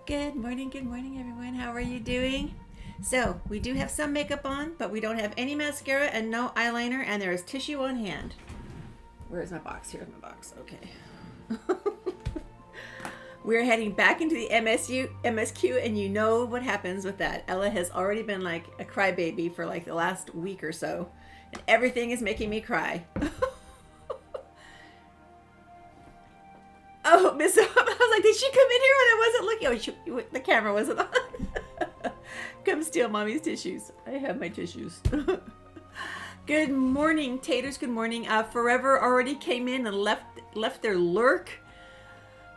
Good morning, everyone. How are you doing? So, we do have some makeup on, but we don't have any mascara and no eyeliner, and there is tissue on hand. Where's my box? Here's my box. Okay. We're heading back into the MSQ, and you know what happens with that. Ella has already been like a crybaby for like the last week or so, and everything is making me cry. Oh, Miss, I was like, did she come in here when I wasn't looking? Oh, the camera wasn't on. Come steal mommy's tissues. I have my tissues. Good morning, Taters. Good morning. Forever already came in and left their lurk.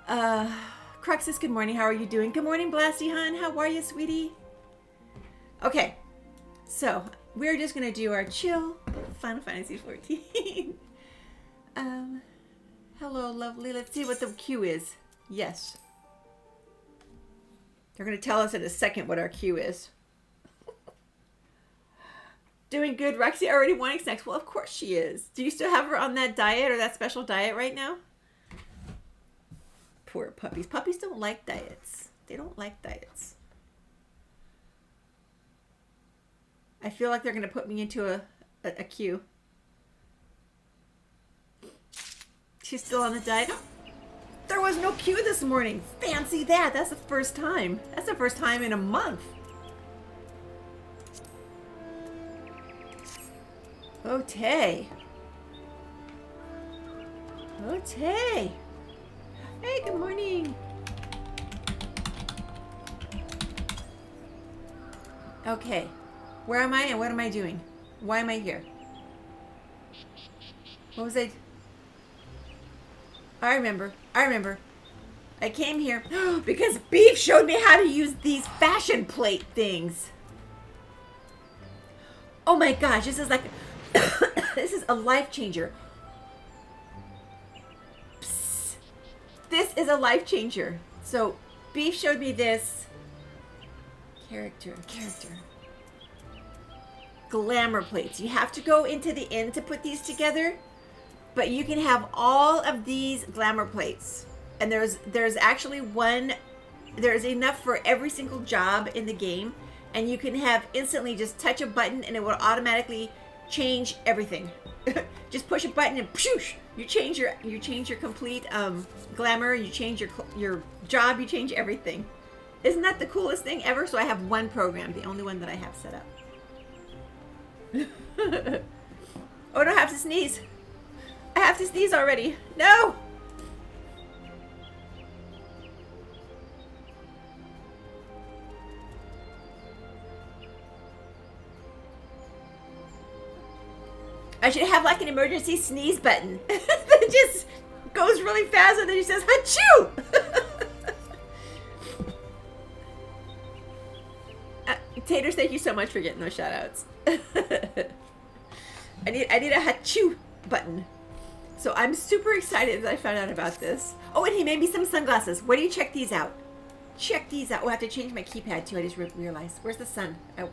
Cruxus, good morning. How are you doing? Good morning, Blasty Hun. How are you, sweetie? Okay, so we're just gonna do our chill Final Fantasy 14. Hello, lovely. Let's see what the Q is. Yes. They're going to tell us in a second what our Q is. Doing good. Rexy already wanting snacks. Well, of course she is. Do you still have her on that diet or that special diet right now? Poor puppies. Puppies don't like diets. They don't like diets. I feel like they're going to put me into a queue. She's still on the diet. There was no queue this morning. Fancy that. That's the first time. That's the first time in a month. Okay. Okay. Hey, good morning. Okay. Where am I and what am I doing? Why am I here? What was I... I remember. I came here because Beef showed me how to use these fashion plate things. Oh my gosh, this is like, this is a life changer. Psst. This is a life changer. So Beef showed me this. Character. Glamour plates. You have to go into the inn to put these together. But you can have all of these glamour plates. And there's actually one, there's enough for every single job in the game. And you can have instantly just touch a button and it will automatically change everything. Just push a button and pshoosh, you change your complete glamour, you change your job, you change everything. Isn't that the coolest thing ever? So I have one program, the only one that I have set up. Oh, no, I have to sneeze. I have to sneeze already. No! I should have like an emergency sneeze button that just goes really fast and then it says, Hachoo! Taters, thank you so much for getting those shout outs. I need a Hachoo button. So I'm super excited that I found out about this. Oh, and he made me some sunglasses. Where do you check these out? Check these out. Oh, I have to change my keypad too. I just realized. Where's the sun? Oh.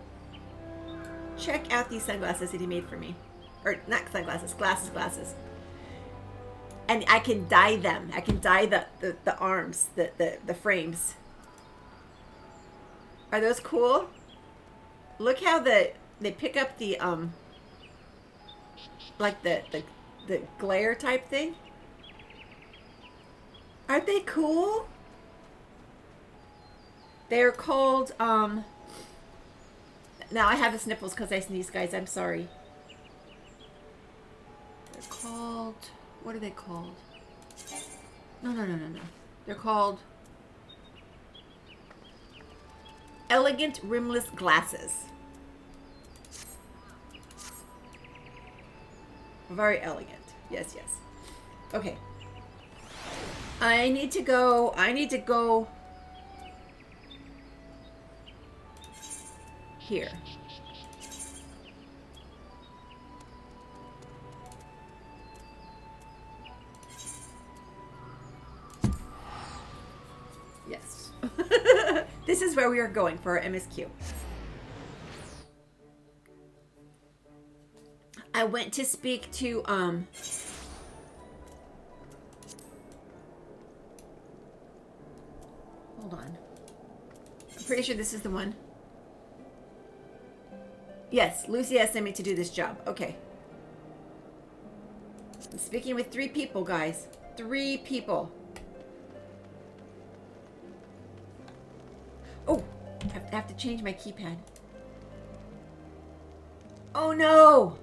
Check out these sunglasses that he made for me. Or not sunglasses, glasses. And I can dye them. I can dye the arms, the frames. Are those cool? Look how they pick up the like the glare type thing. Aren't they cool? They're called now I have the sniffles because I sneeze, guys. I'm sorry. They're called, what are they called? No. They're called elegant rimless glasses. Very elegant. Yes. Okay. I need to go here. Yes. This is where we are going for our MSQ. I went to speak to hold on. Pretty sure this is the one. Yes, Lucy asked me to do this job. Okay. I'm speaking with 3 people, guys. 3 people. Oh, I have to change my keypad. Oh no!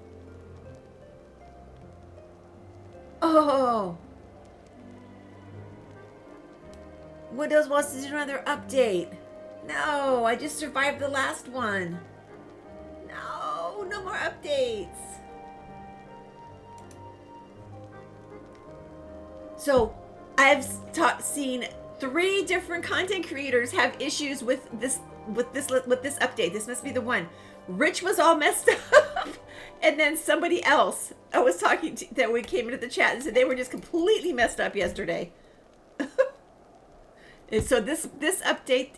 Oh! Windows wants to do another update. No, I just survived the last one. No, no more updates. So, I've seen 3 different content creators have issues with this update. This must be the one. Rich was all messed up, and then somebody else I was talking to that we came into the chat and said they were just completely messed up yesterday. And so this update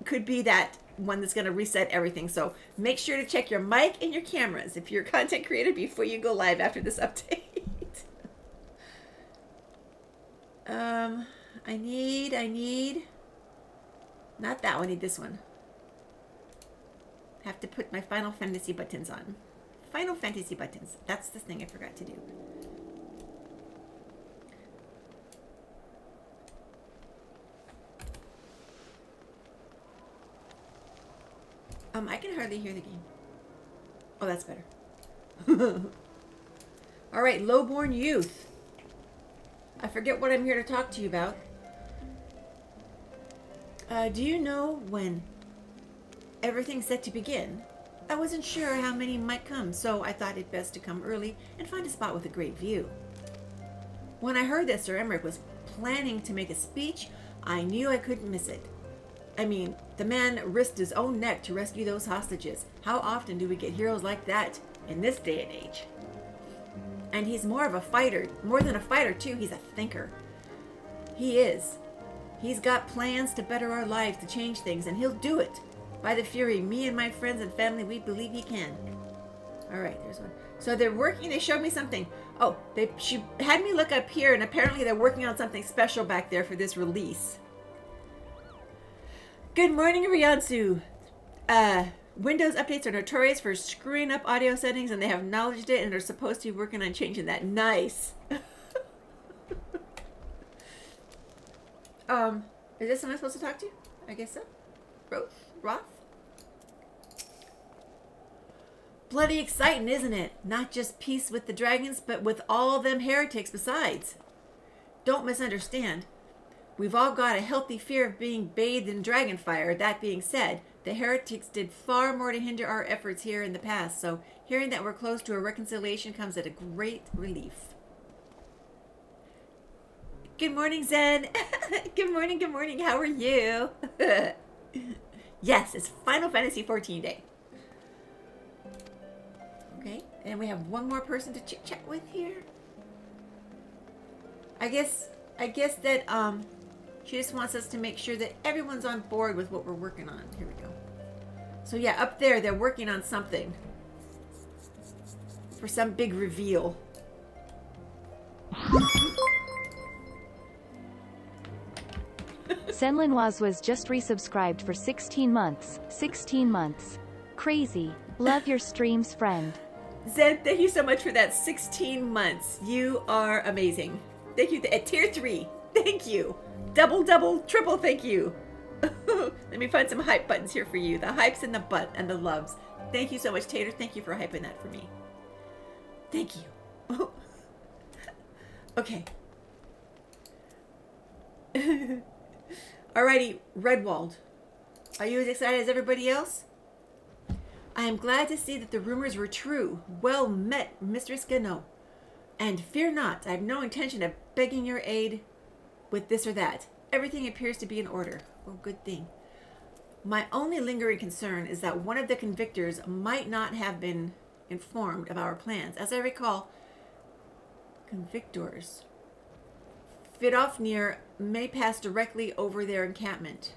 could be that one that's going to reset everything. So make sure to check your mic and your cameras if you're a content creator before you go live after this update. I need not that one, I need this one. Have to put my Final Fantasy buttons on. Final Fantasy buttons. That's the thing I forgot to do. I can hardly hear the game. Oh, that's better. All right, lowborn youth. I forget what I'm here to talk to you about. Do you know when everything's set to begin? I wasn't sure how many might come, so I thought it best to come early and find a spot with a great view. When I heard that Sir Emmerich was planning to make a speech, I knew I couldn't miss it. I mean, the man risked his own neck to rescue those hostages. How often do we get heroes like that in this day and age? And he's more of a fighter, more than a fighter too, he's a thinker. He is. He's got plans to better our lives, to change things, and he'll do it. By the Fury, me and my friends and family, we believe he can. All right, there's one. So they're working, they showed me something. Oh, she had me look up here, and apparently they're working on something special back there for this release. Good morning, Ryansu. Windows updates are notorious for screwing up audio settings, and they have acknowledged it and are supposed to be working on changing that. Nice. Is this someone I'm supposed to talk to? I guess so. Roth? Bloody exciting, isn't it? Not just peace with the dragons, but with all them heretics besides. Don't misunderstand. We've all got a healthy fear of being bathed in dragon fire. That being said, the heretics did far more to hinder our efforts here in the past, so hearing that we're close to a reconciliation comes at a great relief. Good morning, Zen. Good morning. How are you? Yes, it's Final Fantasy 14 day. Okay, and we have one more person to chit-chat with here. I guess that she just wants us to make sure that everyone's on board with what we're working on. Here we go. So yeah, up there they're working on something for some big reveal. Senlinoise was just resubscribed for 16 months. 16 months. Crazy. Love your streams, friend. Zen, thank you so much for that 16 months. You are amazing. Thank you. At tier 3. Thank you. Double, triple thank you. Let me find some hype buttons here for you. The hypes and the butt and the loves. Thank you so much, Tater. Thank you for hyping that for me. Thank you. Okay. Alrighty, Redwald. Are you as excited as everybody else? I am glad to see that the rumors were true. Well met, Mistress Gano. And fear not, I have no intention of begging your aid with this or that. Everything appears to be in order. Oh, good thing. My only lingering concern is that one of the convictors might not have been informed of our plans. As I recall, convictors Vidofnir may pass directly over their encampment.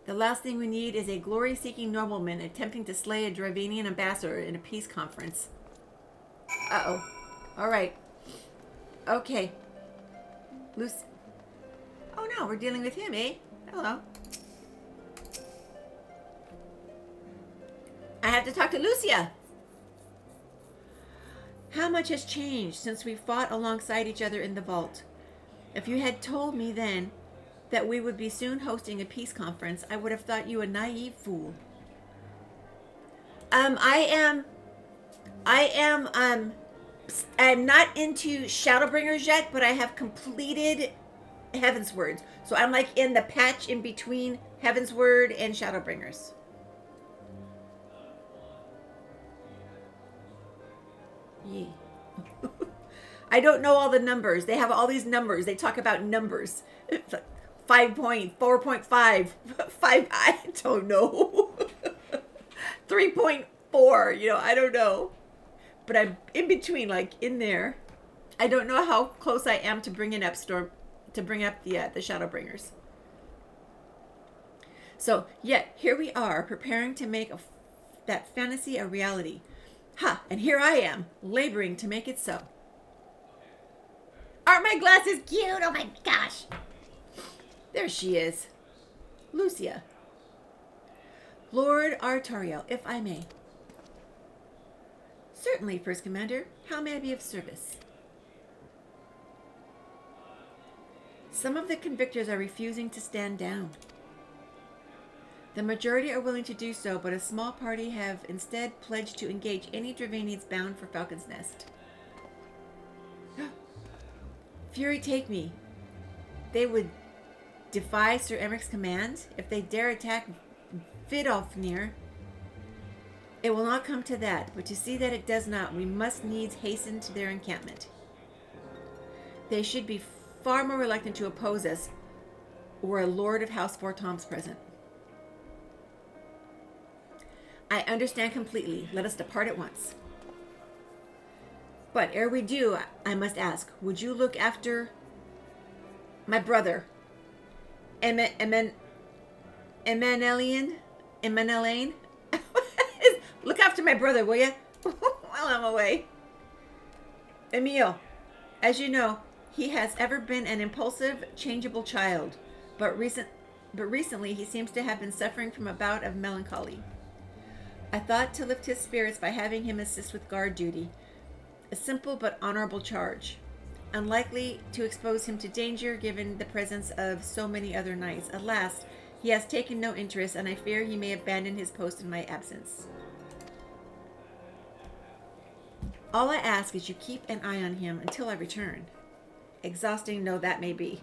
The last thing we need is a glory-seeking nobleman attempting to slay a Dravanian ambassador in a peace conference. Uh-oh. All right. Okay. Lucy. Oh no, we're dealing with him, eh? Hello. I have to talk to Lucia. How much has changed since we fought alongside each other in the vault? If you had told me then that we would be soon hosting a peace conference, I would have thought you a naive fool. I'm not into Shadowbringers yet, but I have completed Heavansward. So I'm like in the patch in between Heavansward and Shadowbringers. Yeah. I don't know all the numbers. They have all these numbers. They talk about numbers. It's like 5.4.5. 5, I don't know. 3.4, you know, I don't know. But I'm in between, like in there. I don't know how close I am to bringing up the Shadowbringers. So, yet, here we are, preparing to make that fantasy a reality. Ha, and here I am, laboring to make it so. Aren't my glasses cute? Oh my gosh. There she is. Lucia. Lord Artoriel, if I may. Certainly, First Commander. How may I be of service? Some of the convictors are refusing to stand down. The majority are willing to do so, but a small party have instead pledged to engage any Dravanians bound for Falcon's Nest. Fury take me. They would defy Sir Emmerich's command if they dare attack Vidofnir. It will not come to that, but to see that it does not, we must needs hasten to their encampment. They should be far more reluctant to oppose us were a Lord of House Four Toms present. I understand completely. Let us depart at once. But ere we do, I must ask, would you look after my brother, Emanelian? Look after my brother, will you? While I'm away. Emil, as you know, he has ever been an impulsive, changeable child, but recently he seems to have been suffering from a bout of melancholy. I thought to lift his spirits by having him assist with guard duty, a simple but honorable charge, unlikely to expose him to danger given the presence of so many other knights. Alas, he has taken no interest, and I fear he may abandon his post in my absence. All I ask is you keep an eye on him until I return. Exhausting though that may be.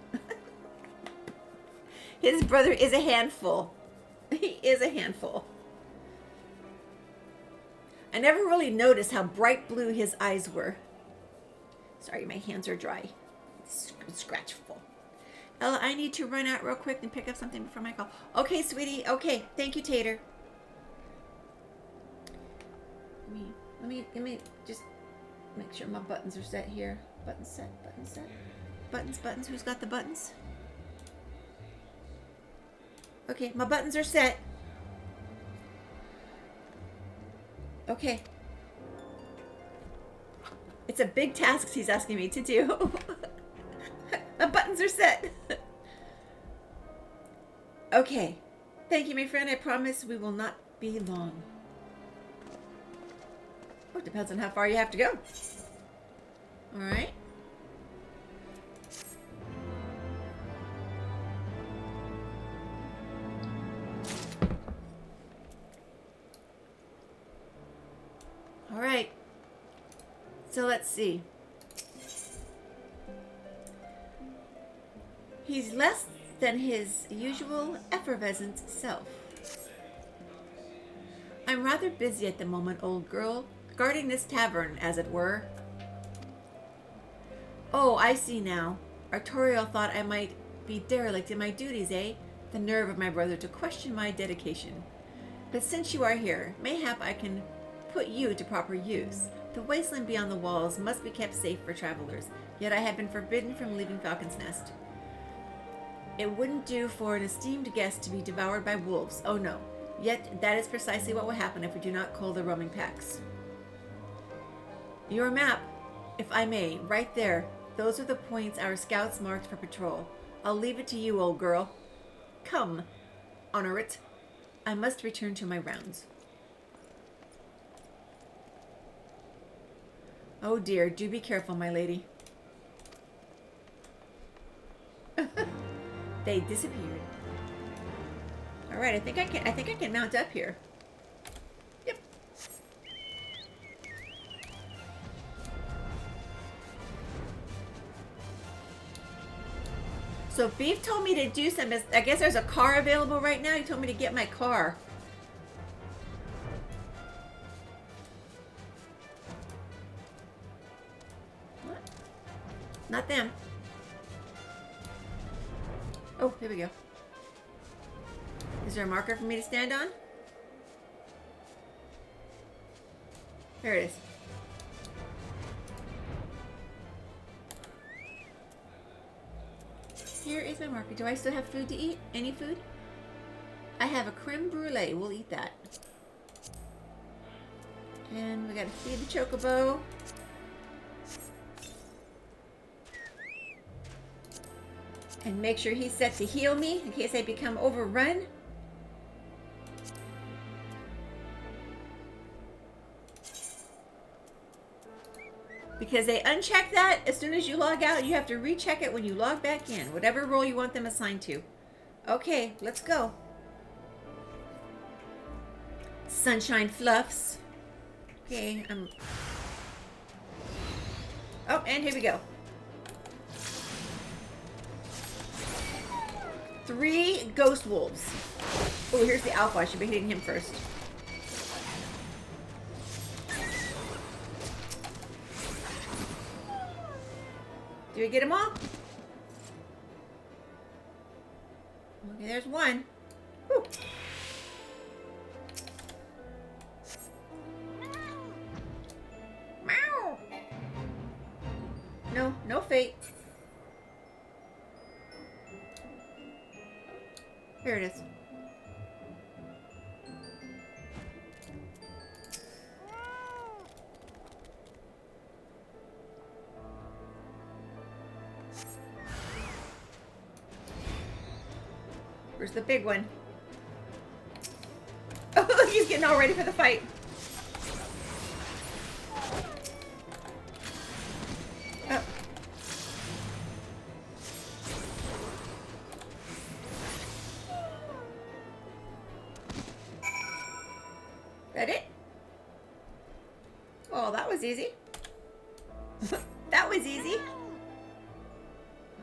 His brother is a handful. He is a handful. I never really noticed how bright blue his eyes were. Sorry, my hands are dry. Scratchful. Ella, I need to run out real quick and pick up something before my call. Okay, sweetie. Okay, thank you, Tater. Let me just make sure my buttons are set here. Buttons set. Buttons. Who's got the buttons? Okay, my buttons are set. Okay. It's a big task he's asking me to do. My buttons are set. Okay. Thank you, my friend. I promise we will not be long. Oh, it depends on how far you have to go. All right. All right. So let's see. He's less than his usual effervescent self. I'm rather busy at the moment, old girl, guarding this tavern, as it were. Oh, I see now. Artoriel thought I might be derelict in my duties, eh? The nerve of my brother to question my dedication. But since you are here, mayhap I can put you to proper use. The wasteland beyond the walls must be kept safe for travelers, yet I have been forbidden from leaving Falcon's Nest. It wouldn't do for an esteemed guest to be devoured by wolves. Oh no. Yet that is precisely what will happen if we do not cull the roaming packs. Your map, if I may, right there. Those are the points our scouts marked for patrol. I'll leave it to you, old girl. Come, honor it. I must return to my rounds. Oh dear, do be careful, my lady. They disappeared. All right, I think I can mount up here. Yep. So Beef told me to do some. I guess there's a car available right now. He told me to get my car. What? Not them. Oh, here we go. Is there a marker for me to stand on? There it is. Here is my marker. Do I still have food to eat? Any food? I have a creme brulee. We'll eat that. And we gotta feed the chocobo. And make sure he's set to heal me in case I become overrun. Because they uncheck that as soon as you log out. You have to recheck it when you log back in. Whatever role you want them assigned to. Okay, let's go. Sunshine Fluffs. Okay, Oh, and here we go. 3 ghost wolves. Oh, here's the alpha. I should be hitting him first. Do we get them all? Okay, there's one. Whew. Meow. No, no fate. Here it is. Where's the big one? Oh, he's getting all ready for the fight. Oh. That it? Oh, that was easy. That was easy.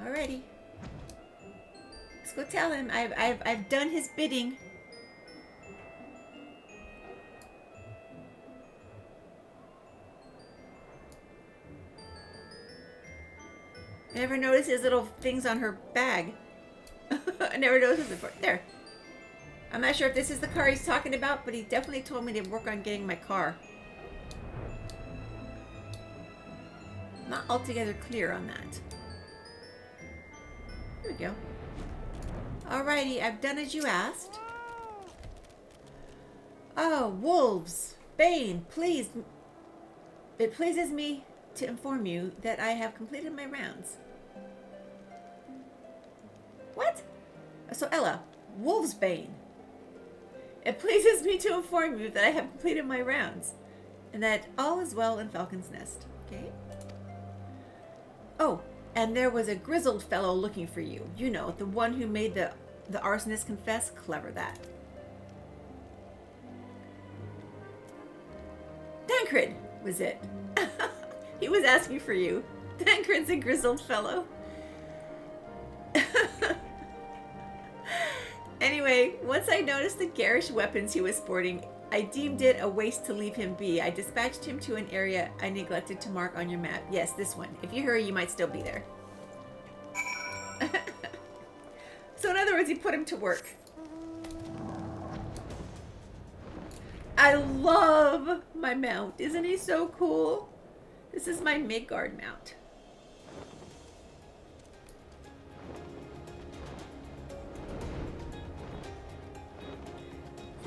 Alrighty. Let's go tell him I've done his bidding. I never noticed his little things on her bag. I never noticed it before. There. I'm not sure if this is the car he's talking about, but he definitely told me to work on getting my car. Not altogether clear on that. Here we go. Alrighty, I've done as you asked. Oh, wolves. Bane, please. It pleases me to inform you that I have completed my rounds. What? So Ella, Wolves Bane. It pleases me to inform you that I have completed my rounds, and that all is well in Falcon's Nest. Okay? Oh, and there was a grizzled fellow looking for you. You know, the one who made the arsonist confess. Clever that. Tancred was it. He was asking for you. Tancred's a grizzled fellow. Anyway, once I noticed the garish weapons he was sporting, I deemed it a waste to leave him be. I dispatched him to an area I neglected to mark on your map. Yes, this one. If you hurry, you might still be there. So in other words, he put him to work. I love my mount. Isn't he so cool? This is my Midgard mount.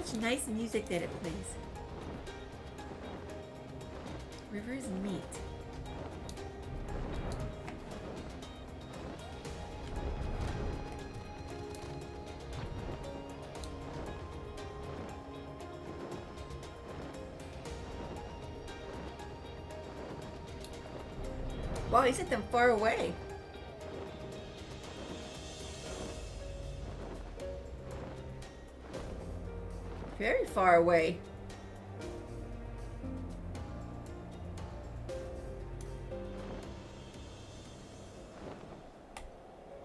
Such nice music that it plays. River's meat. Wow, he sent them far away. Very far away.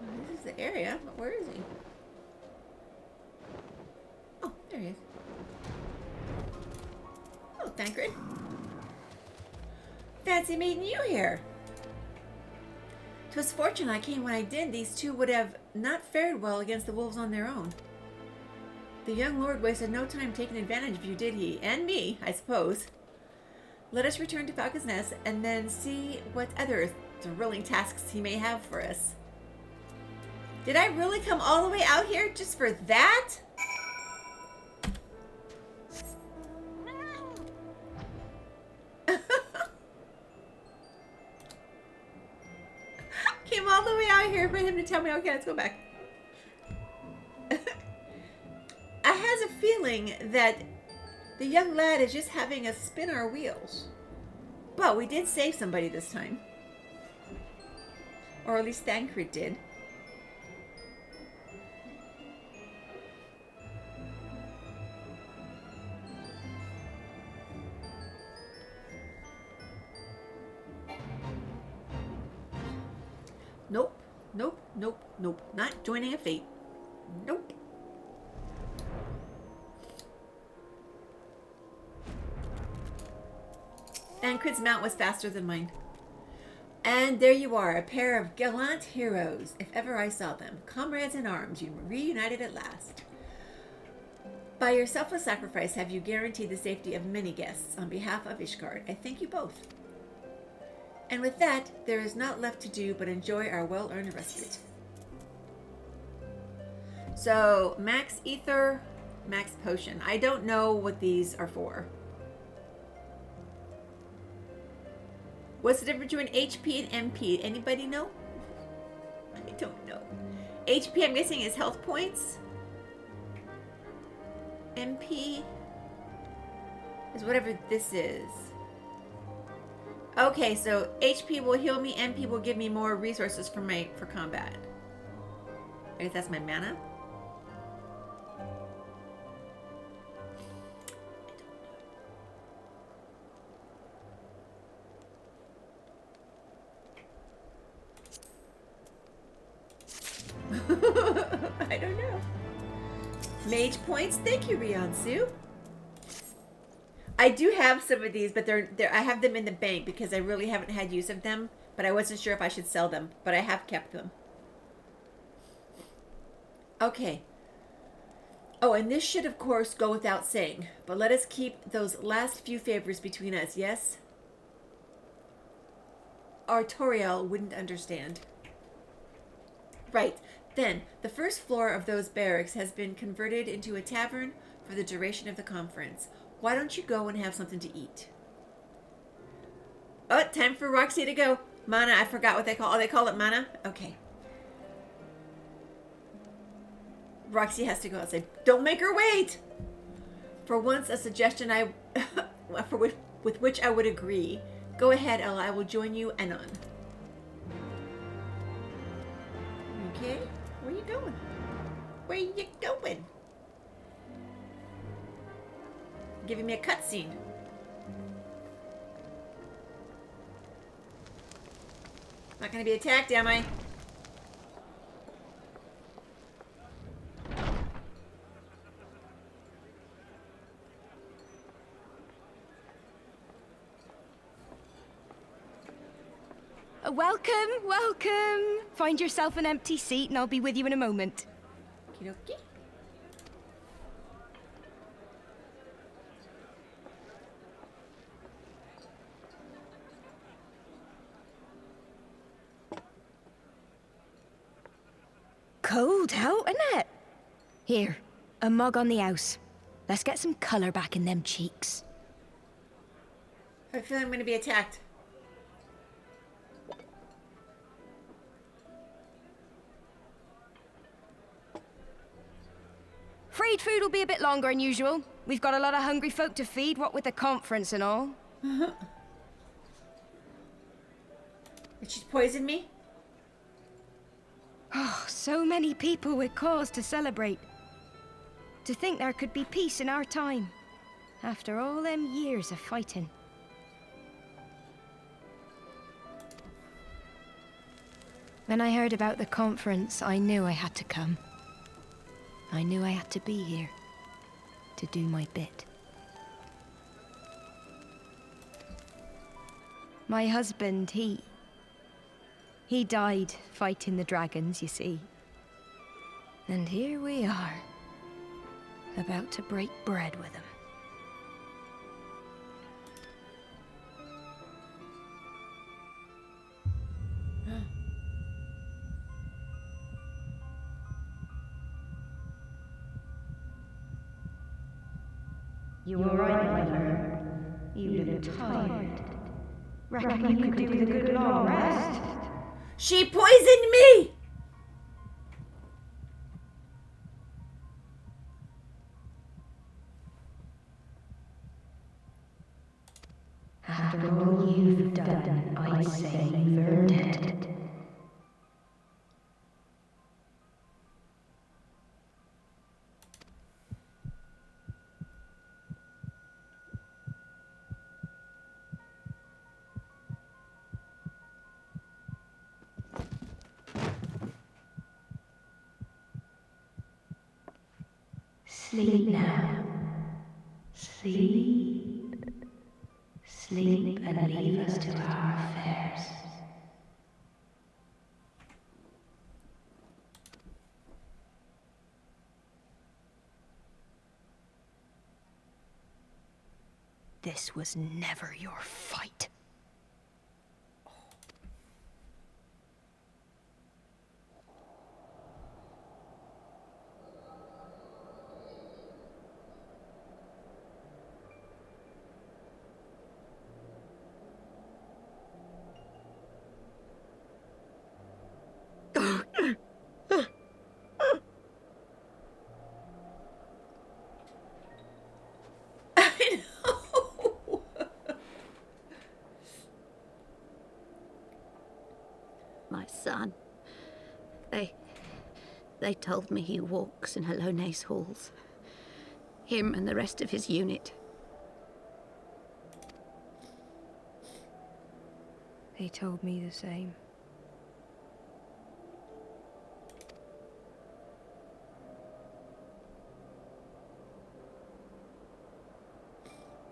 Well, this is the area, but where is he? Oh, there he is. Oh, Thancred. Fancy meeting you here. 'Twas fortune I came when I did. These two would have not fared well against the wolves on their own. The young lord wasted no time taking advantage of you, did he? And me, I suppose. Let us return to Falcon's Nest and then see what other thrilling tasks he may have for us. Did I really come all the way out here just for that? Came all the way out here for him to tell me, okay, let's go back. I has a feeling that the young lad is just having us spin our wheels. But we did save somebody this time. Or at least Thancred did. Nope, nope, nope, nope. Not joining a fate. Nope. Thancred's mount was faster than mine. And there you are, a pair of gallant heroes, if ever I saw them. Comrades in arms, you reunited at last. By your selfless sacrifice have you guaranteed the safety of many guests. On behalf of Ishgard, I thank you both. And with that, there is not left to do but enjoy our well-earned respite. So, max ether, max potion. I don't know what these are for. What's the difference between HP and MP? Anybody know? I don't know. HP, I'm guessing, is health points. MP is whatever this is. Okay, so HP will heal me, MP will give me more resources for combat. I guess that's my mana. I don't know. Mage points. Thank you, Riansu. I do have some of these, but I have them in the bank because I really haven't had use of them, but I wasn't sure if I should sell them, but I have kept them. Okay. Oh, and this should, of course, go without saying, but let us keep those last few favors between us, yes? Artoriel wouldn't understand. Right. Then, the first floor of those barracks has been converted into a tavern for the duration of the conference. Why don't you go and have something to eat? Oh, time for Roxy to go. Mana, I forgot what they call it. Oh, they call it mana? Okay. Roxy has to go outside. Don't make her wait! For once, a suggestion with which I would agree. Go ahead, Ella. I will join you anon. Okay. Where you going? Where you going? Giving me a cutscene. Not gonna be attacked, am I? Welcome, welcome. Find yourself an empty seat and I'll be with you in a moment. Okie dokie. Cold out, isn't it? Here, a mug on the house. Let's get some colour back in them cheeks. I feel I'm gonna be attacked. Freed food will be a bit longer than usual. We've got a lot of hungry folk to feed, what with the conference and all. Did she poison me? Oh, so many people with cause to celebrate. To think there could be peace in our time, after all them years of fighting. When I heard about the conference, I knew I had to come. I knew I had to be here, to do my bit. My husband, he died fighting the dragons, you see. And here we are, about to break bread with him. You were right, my friend. You look tired. Reckon you could do with a good long rest? She poisoned me! After all you've done, I'd say you've earned it. Sleep now. Sleep. Sleep and leave us to our affairs. This was never your fight. My son. They told me he walks in Hallone's halls. Him and the rest of his unit. They told me the same.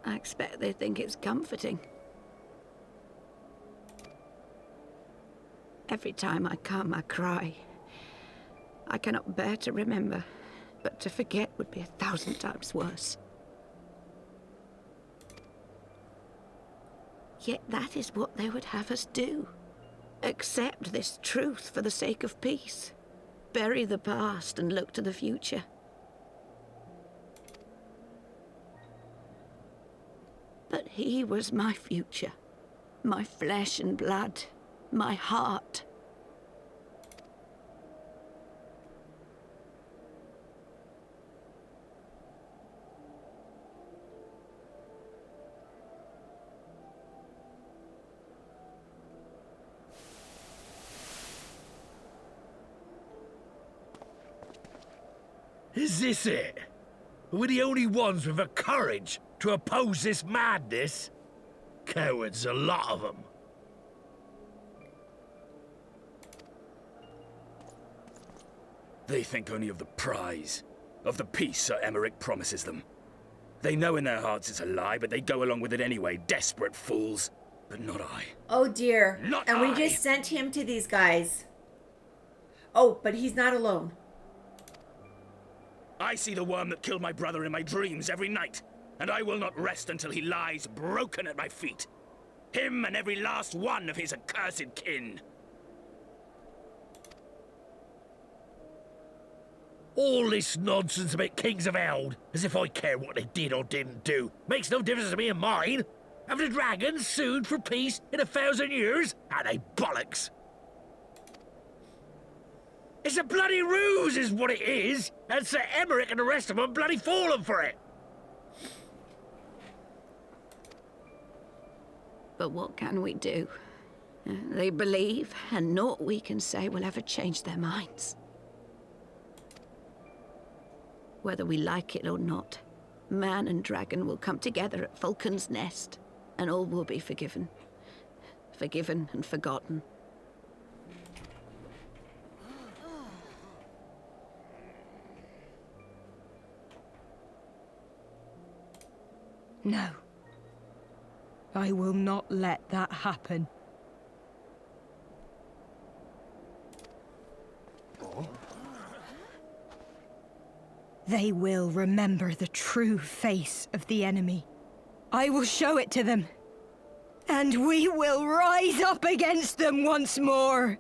I expect they think it's comforting. Every time I come, I cry. I cannot bear to remember, but to forget would be 1,000 times worse. Yet that is what they would have us do. Accept this truth for the sake of peace. Bury the past and look to the future. But he was my future, my flesh and blood, my heart. Is this it? We're the only ones with the courage to oppose this madness? Cowards, a lot of them. They think only of the prize, of the peace Sir Emmerich promises them. They know in their hearts it's a lie, but they go along with it anyway, desperate fools. But not I. Oh dear. Not and we I. just sent him to these guys. Oh, but he's not alone. I see the worm that killed my brother in my dreams every night, and I will not rest until he lies broken at my feet. Him and every last one of his accursed kin. All this nonsense about Kings of Eld, as if I care what they did or didn't do, makes no difference to me and mine. Have the dragons sued for peace in 1,000 years? Are they bollocks? It's a bloody ruse is what it is, and Sir Emmerich and the rest of them bloody fallen for it. But what can we do? They believe, and naught we can say will ever change their minds. Whether we like it or not, man and dragon will come together at Vulcan's Nest, and all will be forgiven. Forgiven and forgotten. No. I will not let that happen. They will remember the true face of the enemy. I will show it to them. And we will rise up against them once more.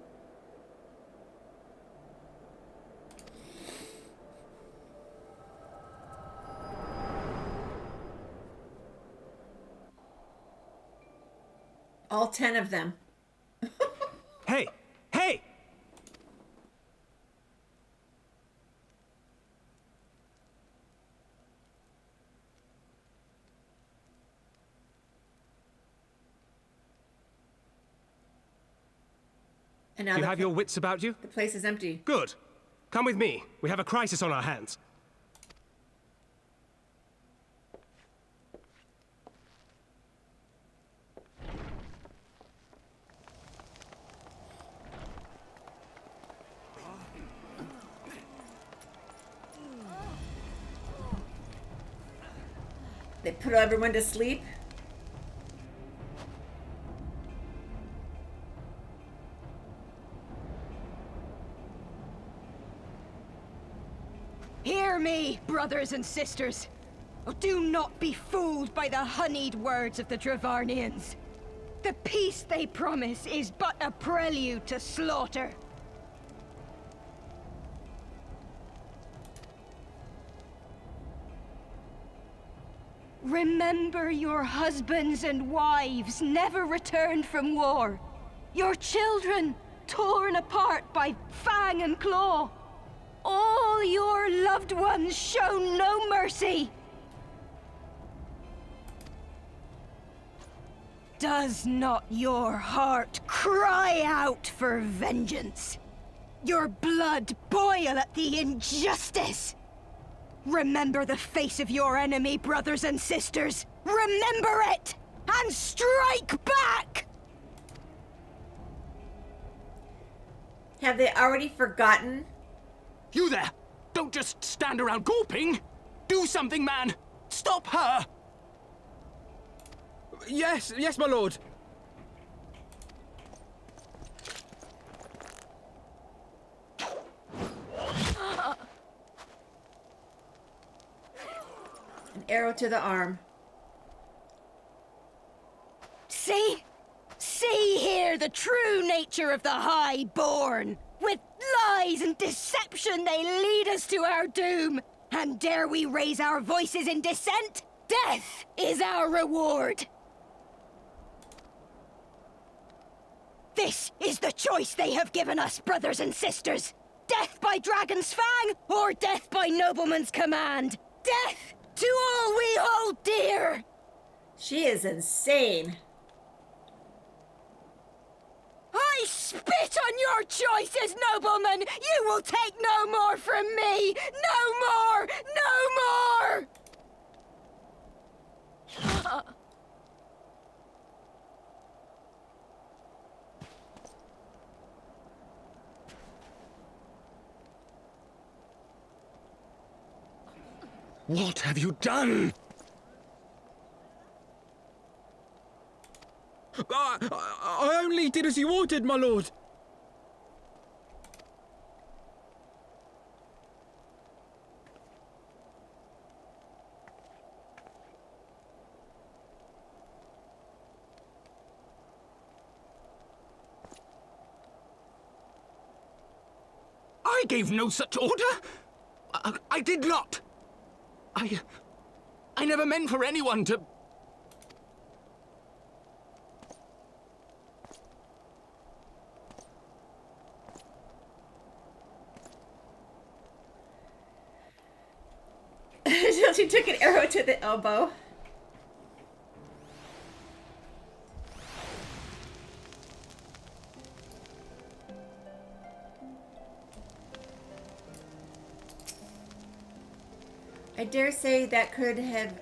All 10 of them. Hey! Hey! And now You have your wits about you? the place is empty. Good. Come with me. We have a crisis on our hands. They put everyone to sleep. Hear me, brothers and sisters. Oh, do not be fooled by the honeyed words of the Dravarnians. The peace they promise is but a prelude to slaughter. Remember your husbands and wives never returned from war. Your children torn apart by fang and claw. All your loved ones shown no mercy. Does not your heart cry out for vengeance? Your blood boil at the injustice? Remember the face of your enemy, brothers and sisters. Remember it, and strike back! Have they already forgotten? You there! Don't just stand around gawping! Do something, man! Stop her! Yes, my lord. An arrow to the arm. See? See here the true nature of the Highborn. With lies and deception they lead us to our doom. And dare we raise our voices in dissent? Death is our reward. This is the choice they have given us, brothers and sisters. Death by dragon's fang, or death by nobleman's command. Death to all we hold dear. She is insane. I spit on your choices, noblemen! You will take no more from me! No more! No more! What have you done? I only did as you ordered, my lord. I gave no such order. I did not. I never meant for anyone to... She took an arrow to the elbow. I dare say that could have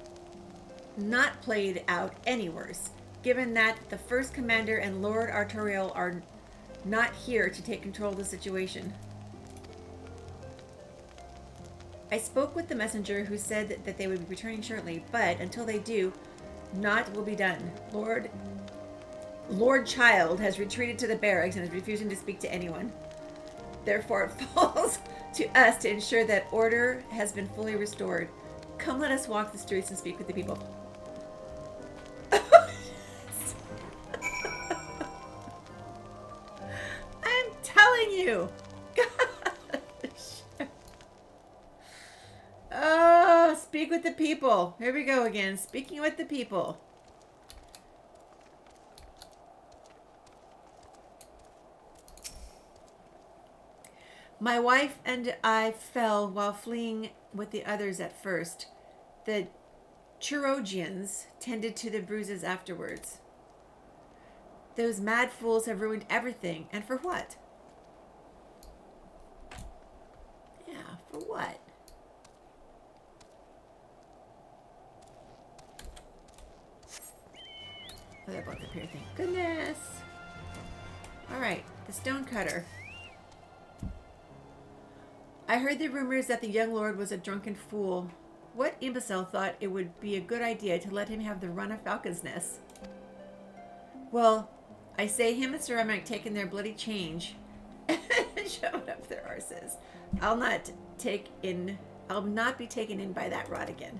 not played out any worse, given that the first commander and Lord Arturiel are not here to take control of the situation. I spoke with the messenger who said that they would be returning shortly, but until they do, naught will be done. Lord Child has retreated to the barracks and is refusing to speak to anyone. Therefore, it falls to us to ensure that order has been fully restored. Come, let us walk the streets and speak with the people. I'm telling you. Gosh. Oh, speak with the people. Here we go again. Speaking with the people. My wife and I fell while fleeing with the others at first. The Chirogians tended to the bruises afterwards. Those mad fools have ruined everything. And for what? Yeah, for what? Oh, they're both up here, thank goodness. Alright, the stonecutter. I heard the rumors that the young lord was a drunken fool. What imbecile thought it would be a good idea to let him have the run of Falcon's Nest? Well, I say him and Sir Emmerich taking their bloody change and shoving up their arses. I'll not be taken in by that rot again.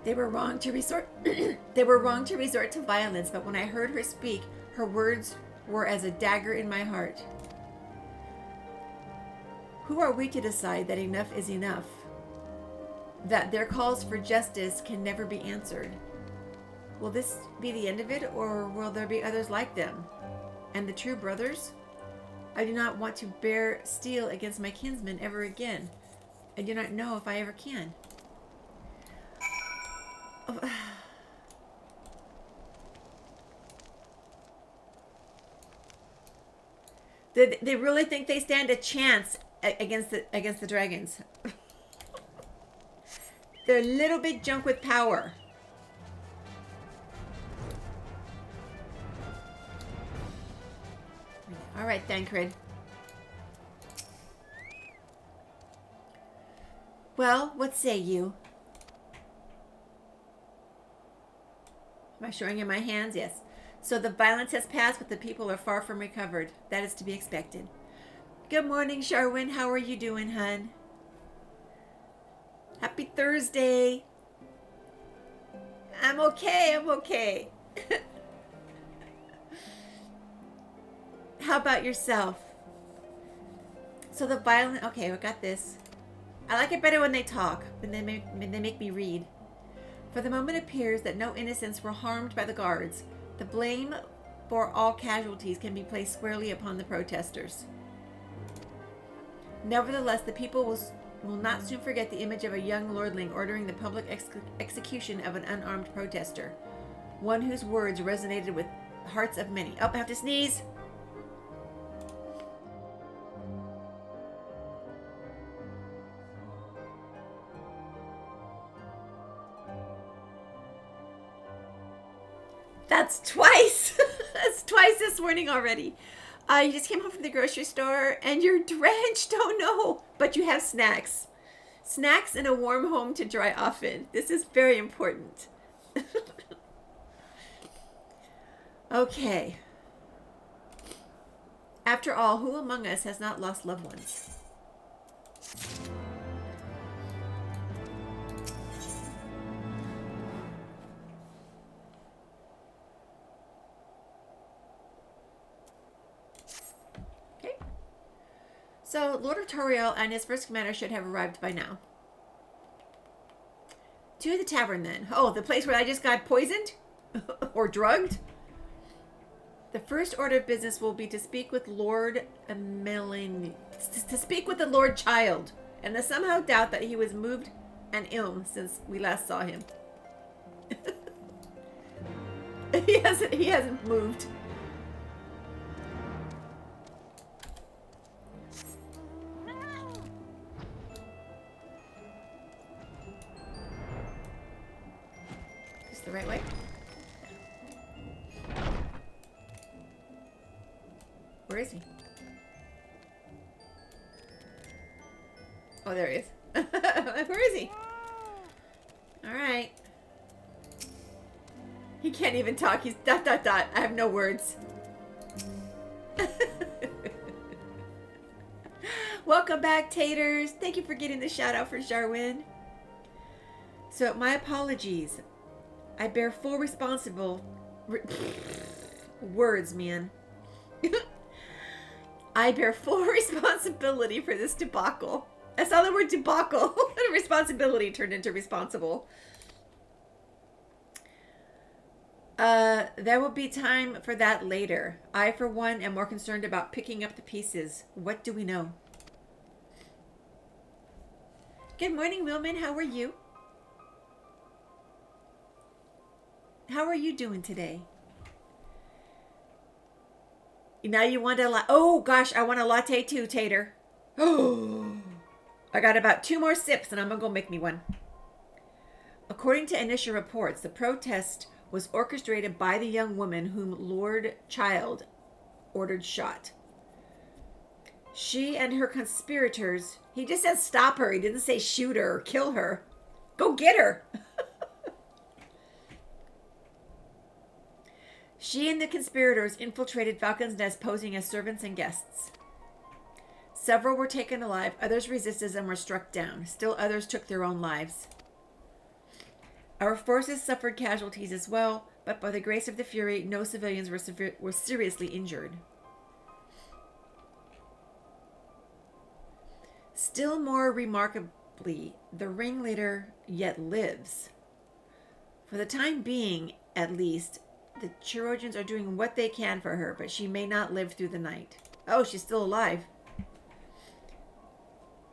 They were wrong to resort to violence, but when I heard her speak, her words were as a dagger in my heart. Who are we to decide that enough is enough? That their calls for justice can never be answered? Will this be the end of it, or will there be others like them? And the true brothers? I do not want to bear steel against my kinsmen ever again. I do not know if I ever can. They really think they stand a chance against the dragons. They're a little bit junk with power. All right, Thancred. Well, what say you? Am I showing you my hands? Yes. So the violence has passed, but the people are far from recovered. That is to be expected. Good morning, Sharwin. How are you doing, hun? Happy Thursday. I'm okay. I'm okay. How about yourself? So the violent... Okay, I got this. I like it better when they talk, when they make me read. For the moment it appears that no innocents were harmed by the guards. The blame for all casualties can be placed squarely upon the protesters. Nevertheless, the people will not soon forget the image of a young lordling ordering the public execution of an unarmed protester. One whose words resonated with hearts of many. Oh, I have to sneeze! That's twice. That's twice this morning already. You just came home from the grocery store and you're drenched. Oh no. But you have snacks. Snacks in a warm home to dry off in. This is very important. Okay. After all, who among us has not lost loved ones? So, Lord Arturiel and his first commander should have arrived by now. To the tavern, then. Oh, the place where I just got poisoned? Or drugged? The first order of business will be to speak with Lord to speak with the Lord Child, and I somehow doubt that he was moved and ill since we last saw him. He hasn't moved. Is this the right way? Where is he? Oh, there he is. Where is he? All right. He can't even talk. He's ... I have no words. Welcome back, Taters. Thank you for getting the shout out for Jarwin. So, my apologies. I bear full words, man. I bear full responsibility for this debacle. I saw the word debacle. Responsibility turned into responsible. There will be time for that later. I, for one, am more concerned about picking up the pieces. What do we know? Good morning, Wilman. How are you? How are you doing today? Now you want a latte? Oh, gosh, I want a latte too, Tater. Oh, I got about 2 more sips and I'm going to go make me one. According to initial reports, the protest was orchestrated by the young woman whom Lord Child ordered shot. She and her conspirators... He just said stop her. He didn't say shoot her or kill her. Go get her. She and the conspirators infiltrated Falcon's Nest, posing as servants and guests. Several were taken alive, others resisted and were struck down. Still others took their own lives. Our forces suffered casualties as well, but by the grace of the Fury, no civilians were seriously injured. Still more remarkably, the ringleader yet lives. For the time being, at least, the Chirurgeons are doing what they can for her, but she may not live through the night. Oh, she's still alive.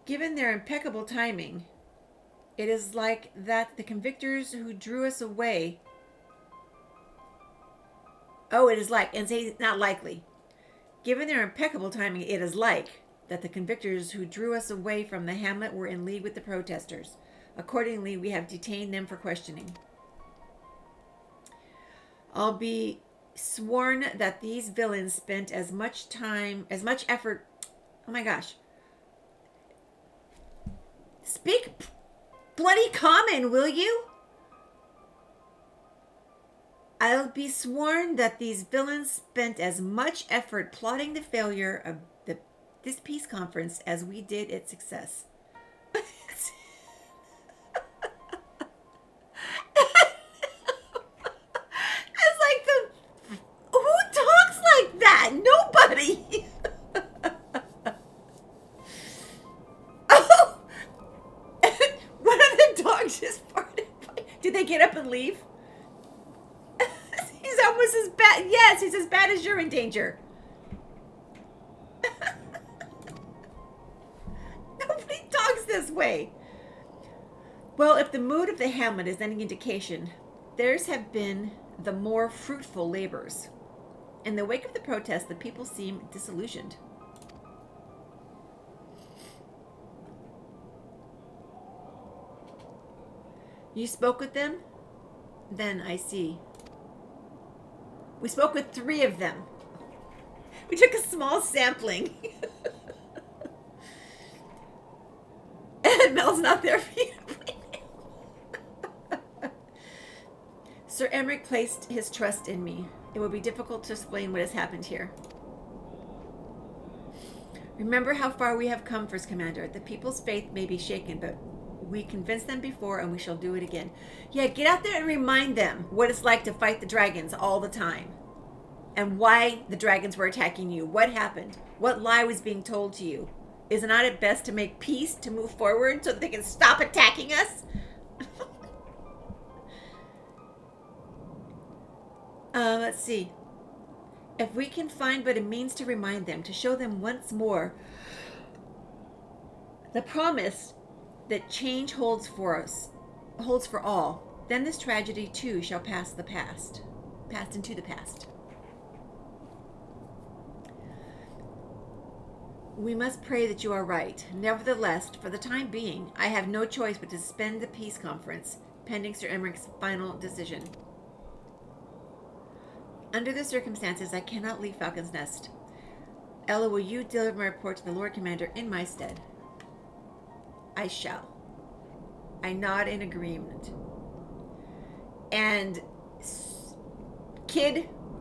Given their impeccable timing, it is like that the convictors who drew us away... Oh, it is like, and say not likely. Given their impeccable timing, it is like that the convictors who drew us away from the hamlet were in league with the protesters. Accordingly, we have detained them for questioning. I'll be sworn that these villains spent as much effort... Oh my gosh. Speak bloody common, will you? I'll be sworn that these villains spent as much effort plotting the failure of this peace conference as we did its success. Nobody. Oh, one of the dogs just farted. Did they get up and leave? He's almost as bad. Yes, he's as bad as you're in danger. Nobody talks this way. Well, if the mood of the hamlet is any indication, theirs have been the more fruitful labors. In the wake of the protest, the people seem disillusioned. You spoke with them? Then I see. We spoke with 3 of them. We took a small sampling. And Mel's not there for you to blame him. Sir Emmerich placed his trust in me. It will be difficult to explain what has happened here. Remember how far we have come, First Commander. The people's faith may be shaken, but we convinced them before and we shall do it again. Yeah, get out there and remind them what it's like to fight the dragons all the time. And why the dragons were attacking you. What happened? What lie was being told to you? Is it not at best to make peace, to move forward so that they can stop attacking us? Let's see. If we can find but a means to remind them, to show them once more the promise that change holds for us, holds for all, then this tragedy too shall pass the past. Past into the past. We must pray that you are right. Nevertheless, for the time being, I have no choice but to suspend the peace conference, pending Sir Emmerich's final decision. Under the circumstances, I cannot leave Falcon's Nest. Ella, will you deliver my report to the Lord Commander in my stead? I shall. I nod in agreement. And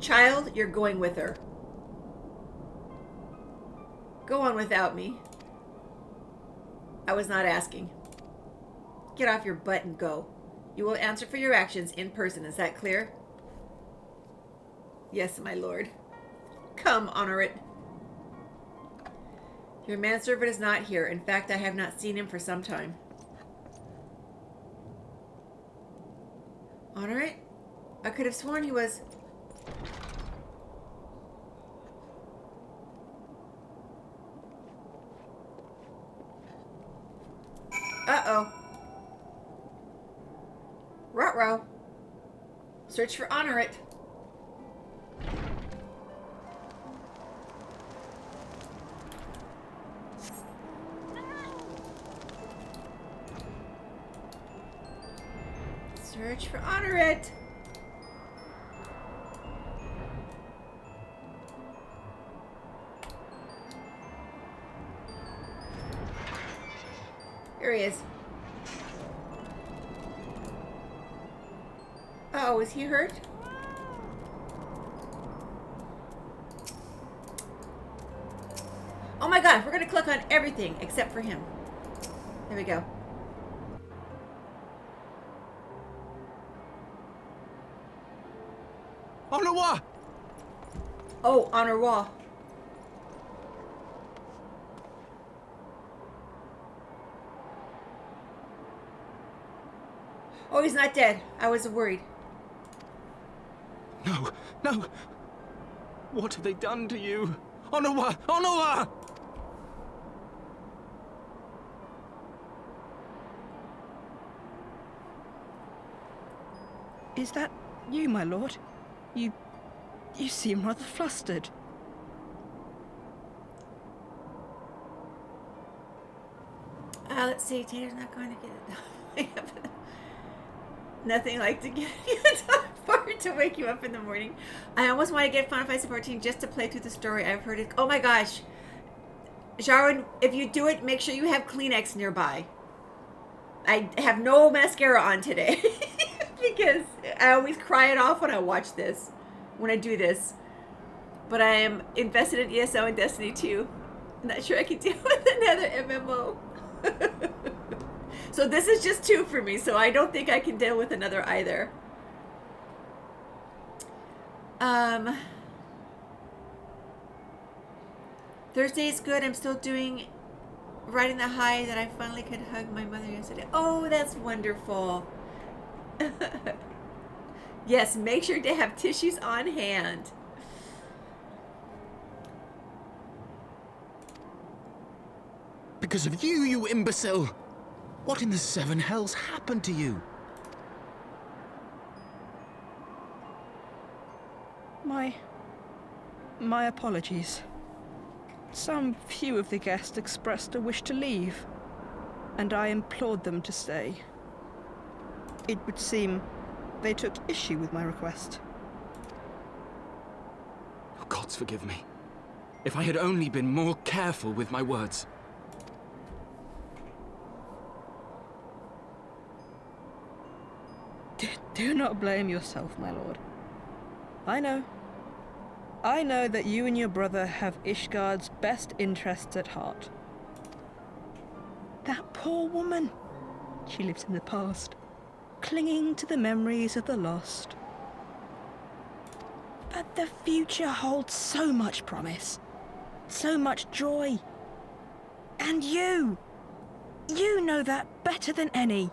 child, you're going with her. Go on without me. I was not asking. Get off your butt and go. You will answer for your actions in person. Is that clear? Yes, my lord. Come, honor it. Your manservant is not here. In fact, I have not seen him for some time. Honor it? I could have sworn he was... Uh-oh. Ruh-roh. Search for honor it. Search for honor it. Here he is. Oh, is he hurt? Oh my god, we're gonna click on everything except for him. There we go. Honor! Oh, honor wall. Oh, he's not dead. I was worried. No, no. What have they done to you? Honor! Honor! Is that you, my lord? You seem rather flustered. Let's see. Tater's not going to get it. Nothing like to get forward to wake you up in the morning. I almost want to get Final Fantasy 14 just to play through the story. I've heard it. Oh my gosh. Jarwin, if you do it, make sure you have Kleenex nearby. I have no mascara on today. Because I always cry it off when I watch this. When I do this. But I am invested in ESO and Destiny 2. I'm not sure I can deal with another MMO. So this is just 2 for me, so I don't think I can deal with another either. Thursday is good. I'm still riding the high that I finally could hug my mother yesterday. Oh, that's wonderful. Yes, make sure to have tissues on hand. Because of you, you imbecile! What in the 7 hells happened to you? My apologies. Some few of the guests expressed a wish to leave, and I implored them to stay. It would seem they took issue with my request. Oh, gods forgive me. If I had only been more careful with my words. Do not blame yourself, my lord. I know that you and your brother have Ishgard's best interests at heart. That poor woman. She lives in the past, clinging to the memories of the lost. But the future holds so much promise, so much joy. And you know that better than any.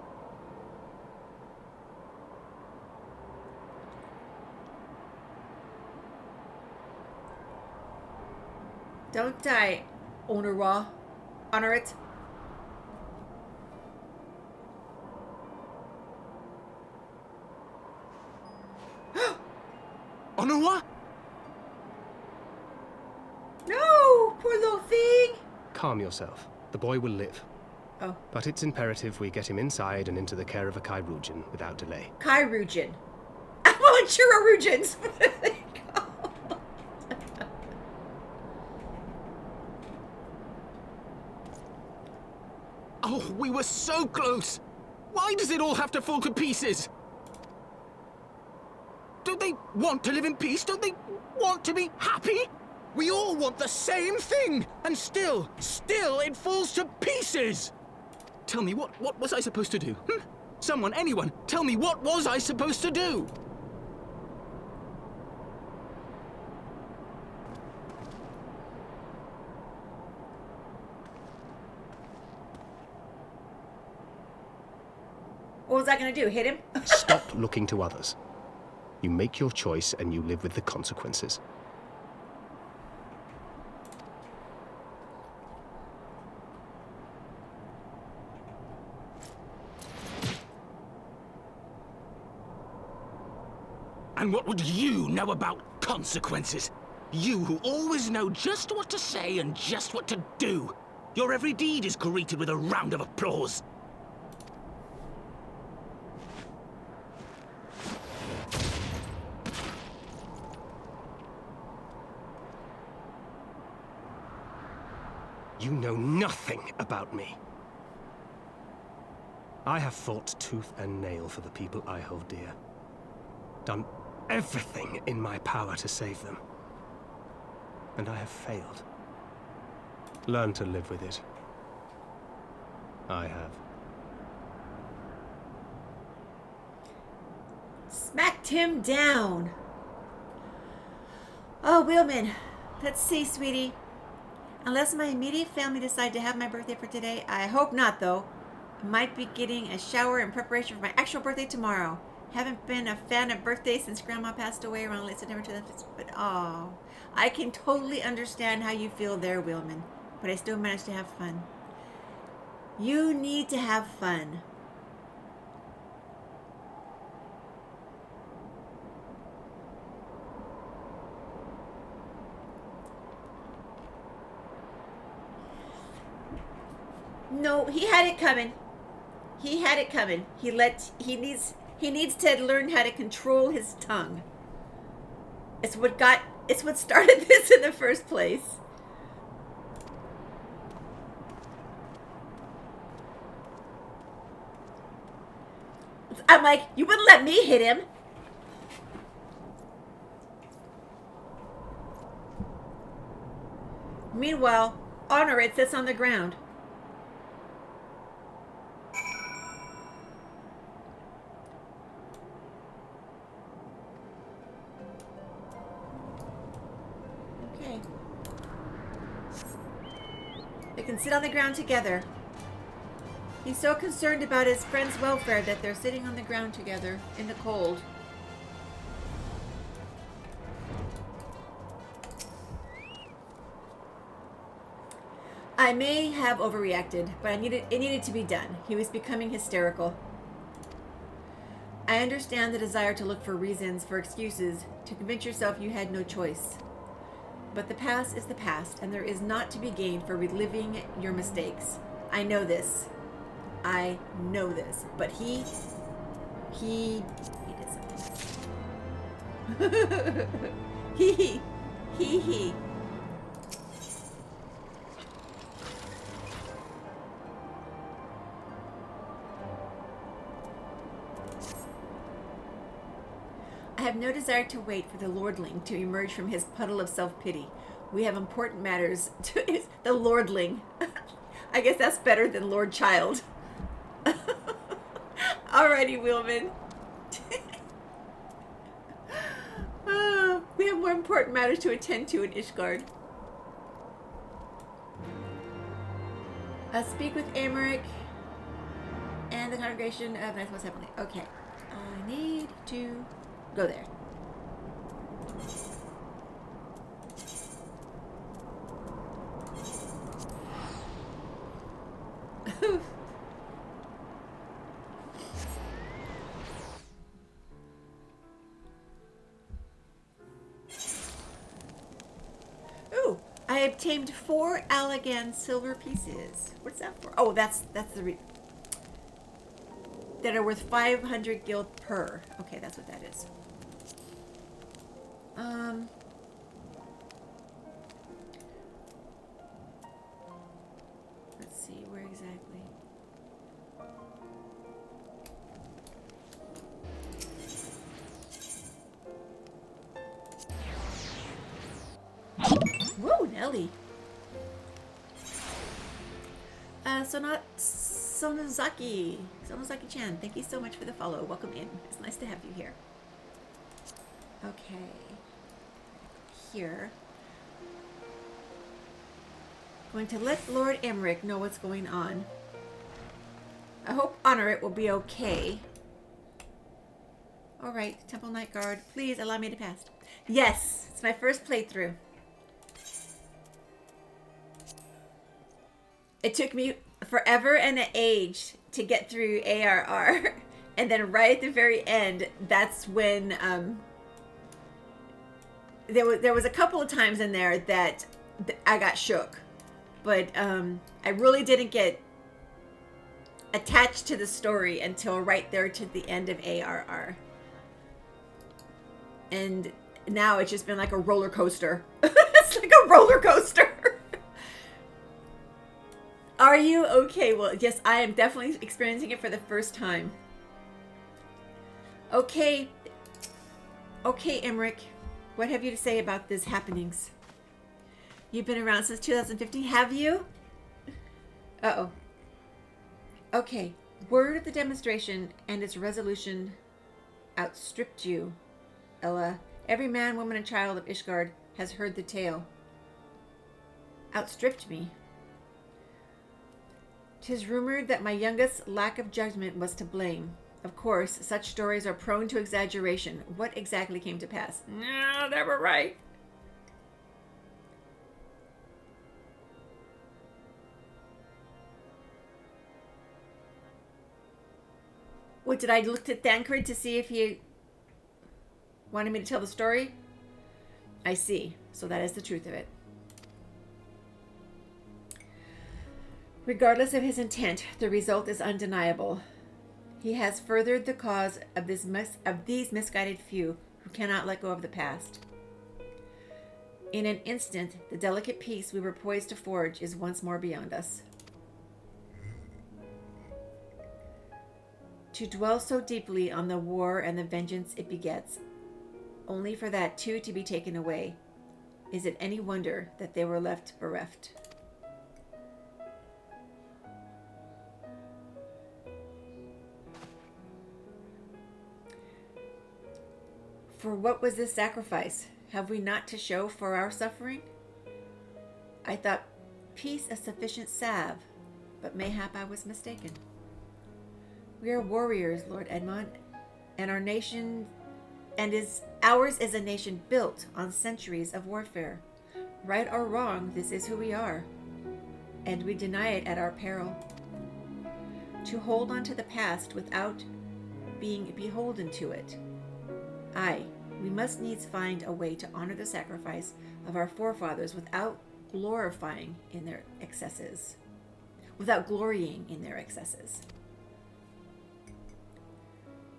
Don't die, Owner Raw. Honor it. Onua? No, poor little thing. Calm yourself. The boy will live. Oh, But it's imperative we get him inside and into the care of a Chirurgeon without delay. Chirurgeon. Oh, Chirurgeons. What are they called? Oh, we were so close! Why does it all have to fall to pieces? Don't they want to live in peace? Don't they want to be happy? We all want the same thing! And still it falls to pieces! Tell me, what was I supposed to do? Someone, anyone, tell me, what was I supposed to do? What was I gonna do? Hit him? Stop looking to others. You make your choice and you live with the consequences. And what would you know about consequences? You who always know just what to say and just what to do. Your every deed is greeted with a round of applause. You know nothing about me. I have fought tooth and nail for the people I hold dear. Done everything in my power to save them. And I have failed. Learn to live with it. I have. Smacked him down. Oh, Wheelman. Let's see, sweetie. Unless my immediate family decide to have my birthday for today, I hope not, though. I might be getting a shower in preparation for my actual birthday tomorrow. Haven't been a fan of birthdays since Grandma passed away around late September 2015. But oh, I can totally understand how you feel there, Wheelman. But I still managed to have fun. You need to have fun. No, he had it coming. He had it coming. He needs to learn how to control his tongue. It's what started this in the first place. I'm like, you wouldn't let me hit him. Meanwhile, Honor it sits on the ground. Okay. They can sit on the ground together. He's so concerned about his friend's welfare that they're sitting on the ground together in the cold. I may have overreacted, but it needed to be done. He was becoming hysterical. I understand the desire to look for reasons, for excuses, to convince yourself you had no choice. But the past is the past, and there is naught to be gained for reliving your mistakes. I know this. I know this. But he did something. he. I have no desire to wait for the lordling to emerge from his puddle of self-pity. We have important matters to... The lordling. I guess that's better than Lord Child. Alrighty, Wheelman. We have more important matters to attend to in Ishgard. Speak with Amaric and the congregation of Ninth Most Heavenly. Okay. I need to go there. have tamed 4 Allagan silver pieces. What's that for? Oh, that's the that are worth 500 gil per. Okay, that's what that is. Let's see, where exactly? Whoa, Nelly. Sonozaki-chan, thank you so much for the follow. Welcome in. It's nice to have you here. Okay. Here. Going to let Lord Emmerich know what's going on. I hope Honor It will be okay. Alright, Temple Night Guard, please allow me to pass. Yes, it's my first playthrough. It took me forever and an age to get through ARR. And then right at the very end, that's when there was a couple of times in there that I got shook. But I really didn't get attached to the story until right there to the end of ARR. And now it's just been like a roller coaster. It's like a roller coaster. Are you okay? Well, yes, I am definitely experiencing it for the first time. Okay. Okay, Emmerich. What have you to say about these happenings? You've been around since 2015, have you? Uh-oh. Okay. Word of the demonstration and its resolution outstripped you, Ella. Every man, woman, and child of Ishgard has heard the tale. Outstripped me? 'Tis rumored that my youngest lack of judgment was to blame. Of course, such stories are prone to exaggeration. What exactly came to pass? No, they were right. What, did I look at Thancred to see if he wanted me to tell the story? I see. So that is the truth of it. Regardless of his intent, the result is undeniable. He has furthered the cause of these misguided few who cannot let go of the past. In an instant, the delicate peace we were poised to forge is once more beyond us. To dwell so deeply on the war and the vengeance it begets, only for that too to be taken away, is it any wonder that they were left bereft? For what was this sacrifice? Have we not to show for our suffering? I thought peace a sufficient salve, but mayhap I was mistaken. We are warriors, Lord Edmond, and our nation, ours is a nation built on centuries of warfare. Right or wrong, this is who we are, and we deny it at our peril. To hold on to the past without being beholden to it. Aye, we must needs find a way to honor the sacrifice of our forefathers without glorying in their excesses.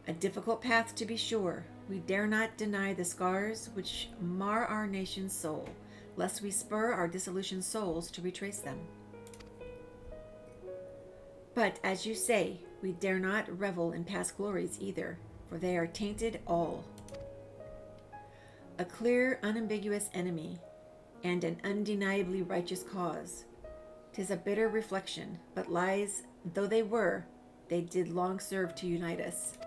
A difficult path, to be sure. We dare not deny the scars which mar our nation's soul, lest we spur our disillusioned souls to retrace them. But, as you say, we dare not revel in past glories either, for they are tainted all. A clear, unambiguous enemy, and an undeniably righteous cause. 'Tis a bitter reflection, but lies though they were, they did long serve to unite us.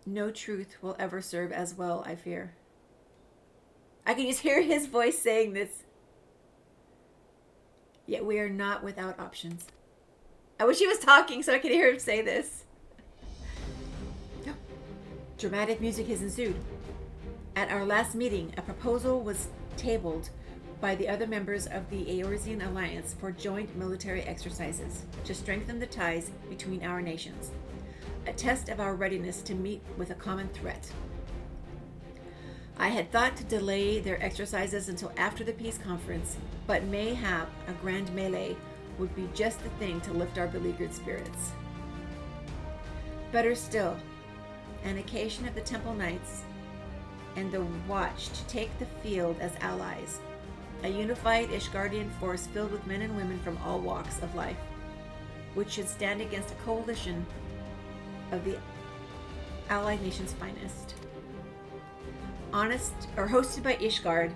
No truth will ever serve as well, I fear. I can just hear his voice saying this. Yet we are not without options. I wish he was talking so I could hear him say this. Dramatic music has ensued. At our last meeting, a proposal was tabled by the other members of the Eorzean Alliance for joint military exercises to strengthen the ties between our nations. a test of our readiness to meet with a common threat. I had thought to delay their exercises until after the peace conference, but mayhap a grand melee would be just the thing to lift our beleaguered spirits. Better still, an occasion of the Temple Knights and the Watch to take the field as allies, a unified Ishgardian force filled with men and women from all walks of life, which should stand against a coalition of the allied nation's finest. Hosted by Ishgard,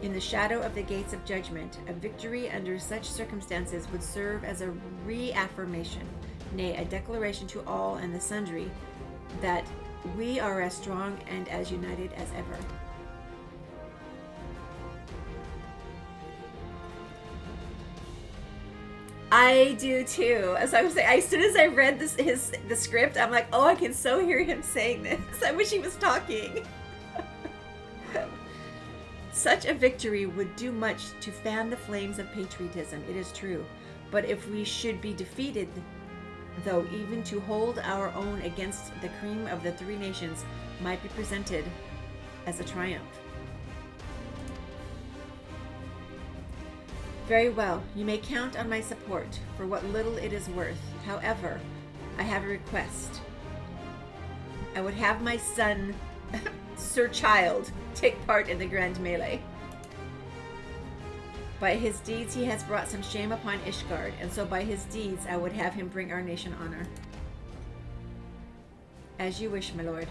in the shadow of the gates of judgment, a victory under such circumstances would serve as a reaffirmation, nay, a declaration to all and the sundry, that we are as strong and as united as ever. I do too. As I was saying, as soon as I read the script, I'm like, oh, I can so hear him saying this. I wish he was talking. Such a victory would do much to fan the flames of patriotism, it is true. But if we should be defeated, though, even to hold our own against the cream of the three nations might be presented as a triumph. Very well, you may count on my support for what little it is worth. However, I have a request. I would have my son, Sir Child, take part in the grand melee. By his deeds he has brought some shame upon Ishgard, and so by his deeds I would have him bring our nation honor. As you wish, my lord.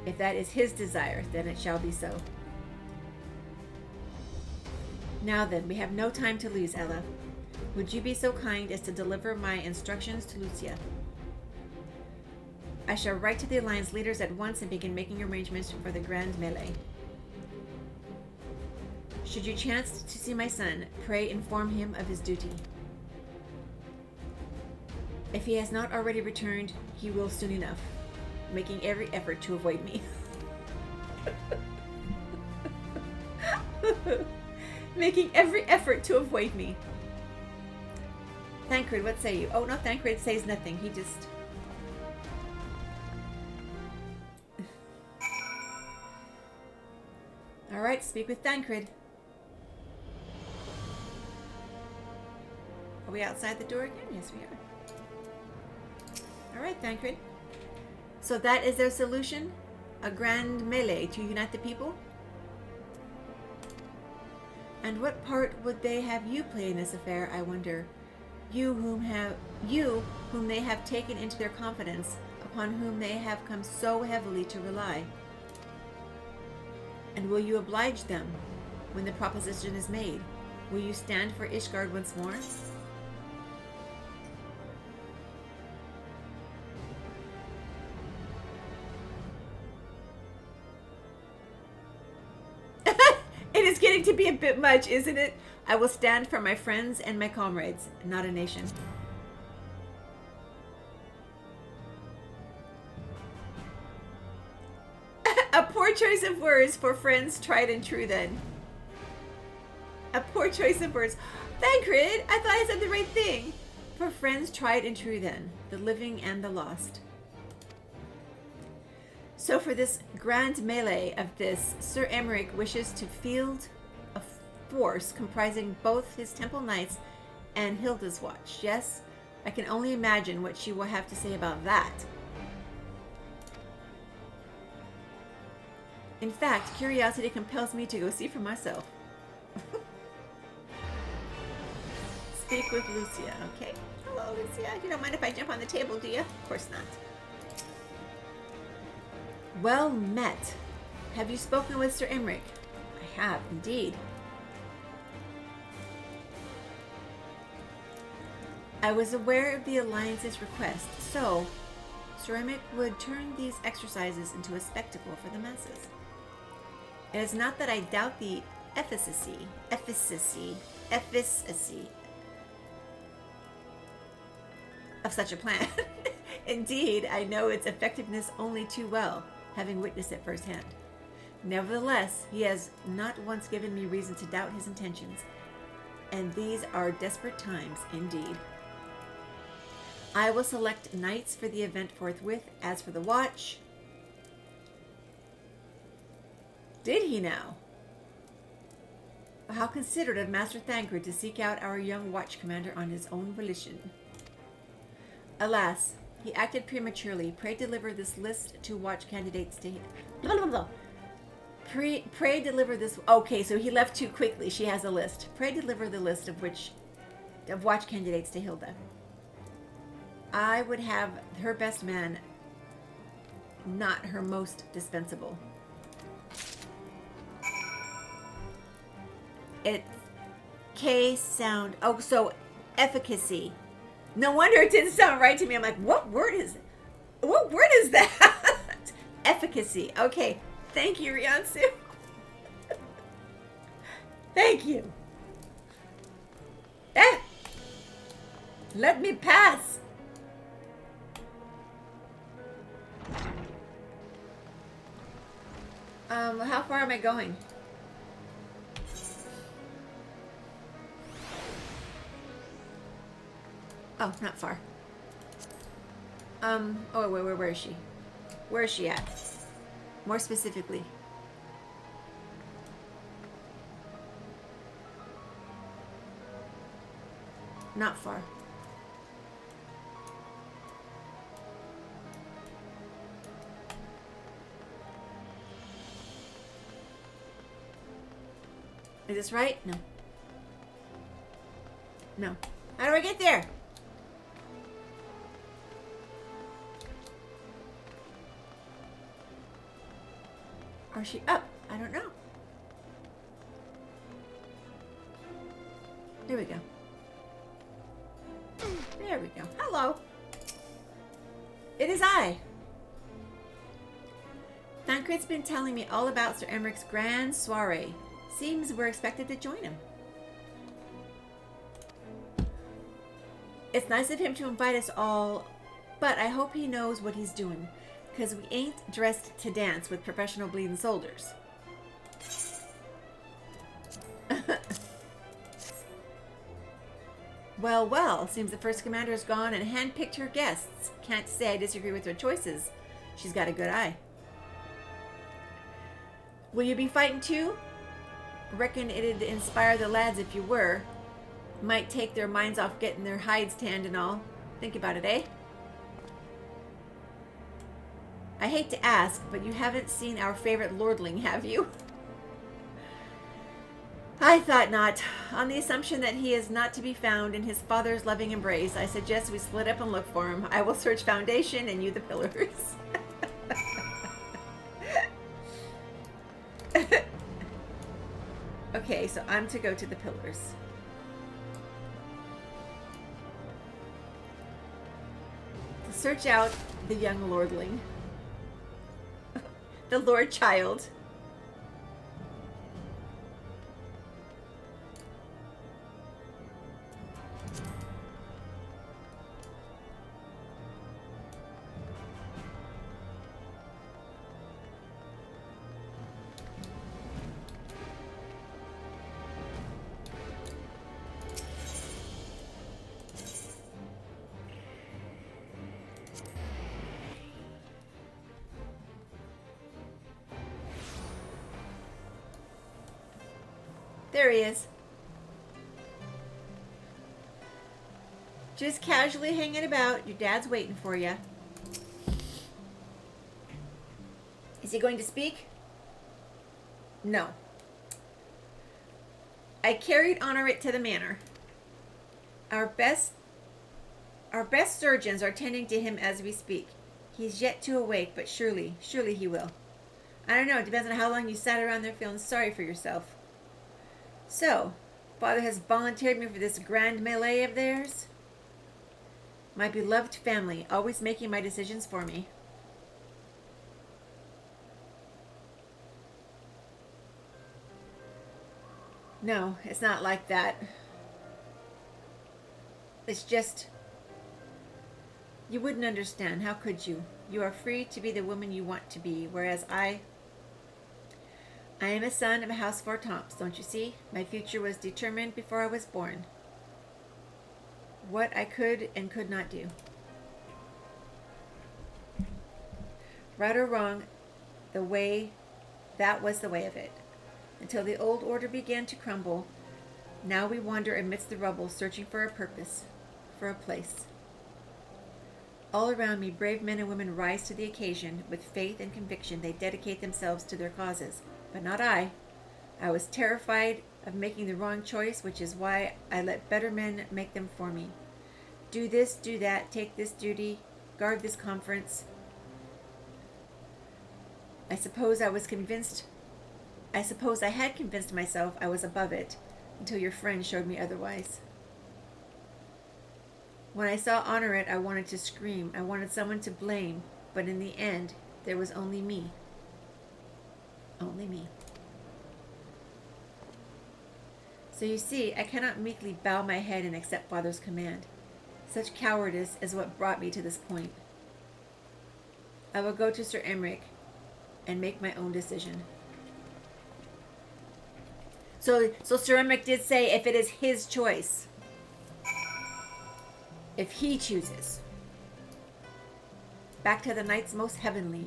If that is his desire, then it shall be so. Now then, we have no time to lose, Ella. Would you be so kind as to deliver my instructions to Lucia? I shall write to the Alliance leaders at once and begin making arrangements for the grand melee. Should you chance to see my son, pray inform him of his duty. If he has not already returned, he will soon enough, making every effort to avoid me. Making every effort to avoid me. Thancred, what say you? Oh, no, Thancred says nothing. He just... Alright, speak with Thancred. Are we outside the door again? Yes, we are. Alright, Thancred. So that is their solution? A grand melee to unite the people? And what part would they have you play in this affair, I wonder? You whom they have taken into their confidence, upon whom they have come so heavily to rely. And will you oblige them when the proposition is made? Will you stand for Ishgard once more? It is getting to be a bit much, isn't it? I will stand for my friends and my comrades, not a nation. A poor choice of words for friends tried and true, then. A poor choice of words. Thancred, I thought I said the right thing. For friends tried and true, then. The living and the lost. So for this grand melee of this, Sir Emmerich wishes to field a force comprising both his Temple Knights and Hilda's Watch. Yes, I can only imagine what she will have to say about that. In fact, curiosity compels me to go see for myself. Speak with Lucia, okay? Hello, Lucia. You don't mind if I jump on the table, do you? Of course not. Well met. Have you spoken with Sir Emmerich? I have, indeed. I was aware of the Alliance's request, so Sir Emmerich would turn these exercises into a spectacle for the masses. It is not that I doubt the efficacy of such a plan. Indeed, I know its effectiveness only too well, having witnessed it firsthand. Nevertheless, he has not once given me reason to doubt his intentions, and these are desperate times indeed. I will select knights for the event forthwith. As for the watch... Did he now? How considerate of Master Thancred to seek out our young watch commander on his own volition. Alas, he acted prematurely. Pray deliver this list to watch candidates to... Blah, blah, blah. Pray deliver this... Okay, so he left too quickly. She has a list. Pray deliver the list of watch candidates to Hilda. I would have her best man, not her most dispensable. It K sound. Oh, so efficacy. No wonder it didn't sound right to me. I'm like, what word is that? Efficacy. Okay. Thank you, Ryansu. Thank you. Let me pass. How far am I going? Oh, not far. Oh, where is she? Where is she at? More specifically. Not far. Is this right? No. No. How do I get there? Or is she up? I don't know. There we go. There we go. Hello. It is I. Thancred's been telling me all about Sir Emmerich's grand soiree. Seems we're expected to join him. It's nice of him to invite us all, but I hope he knows what he's doing, because we ain't dressed to dance with professional bleeding soldiers. Well, seems the first commander's gone and handpicked her guests. Can't say I disagree with her choices. She's got a good eye. Will you be fighting too? Reckon it'd inspire the lads if you were. Might take their minds off getting their hides tanned and all. Think about it, eh? I hate to ask, but you haven't seen our favorite lordling, have you? I thought not. On the assumption that he is not to be found in his father's loving embrace, I suggest we split up and look for him. I will search foundation and you the pillars. Okay, so I'm to go to the pillars. To search out the young lordling. The Lord Child. There he is. Just casually hanging about. Your dad's waiting for you. Is he going to speak? No. I carried Honorit to the manor. Our best surgeons are tending to him as we speak. He's yet to awake, but surely he will. I don't know. It depends on how long you sat around there feeling sorry for yourself. So, Father has volunteered me for this grand melee of theirs. My beloved family, always making my decisions for me. No, it's not like that. It's just... You wouldn't understand. How could you? You are free to be the woman you want to be, whereas I am a son of a house four tops, don't you see? My future was determined before I was born. What I could and could not do. Right or wrong, that was the way of it. Until the old order began to crumble, now we wander amidst the rubble, searching for a purpose, for a place. All around me, brave men and women rise to the occasion. With faith and conviction, they dedicate themselves to their causes. But not I. I was terrified of making the wrong choice, which is why I let better men make them for me. Do this, do that, take this duty, guard this conference. I suppose I had convinced myself I was above it, until your friend showed me otherwise. When I saw honor it, I wanted to scream. I wanted someone to blame, but in the end, there was only me. Only me. So you see, I cannot meekly bow my head and accept Father's command. Such cowardice is what brought me to this point. I will go to Sir Emmerich and make my own decision. So Sir Emmerich did say if it is his choice. If he chooses. Back to the knights most heavenly.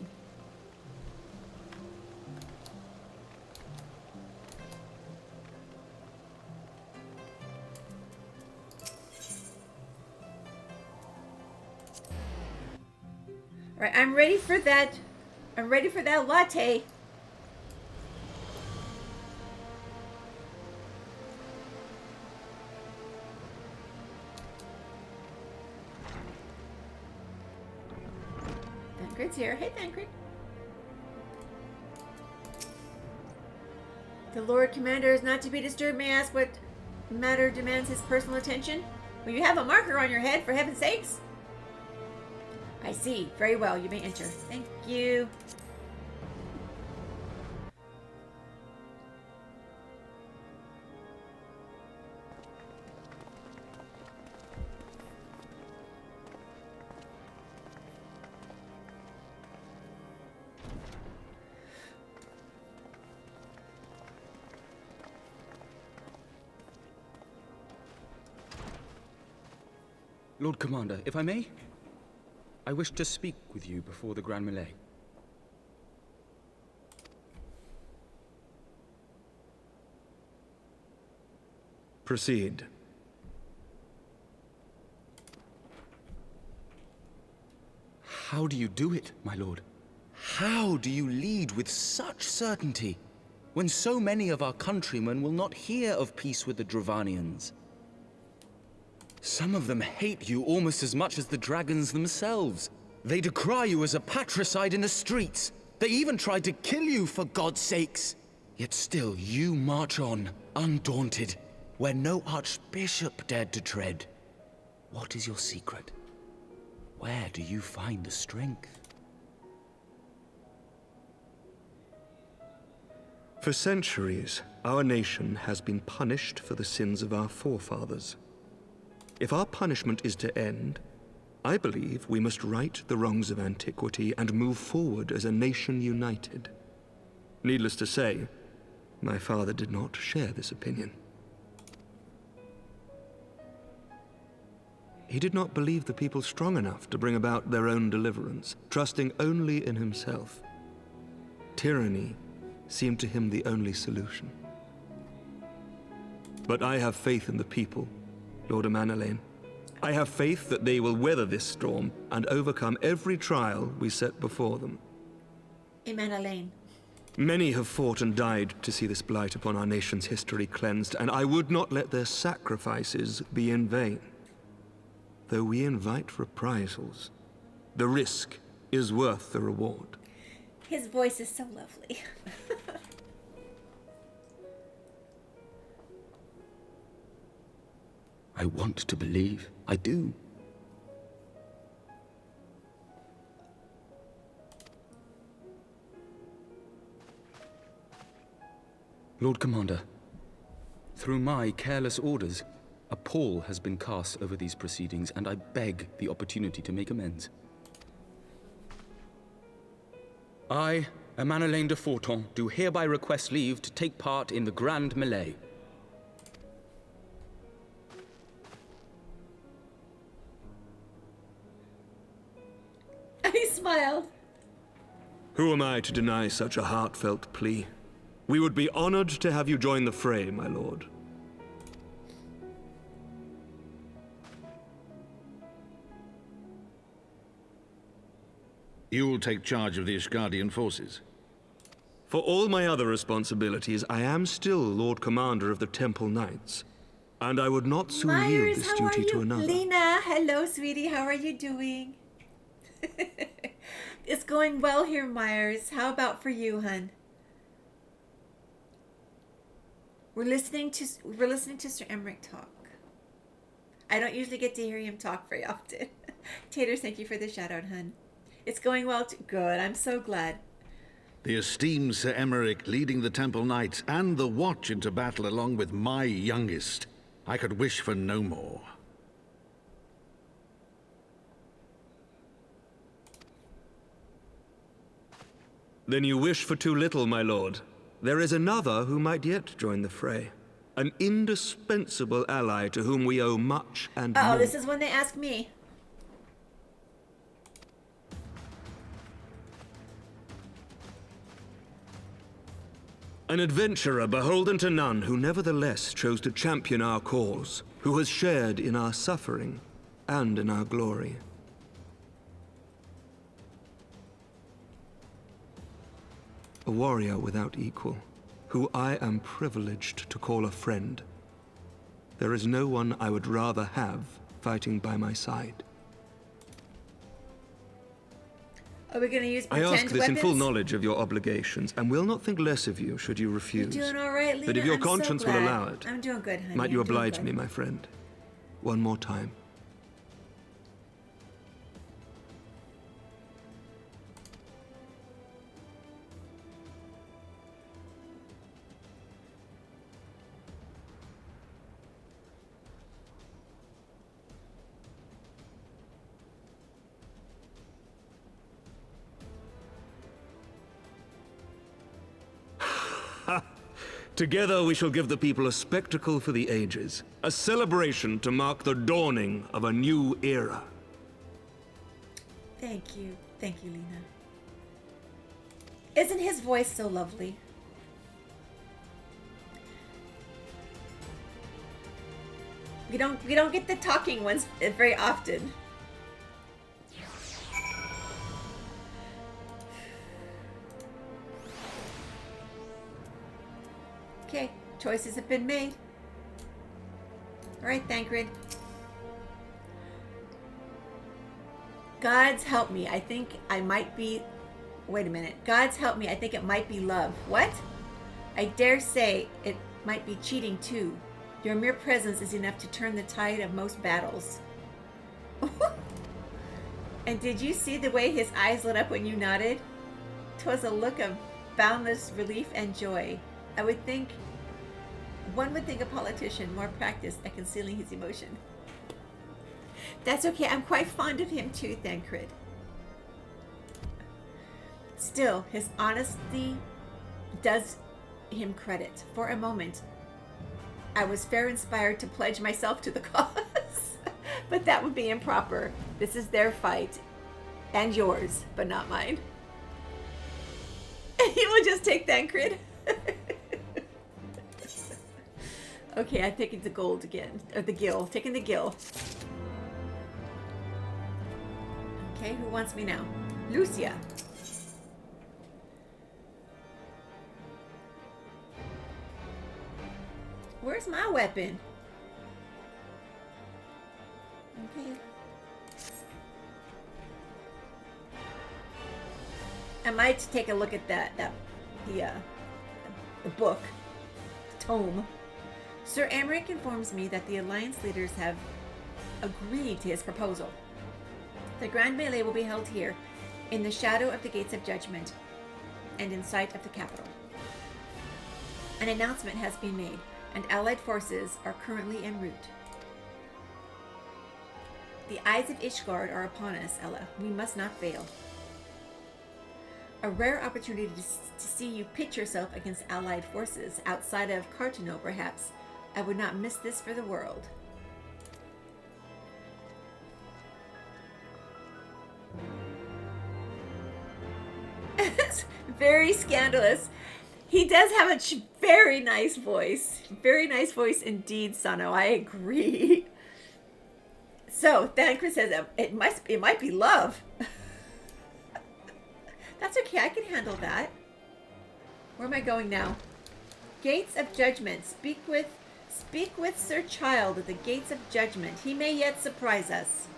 Alright, I'm ready for that. I'm ready for that latte. Thancred's here. Hey, Thancred. The Lord Commander is not to be disturbed. May I ask what matter demands his personal attention? Well, you have a marker on your head, for heaven's sakes. I see. Very well. You may enter. Thank you. Lord Commander, if I may, I wish to speak with you before the Grand Melee. Proceed. How do you do it, my lord? How do you lead with such certainty, when so many of our countrymen will not hear of peace with the Dravanians? Some of them hate you almost as much as the dragons themselves. They decry you as a patricide in the streets. They even tried to kill you, for God's sakes. Yet still you march on, undaunted, where no archbishop dared to tread. What is your secret? Where do you find the strength? For centuries, our nation has been punished for the sins of our forefathers. If our punishment is to end, I believe we must right the wrongs of antiquity and move forward as a nation united. Needless to say, my father did not share this opinion. He did not believe the people strong enough to bring about their own deliverance, trusting only in himself. Tyranny seemed to him the only solution. But I have faith in the people, Lord Amanalain. I have faith that they will weather this storm and overcome every trial we set before them. Amanalain. Many have fought and died to see this blight upon our nation's history cleansed, and I would not let their sacrifices be in vain. Though we invite reprisals, the risk is worth the reward. His voice is so lovely. I want to believe. I do. Lord Commander, through my careless orders, a pall has been cast over these proceedings, and I beg the opportunity to make amends. I, Amanalain de Forton, do hereby request leave to take part in the Grand Melee. He smiled. Who am I to deny such a heartfelt plea? We would be honored to have you join the fray, my lord. You'll take charge of the Ishgardian forces? For all my other responsibilities, I am still Lord Commander of the Temple Knights. And I would not soon yield Myers, this how are duty you? to another. Lena, hello, sweetie. How are you doing? It's going well here, Myers. How about for you, hun? We're listening to Sir Emmerich talk. I don't usually get to hear him talk very often. Taters, thank you for the shout out, hun. It's going well too. Good. I'm so glad. The esteemed Sir Emmerich leading the Temple Knights and the Watch into battle along with my youngest. I could wish for no more. Then you wish for too little, my lord. There is another who might yet join the fray. An indispensable ally to whom we owe much and more. Oh, this is when they ask me. An adventurer beholden to none, who nevertheless chose to champion our cause, who has shared in our suffering and in our glory. A warrior without equal, who I am privileged to call a friend. There is no one I would rather have fighting by my side. Are we going to use I pretend ask this weapons? in full knowledge of your obligations, and will not think less of you should you refuse. You're doing all right, Lena? But if your I'm conscience so will glad. allow it, I'm doing good, honey. might you I'm doing oblige good. me, my friend? One more time. Together we shall give the people a spectacle for the ages, a celebration to mark the dawning of a new era. Thank you, Lena. Isn't his voice so lovely? We don't get the talking ones very often. Okay, choices have been made. All right, Thancred. Gods help me. I think I might be... Wait a minute. Gods help me. I think it might be love. What? I dare say it might be cheating too. Your mere presence is enough to turn the tide of most battles. And did you see the way his eyes lit up when you nodded? 'Twas a look of boundless relief and joy. One would think a politician more practiced at concealing his emotion. That's okay. I'm quite fond of him too, Thancred. Still, his honesty does him credit. For a moment, I was fair inspired to pledge myself to the cause. But that would be improper. This is their fight. And yours, but not mine. He will just take Thancred. Okay, I'm taking the gold again. Or the gill. Taking the gill. Okay, who wants me now? Lucia. Where's my weapon? Okay. I might take a look at the book. The tome. Sir Emmerich informs me that the Alliance leaders have agreed to his proposal. The Grand Melee will be held here, in the shadow of the Gates of Judgment, and in sight of the capital. An announcement has been made, and Allied forces are currently en route. The eyes of Ishgard are upon us, Ella. We must not fail. A rare opportunity to see you pitch yourself against Allied forces, outside of Cartano, perhaps. I would not miss this for the world. Very scandalous. He does have a very nice voice. Very nice voice indeed, Sano. I agree. So, Thancred says it might be love. That's okay. I can handle that. Where am I going now? Gates of Judgment. Speak with Sir Child at the Gates of Judgment. He may yet surprise us.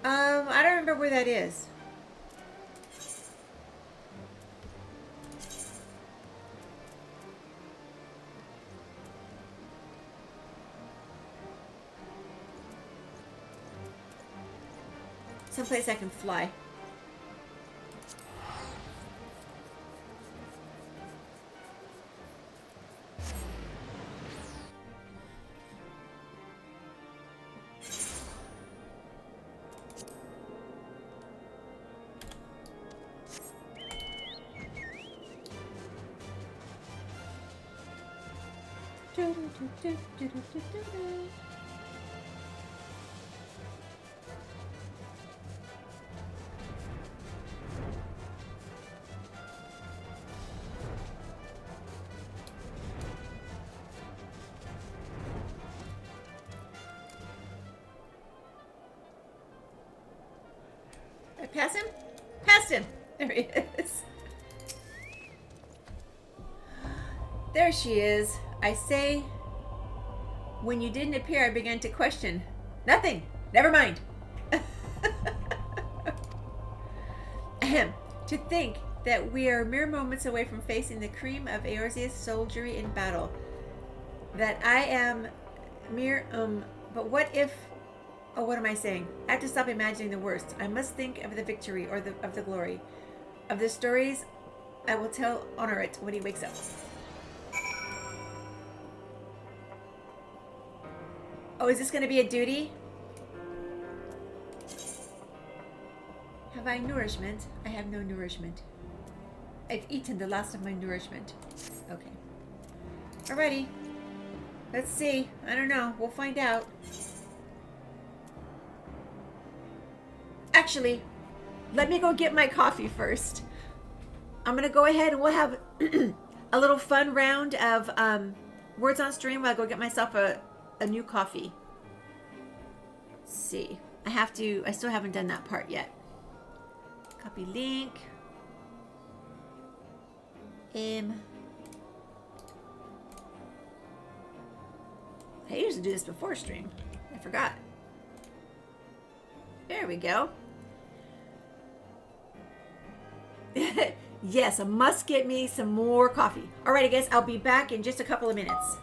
I don't remember where that is. Someplace I can fly. Did I pass him? Passed him. There he is. There she is. I say, when you didn't appear, I began to question. Nothing. Never mind. Ahem. To think that we are mere moments away from facing the cream of Eorzea's soldiery in battle. That I am mere, but what if... Oh, what am I saying? I have to stop imagining the worst. I must think of the victory or of the glory. Of the stories I will tell Honorit when he wakes up. Oh, is this going to be a duty? Have I nourishment? I have no nourishment. I've eaten the last of my nourishment. Okay. Alrighty. Let's see. I don't know. We'll find out. Actually, let me go get my coffee first. I'm going to go ahead and we'll have a little fun round of Words on Stream while I go get myself a new coffee. Let's see. I still haven't done that part yet. Copy link. I used to do this before stream. I forgot. There we go. Yes, I must get me some more coffee. Alrighty guys, I'll be back in just a couple of minutes.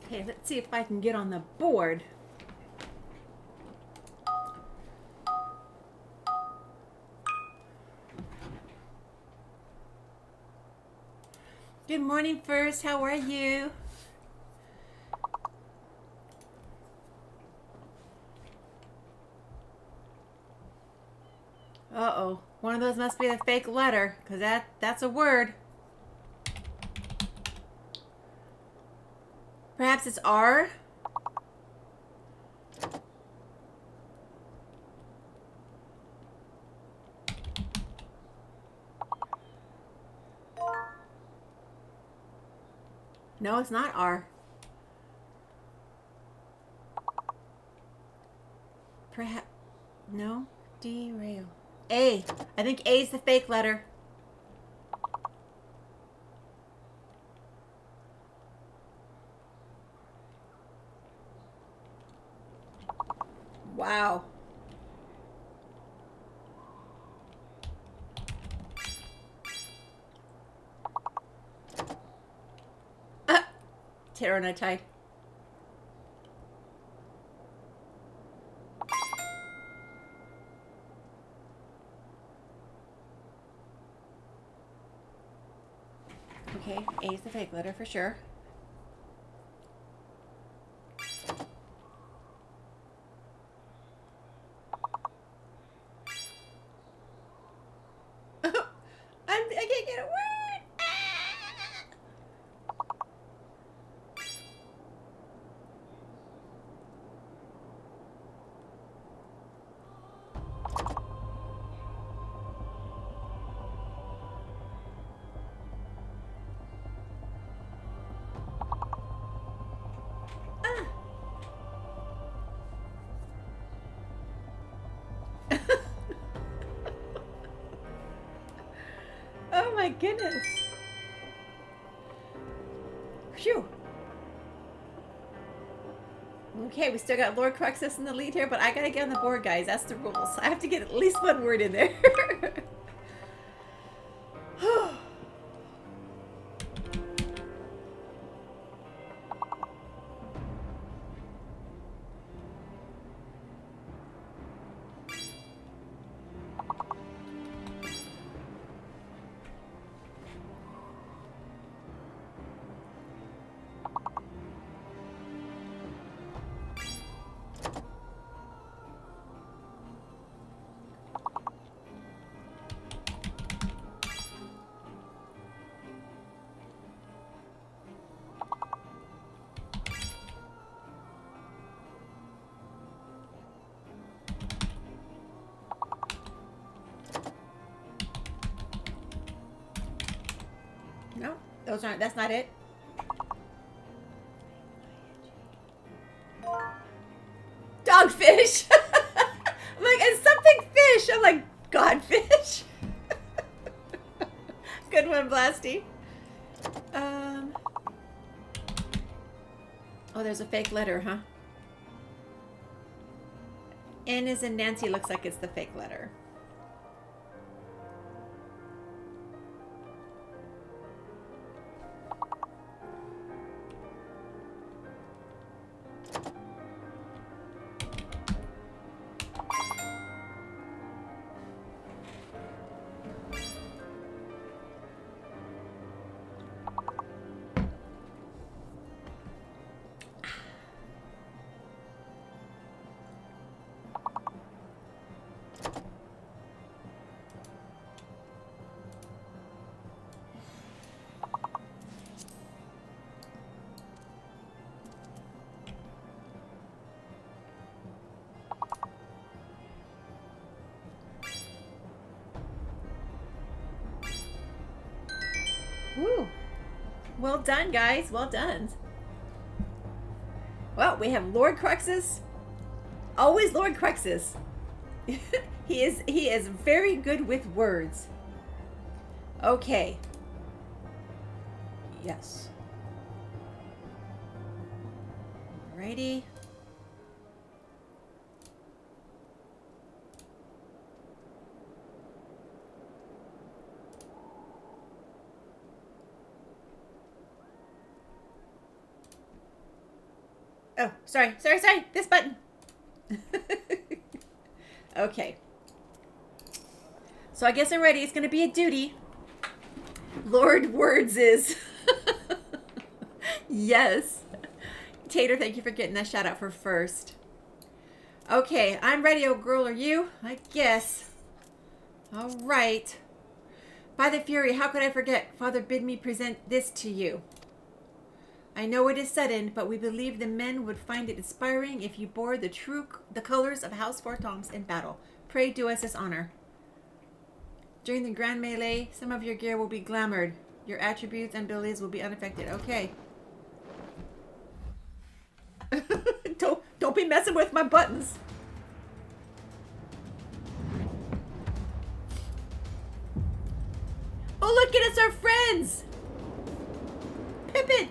Okay, let's see if I can get on the board. Good morning, First. How are you? Uh-oh. One of those must be the fake letter, because that's a word. Perhaps it's R? No, it's not R. Perhaps, no, derail. A. I think A is the fake letter. Wow. Pteronotide. Okay, A is the fake letter for sure. I can't get a word. Oh my goodness. Phew. Okay, we still got Lord Cruxus in the lead here, but I gotta get on the board, guys. That's the rules. I have to get at least one word in there. No, those aren't. That's not it. Dogfish. I'm like, it's something fish. I'm like, godfish. Good one, Blasty. Oh, there's a fake letter, huh? N is in Nancy. Looks like it's the fake letter. Woo. Well done, guys. Well done. Well, we have Lord Cruxus. Always Lord Cruxus. He is very good with words. Okay. Yes. Alrighty. Oh, sorry. This button. Okay. So I guess I'm ready. It's going to be a duty. Lord Words is. Yes. Tater, thank you for getting that shout out for first. Okay, I'm ready, old girl. Are you? I guess. All right. By the Fury, how could I forget? Father bid me present this to you. I know it is sudden, but we believe the men would find it inspiring if you bore the colors of House Fortongs in battle. Pray do us this honor. During the grand melee, some of your gear will be glamoured. Your attributes and abilities will be unaffected. Okay. Don't be messing with my buttons. Oh, look at us, our friends. Pippin.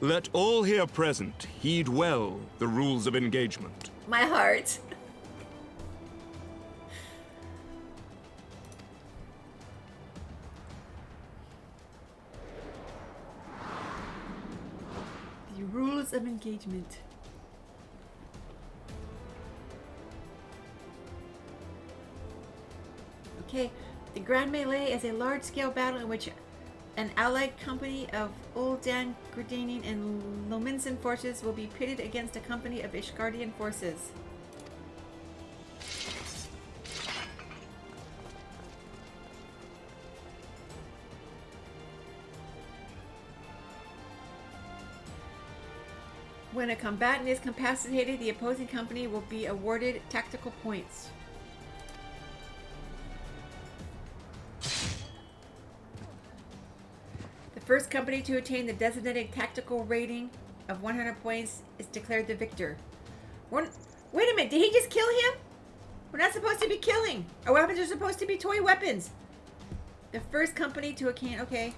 Let all here present heed well the rules of engagement. My heart. The rules of engagement. Okay, the Grand Melee is a large-scale battle in which an allied company of Ul'dan, Gridanian, and Lominsan forces will be pitted against a company of Ishgardian forces. When a combatant is incapacitated, the opposing company will be awarded tactical points. The first company to attain the designated tactical rating of 100 points is declared the victor. Wait a minute, did he just kill him? We're not supposed to be killing. Our weapons are supposed to be toy weapons. The first company to attain, okay.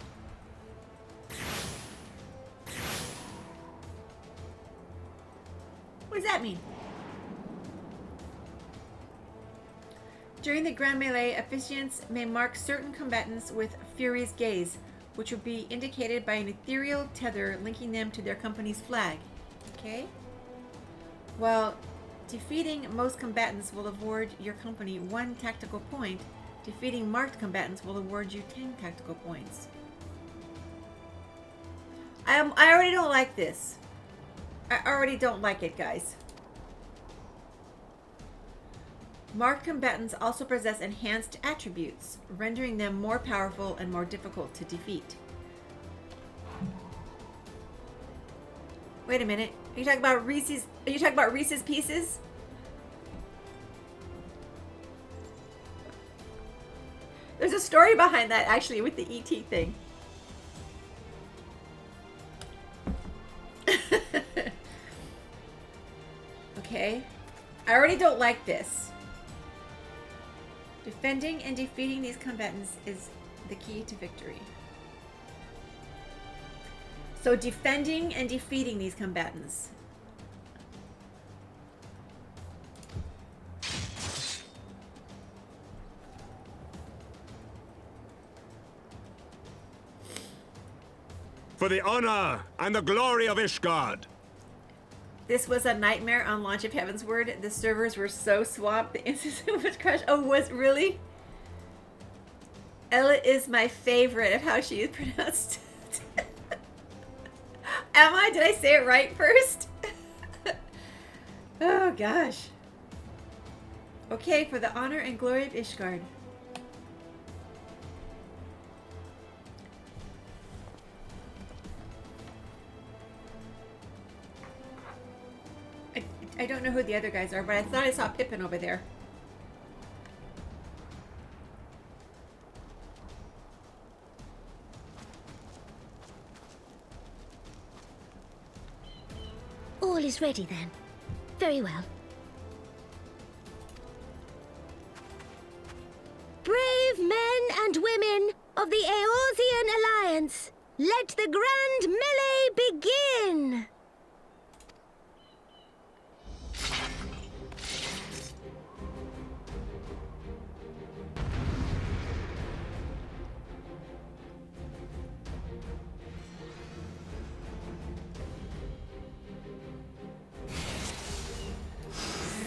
What does that mean? During the Grand Melee, officiants may mark certain combatants with Fury's Gaze, which will be indicated by an ethereal tether linking them to their company's flag. Okay? Well, defeating most combatants will award your company 1 tactical point. Defeating marked combatants will award you 10 tactical points. I already don't like this. I already don't like it, guys. Marked combatants also possess enhanced attributes, rendering them more powerful and more difficult to defeat. Wait a minute. Are you talking about Reese's? Are you talking about Reese's Pieces? There's a story behind that, actually, with the ET thing. Okay. I already don't like this. Defending and defeating these combatants is the key to victory. So defending and defeating these combatants. For the honor and the glory of Ishgard. This was a nightmare on launch of Heavansward. The servers were so swamped, the instance was crashed. Oh, was it really? Ella is my favorite of how she is pronounced. Am I? Did I say it right first? Oh, gosh. Okay, for the honor and glory of Ishgard. I don't know who the other guys are, but I thought I saw Pippin over there. is ready then. Very well. Brave men and women of the Eorzean Alliance, let the grand melee begin!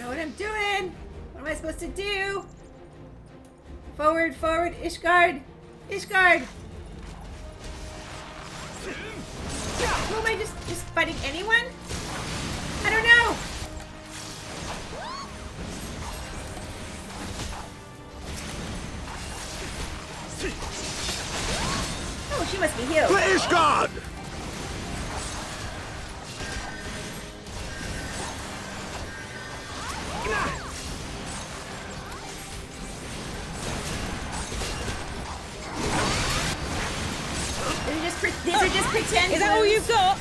What I'm doing? What am I supposed to do? Forward, forward, Ishgard! Ishgard! Who am I just fighting anyone? I don't know! Oh, she must be healed. Ishgard! These are just pretend. Is that all you've got?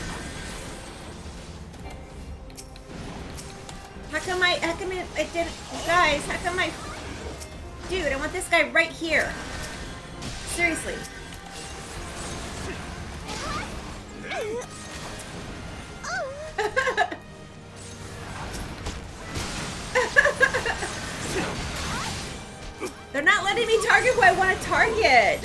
How come it didn't, guys, how come dude, I want this guy right here. Seriously. They're not letting me target who I want to target.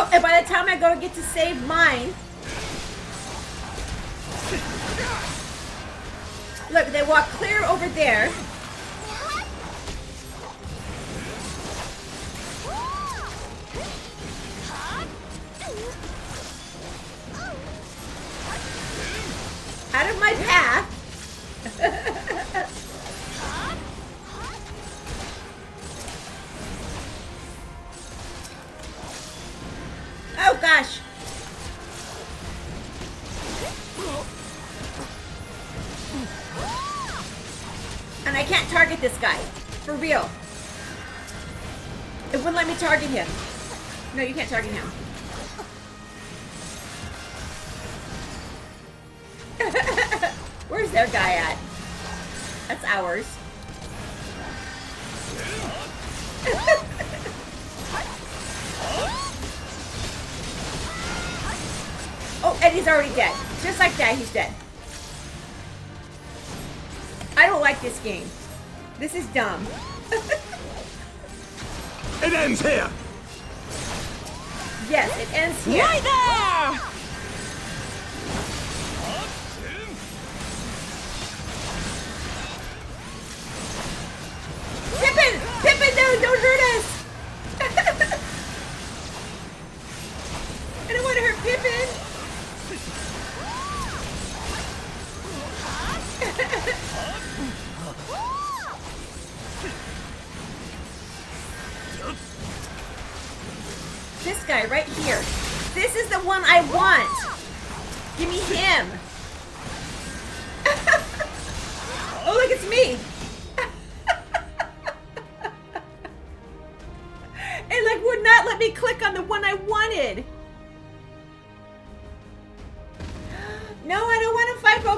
Oh, and by the time I go to get to save mine, look, they walk clear over there. Out of my path. Oh gosh. And I can't target this guy. For real. It wouldn't let me target him. No, you can't target him. Where's their guy at? That's ours. Oh, and he's already dead. Just like that, he's dead. I don't like this game. This is dumb. It ends here! Yes, it ends here. Right there! Pippin! Pippin, no, don't hurt us! I don't want to hurt Pippin! This guy right here. This is the one I want! Give me him! Oh, look, it's me! It like would not let me click on the one I wanted.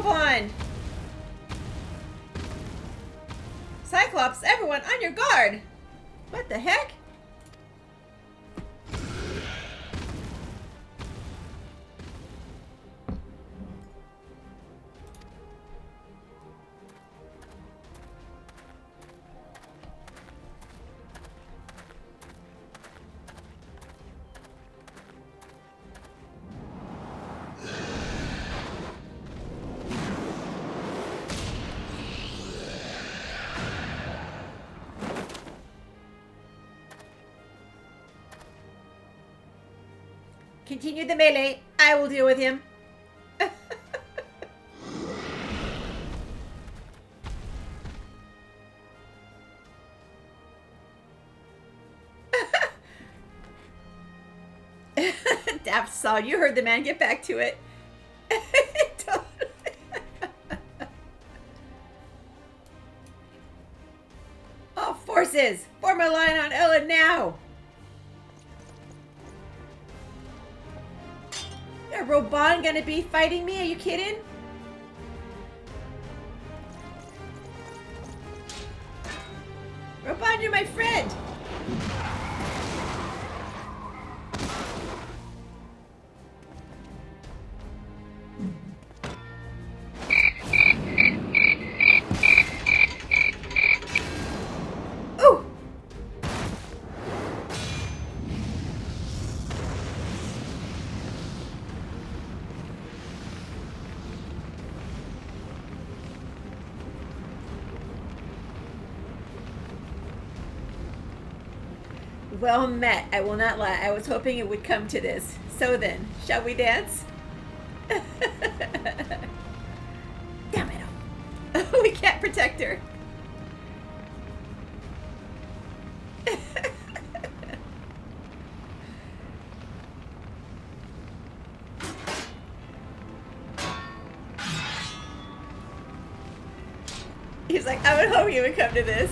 Robon! Cyclops, everyone on your guard! What the heck? Continue the melee. I will deal with him. Daft saw. You heard the man. Get back to it. All forces, form a line on Ellen now. Is Robon gonna be fighting me? Are you kidding? Robon, you're my friend. Ooh. Well met. I will not lie. I was hoping it would come to this. So then, shall we dance? Damn it. We can't protect her. He's like, I would hope you would come to this.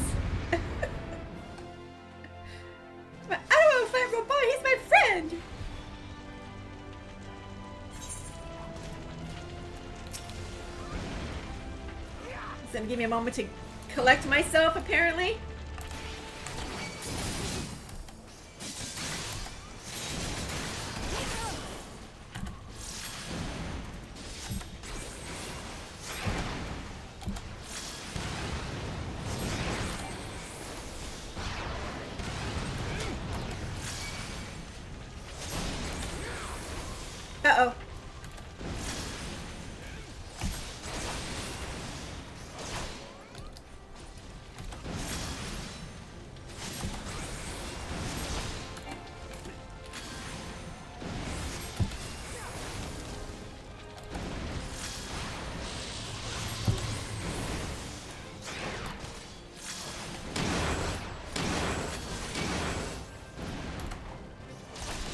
He's my friend. It's gonna give me a moment to collect myself, apparently. Uh-oh.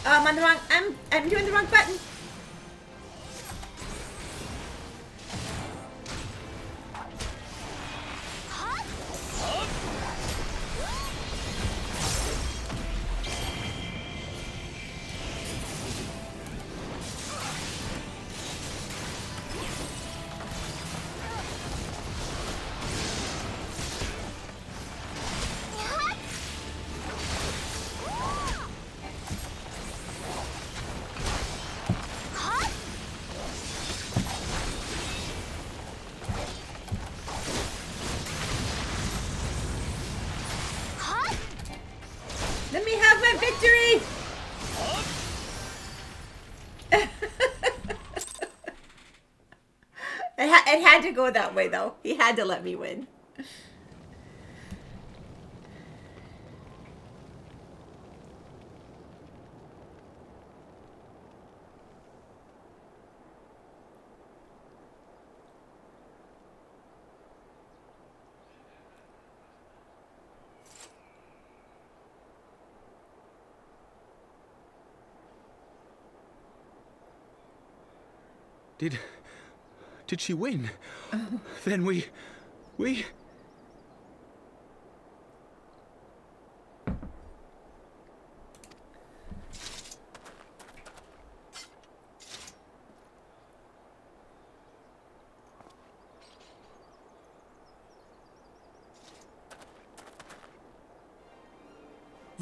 I'm on the wrong, I'm doing the wrong button. Let me have my victory! It had to go that way, though. He had to let me win. Did she win? Oh. Then we...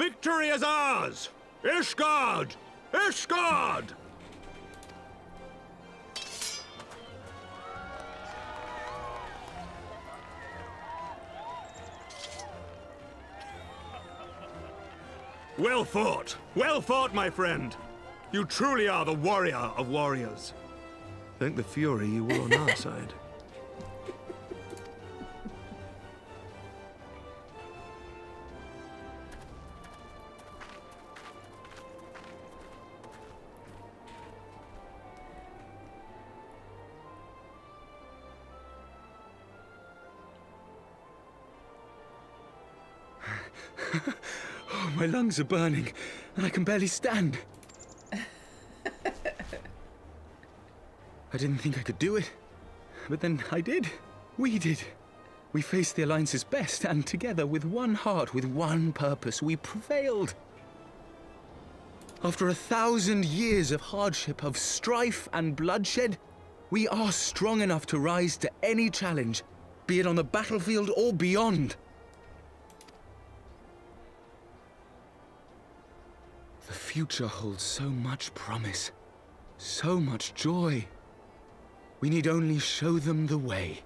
Victory is ours! Ishgard! Ishgard! Well fought! Well fought, my friend! You truly are the warrior of warriors. Thank the Fury you were on our side. Oh, my lungs are burning, and I can barely stand. I didn't think I could do it, but then I did. We did. We faced the Alliance's best, and together, with one heart, with one purpose, we prevailed. After 1,000 years of hardship, of strife and bloodshed, we are strong enough to rise to any challenge, be it on the battlefield or beyond. The future holds so much promise, so much joy. We need only show them the way.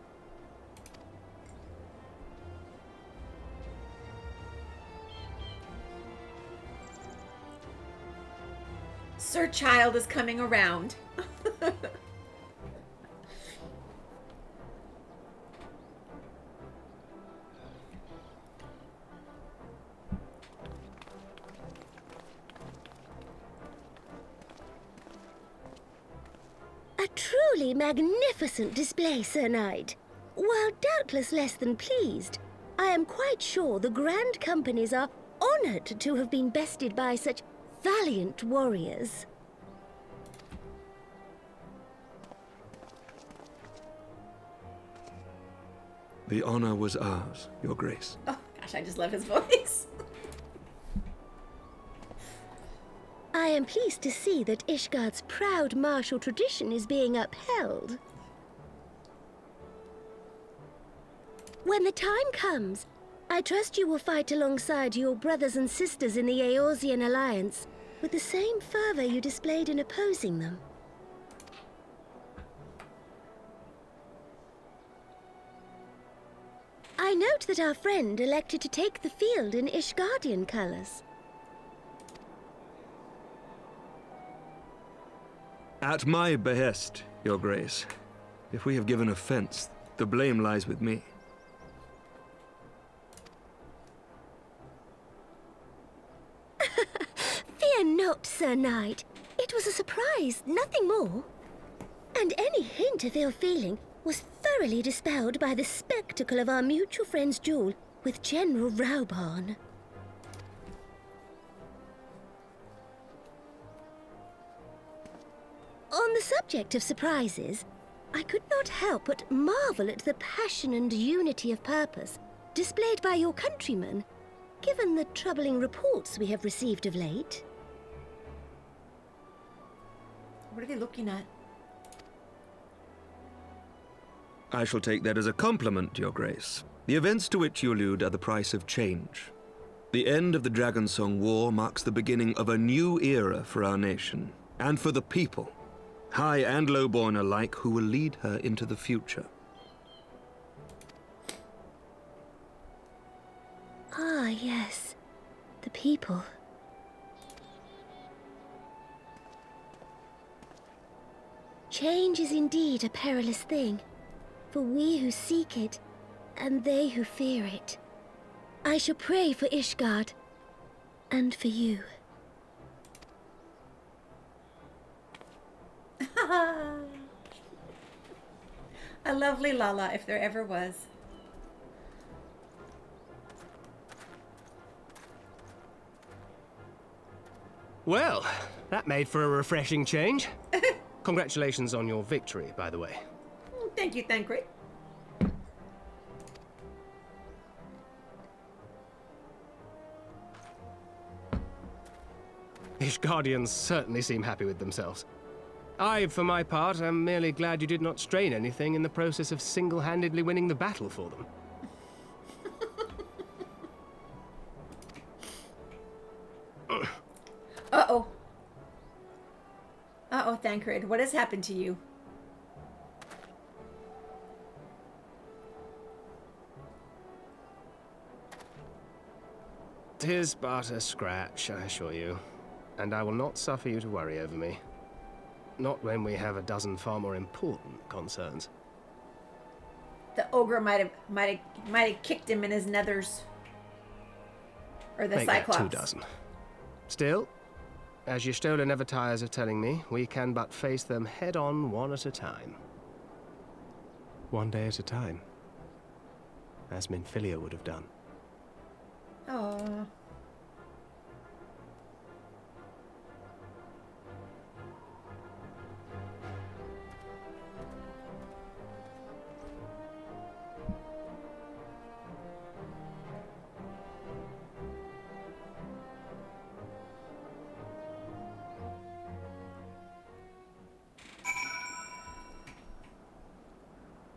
Sir Child is coming around. A truly magnificent display, Sir Knight. While doubtless less than pleased, I am quite sure the Grand Companies are honored to have been bested by such valiant warriors. The honor was ours, Your Grace. Oh gosh, I just love his voice. I am pleased to see that Ishgard's proud martial tradition is being upheld. When the time comes, I trust you will fight alongside your brothers and sisters in the Eorzean Alliance with the same fervor you displayed in opposing them. I note that our friend elected to take the field in Ishgardian colors. At my behest, Your Grace. If we have given offense, the blame lies with me. Fear not, Sir Knight. It was a surprise, nothing more. And any hint of ill feeling was thoroughly dispelled by the spectacle of our mutual friend's duel with General Raubarn. On the subject of surprises, I could not help but marvel at the passion and unity of purpose displayed by your countrymen, given the troubling reports we have received of late. What are they looking at? I shall take that as a compliment, Your Grace. The events to which you allude are the price of change. The end of the Dragonsong War marks the beginning of a new era for our nation, and for the people, high and lowborn alike, who will lead her into the future. Ah, yes. The people. Change is indeed a perilous thing, for we who seek it, and they who fear it. I shall pray for Ishgard, and for you. A lovely Lala, if there ever was. Well, that made for a refreshing change. Congratulations on your victory, by the way. Thank you, Thancred. Ishgardians certainly seem happy with themselves. I, for my part, am merely glad you did not strain anything in the process of single-handedly winning the battle for them. Thancred? What has happened to you? "'Tis but a scratch, I assure you, and I will not suffer you to worry over me. Not when we have a dozen far more important concerns." The ogre might have kicked him in his nethers. Or the Make Cyclops. that 2 dozen. Still, as your Stola never tires of telling me, we can but face them head-on, one at a time. One day at a time. As Minfilia would have done. Oh.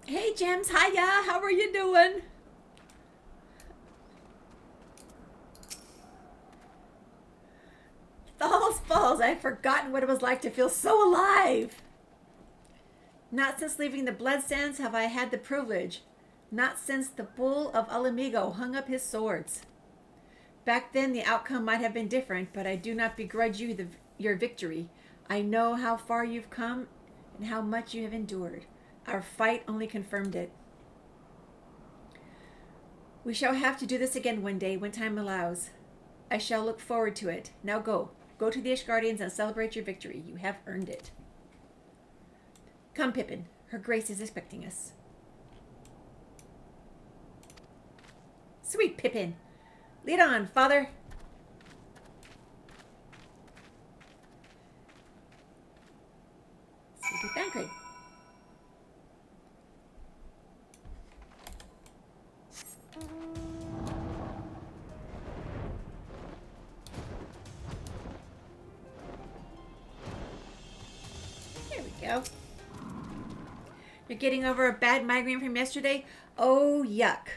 Hey, Gems. Hiya. How are you doing? Falls, falls. I've forgotten what it was like to feel so alive. Not since leaving the Bloodsands have I had the privilege. Not since the Bull of Alamigo hung up his swords. Back then, the outcome might have been different, but I do not begrudge you your victory. I know how far you've come and how much you have endured. Our fight only confirmed it. We shall have to do this again one day when time allows. I shall look forward to it. Now go. Go to the Ishgardians and celebrate your victory. You have earned it. Come, Pippin. Her Grace is expecting us. Sweet Pippin. Lead on, Father. Sleepy Thancred. There we go. You're getting over a bad migraine from yesterday? Oh, yuck.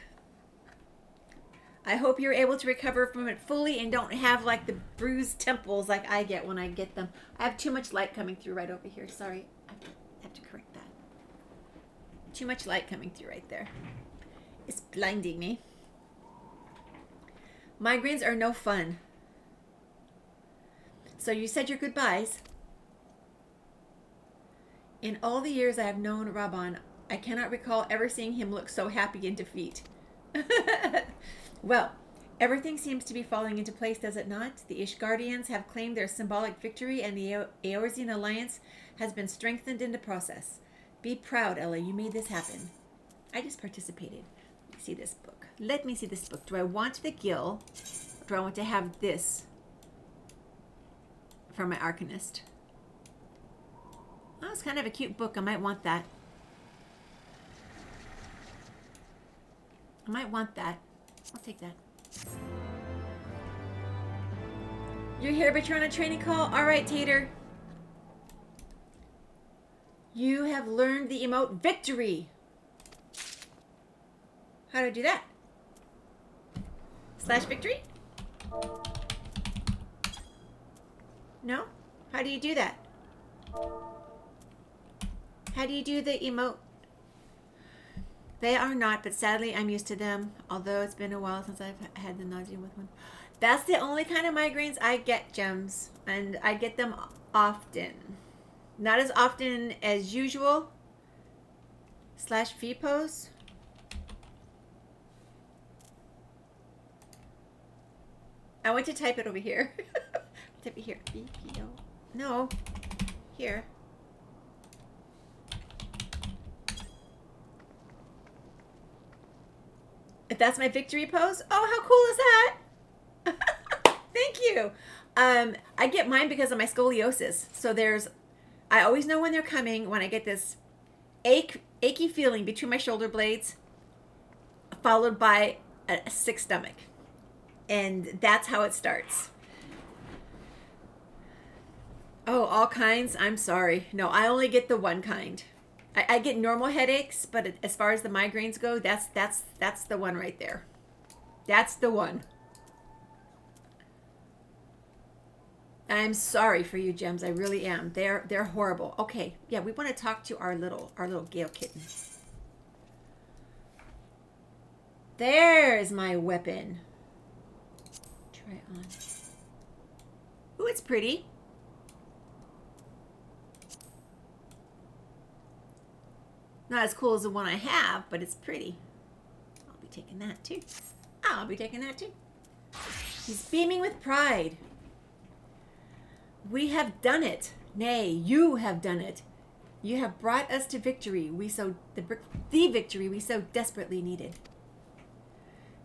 I hope you're able to recover from it fully and don't have like the bruised temples like I get when I get them. I have too much light coming through right over here. Sorry. I have to correct that. Too much light coming through right there. It's blinding me. Migraines are no fun. So you said your goodbyes. In all the years I have known Rabban, I cannot recall ever seeing him look so happy in defeat. Well, everything seems to be falling into place, does it not? The Ishgardians have claimed their symbolic victory, and the Eorzean alliance has been strengthened in the process. Be proud, Ella. You made this happen. I just participated. Let me see this book. Let me see this book. Do I want the Gil, or do I want to have this from my Arcanist? Oh, it's kind of a cute book. I might want that. I might want that. I'll take that. You're here, but you're on a training call? Alright, Tater. You have learned the emote victory. How do I do that? Slash victory? No? How do you do that? How do you do the emote? They are not, but sadly I'm used to them, although it's been a while since I've had the nausea with one. That's the only kind of migraines I get, Gems, and I get them often. Not as often as usual. Slash VPOS. I want to type it over here. Type it here. VPO. No. Here. If that's my victory pose, oh, how cool is that? Thank you. I get mine because of my scoliosis. So I always know when they're coming when I get this achy feeling between my shoulder blades, followed by a sick stomach. And that's how it starts. Oh, all kinds? I'm sorry. No, I only get the one kind. I get normal headaches, but as far as the migraines go, that's the one right there. That's the one. I'm sorry for you, Gems. I really am. They're horrible. Okay, yeah, we want to talk to our little Gale kitten. There's my weapon. Try it on. Ooh, it's pretty. Not as cool as the one I have, but it's pretty. I'll be taking that too. I'll be taking that too. He's beaming with pride. We have done it. Nay, you have done it. You have brought us to victory. The victory we so desperately needed.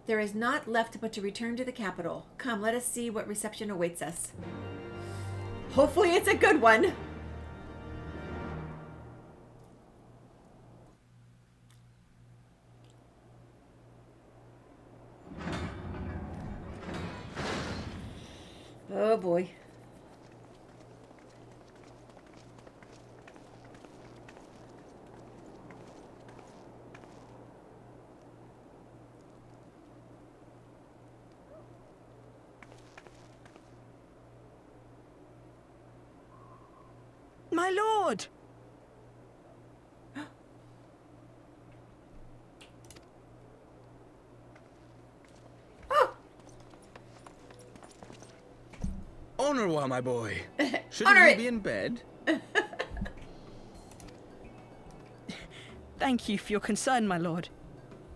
There is naught left but to return to the capital. Come, let us see what reception awaits us. Hopefully it's a good one. Oh boy. My lord! Au revoir, my boy. Shouldn't Honor you it. be in bed? Thank you for your concern, my lord.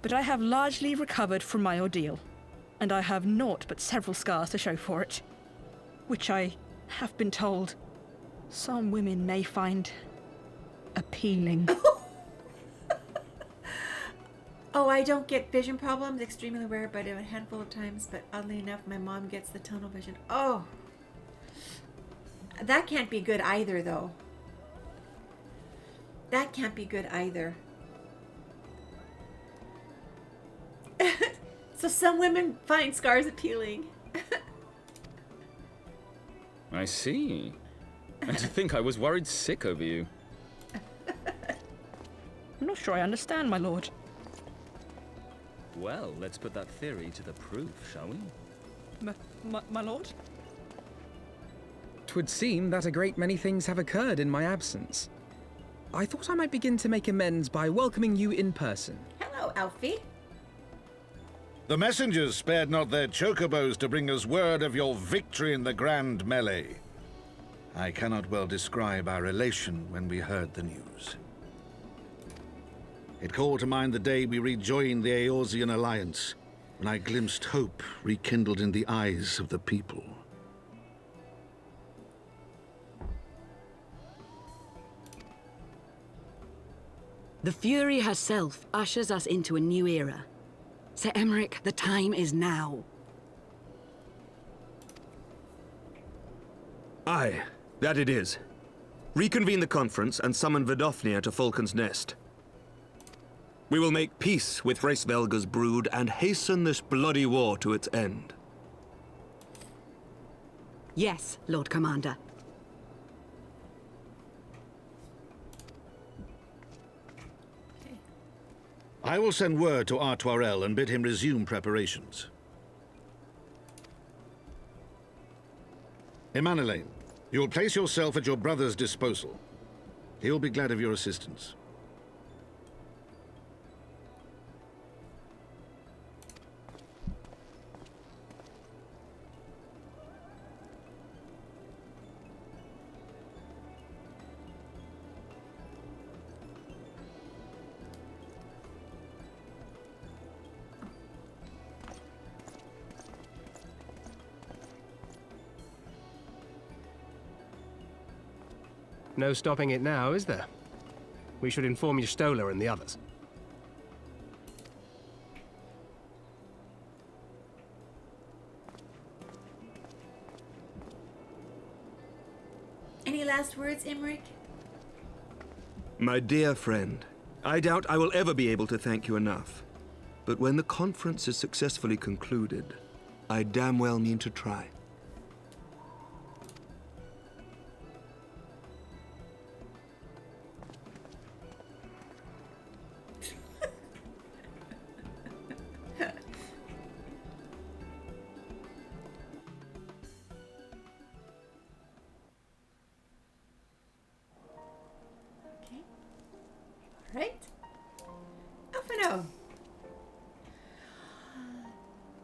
But I have largely recovered from my ordeal, and I have naught but several scars to show for it, which I have been told some women may find appealing. Oh, I don't get vision problems. Extremely rare, but a handful of times. But oddly enough, my mom gets the tunnel vision. Oh. That can't be good either, though. That can't be good either. So some women find scars appealing. I see. And to think I was worried sick over you. I'm not sure I understand, my lord. Well, let's put that theory to the proof, shall we? My lord? 'Twould seem that a great many things have occurred in my absence. I thought I might begin to make amends by welcoming you in person. Hello, Alfie. The messengers spared not their chocobos to bring us word of your victory in the grand melee. I cannot well describe our elation when we heard the news. It called to mind the day we rejoined the Eorzean alliance, when I glimpsed hope rekindled in the eyes of the people. The Fury herself ushers us into a new era. Sir Emmerich, the time is now. Aye, that it is. Reconvene the conference and summon Vidofnir to Falcon's Nest. We will make peace with Hraesvelga's brood and hasten this bloody war to its end. Yes, Lord Commander. I will send word to Artoirel and bid him resume preparations. Emmanuelaine, you will place yourself at your brother's disposal. He will be glad of your assistance. No stopping it now, is there? We should inform Y'shtola and the others. Any last words, Emmerich? My dear friend, I doubt I will ever be able to thank you enough. But when the conference is successfully concluded, I damn well mean to try.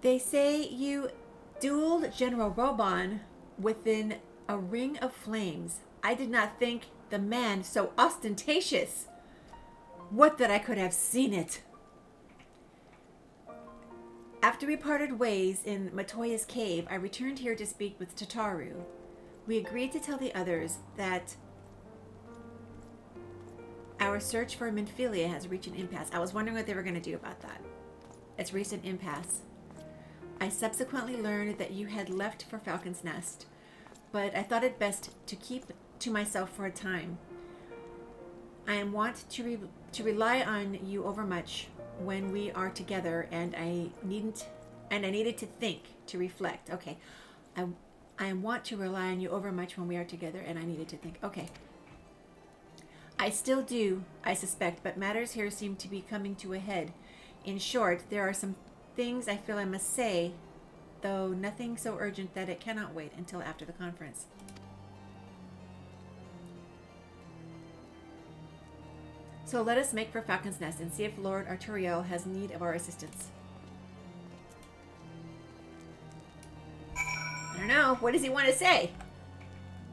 They say you dueled General Robon within a ring of flames. I did not think the man so ostentatious. Would that I could have seen it. After we parted ways in Matoya's cave, I returned here to speak with Tataru. We agreed to tell the others that our search for Minfilia has reached an impasse. I was wondering what they were going to do about that. It's reached an impasse. I subsequently learned that you had left for Falcon's Nest, but I thought it best to keep to myself for a time. I am wont to rely on you overmuch when we are together, and I needed to think, to reflect. Okay, I want to rely on you overmuch when we are together, and I needed to think. Okay. I still do, I suspect, but matters here seem to be coming to a head. In short, there are some things I feel I must say, though nothing so urgent that it cannot wait until after the conference. So let us make for Falcon's Nest and see if Lord Arturiel has need of our assistance. I don't know. What does he want to say?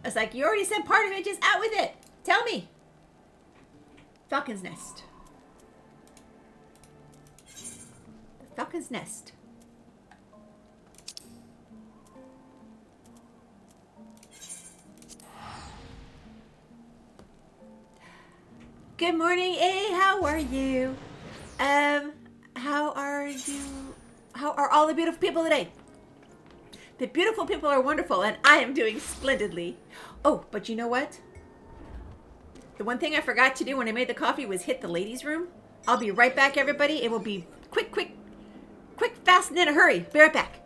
It's like, you already said part of it. Just out with it. Tell me. Falcon's Nest. The Falcon's Nest. Good morning, how are you? How are all the beautiful people today? The beautiful people are wonderful, and I am doing splendidly. Oh, but you know what? The one thing I forgot to do when I made the coffee was hit the ladies' room. I'll be right back, everybody. It will be quick, fast, and in a hurry. Be right back.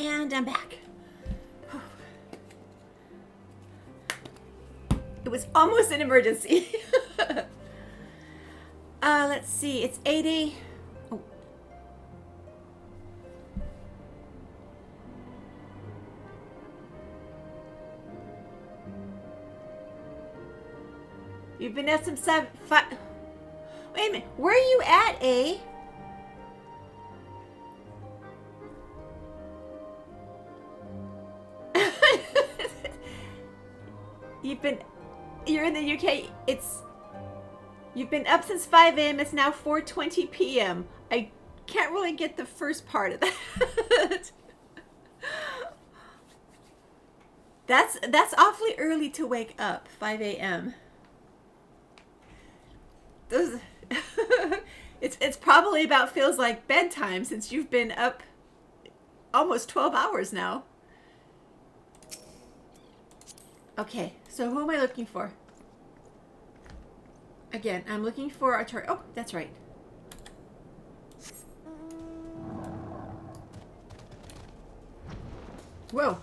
And I'm back. It was almost an emergency. Let's see. It's 80. Oh. You've been at some 5. Wait a minute. Where are you at, A? You're in the UK. You've been up since 5 a.m. It's now 4:20 p.m. I can't really get the first part of that. That's awfully early to wake up, 5 a.m. Those it's probably about feels like bedtime since you've been up almost 12 hours now. Okay, so who am I looking for? Again, I'm looking for a target. Oh, that's right. Whoa.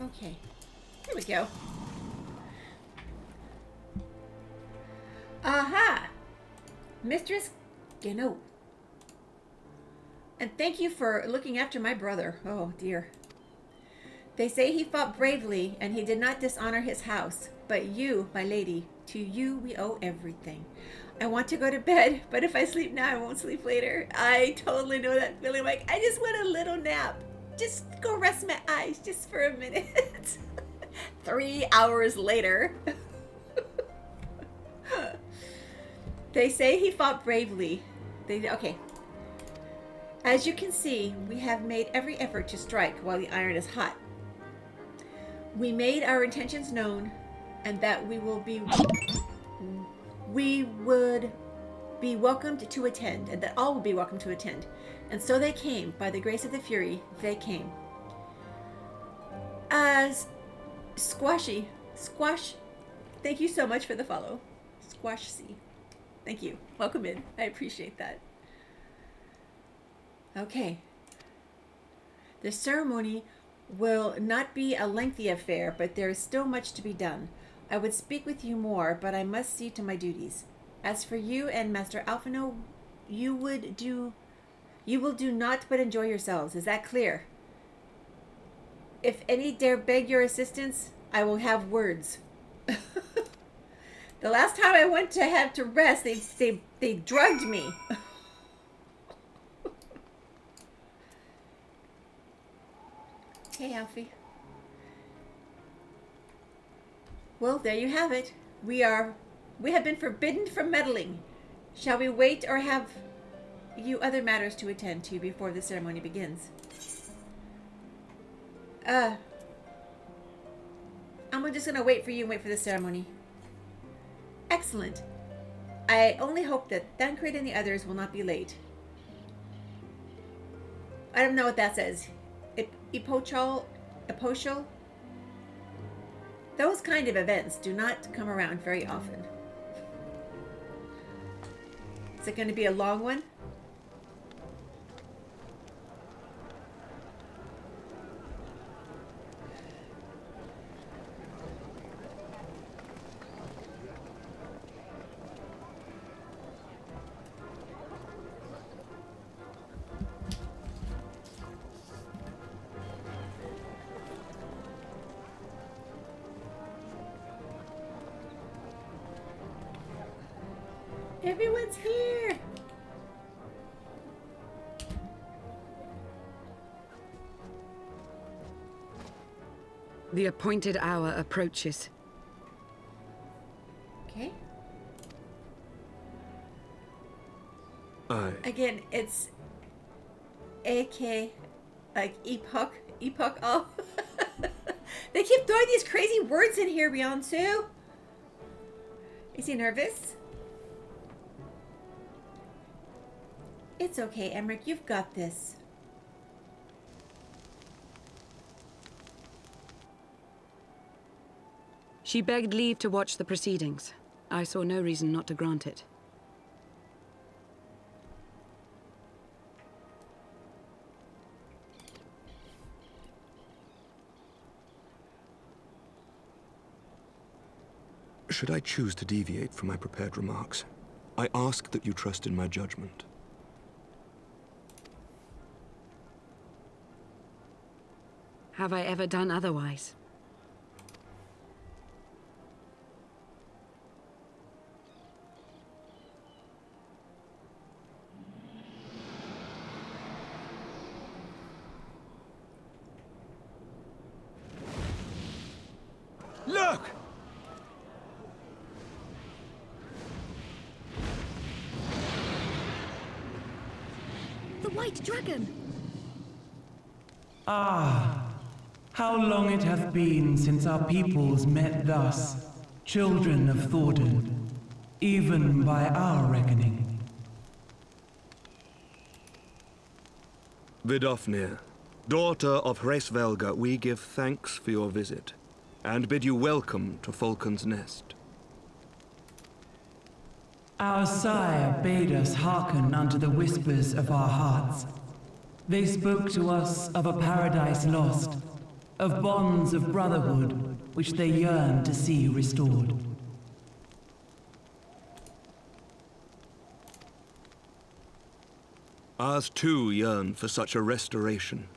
Okay, here we go. Aha! Mistress Geno. And thank you for looking after my brother. Oh, dear. They say he fought bravely, and he did not dishonor his house. But you, my lady, to you we owe everything. I want to go to bed, but if I sleep now, I won't sleep later. I totally know that feeling. Like, I just want a little nap. Just go rest my eyes just for a minute. 3 hours later. They say he fought bravely. Okay. As you can see, we have made every effort to strike while the iron is hot. We made our intentions known, and that we would be welcomed to attend, and that all would be welcome to attend. And so they came, by the grace of the Fury, they came. Squash, thank you so much for the follow. Squash C. Thank you. Welcome in. I appreciate that. Okay. The ceremony will not be a lengthy affair, but there is still much to be done. I would speak with you more, but I must see to my duties. As for you and Master Alphino, you will do naught but enjoy yourselves. Is that clear? If any dare beg your assistance, I will have words. The last time I went to have to rest, they drugged me. Hey, Alfie. Well, there you have it. We have been forbidden from meddling. Shall we wait, or have you other matters to attend to before the ceremony begins? I'm just gonna wait for you and wait for the ceremony. Excellent. I only hope that Thancred and the others will not be late. I don't know what that says. Epochal? Those kind of events do not come around very often. Is it going to be a long one? Everyone's here! The appointed hour approaches. Okay. Aye. Again, it's AK, like epoch all. They keep throwing these crazy words in here, Beyonce. Is he nervous? It's okay, Emmerich. You've got this. She begged leave to watch the proceedings. I saw no reason not to grant it. should I choose to deviate from my prepared remarks, I ask that you trust in my judgment. Have I ever done otherwise? Look! The White Dragon! Ah, how long it hath been since our peoples met thus, children of Thordan, even by our reckoning. Vidofnir, daughter of Hraesvelga, we give thanks for your visit, and bid you welcome to Falcon's Nest. Our sire bade us hearken unto the whispers of our hearts. They spoke to us of a paradise lost, of bonds of brotherhood which they yearned to see restored. Ours too yearn for such a restoration,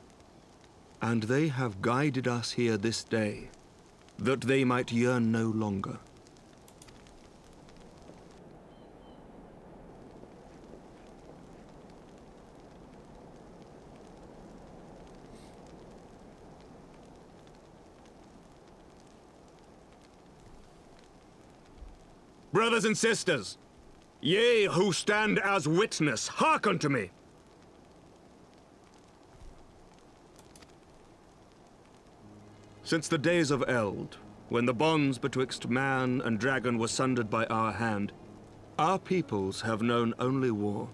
and they have guided us here this day, that they might yearn no longer. Brothers and sisters, ye who stand as witness, hearken to me. Since the days of Eld, when the bonds betwixt man and dragon were sundered by our hand, our peoples have known only war.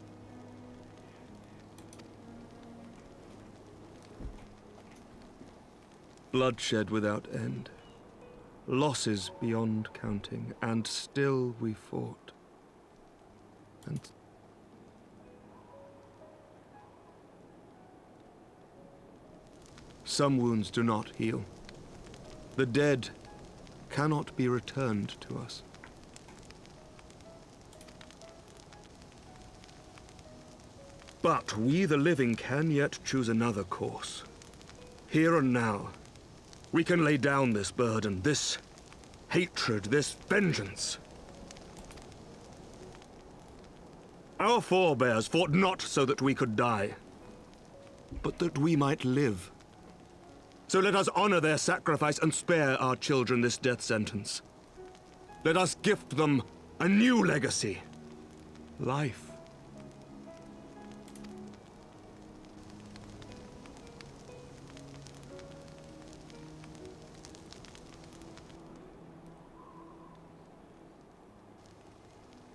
Bloodshed without end. Losses beyond counting, and still we fought. And some wounds do not heal. The dead cannot be returned to us. But we the living can yet choose another course. Here and now, we can lay down this burden, this hatred, this vengeance. Our forebears fought not so that we could die, but that we might live. So let us honor their sacrifice and spare our children this death sentence. Let us gift them a new legacy. Life.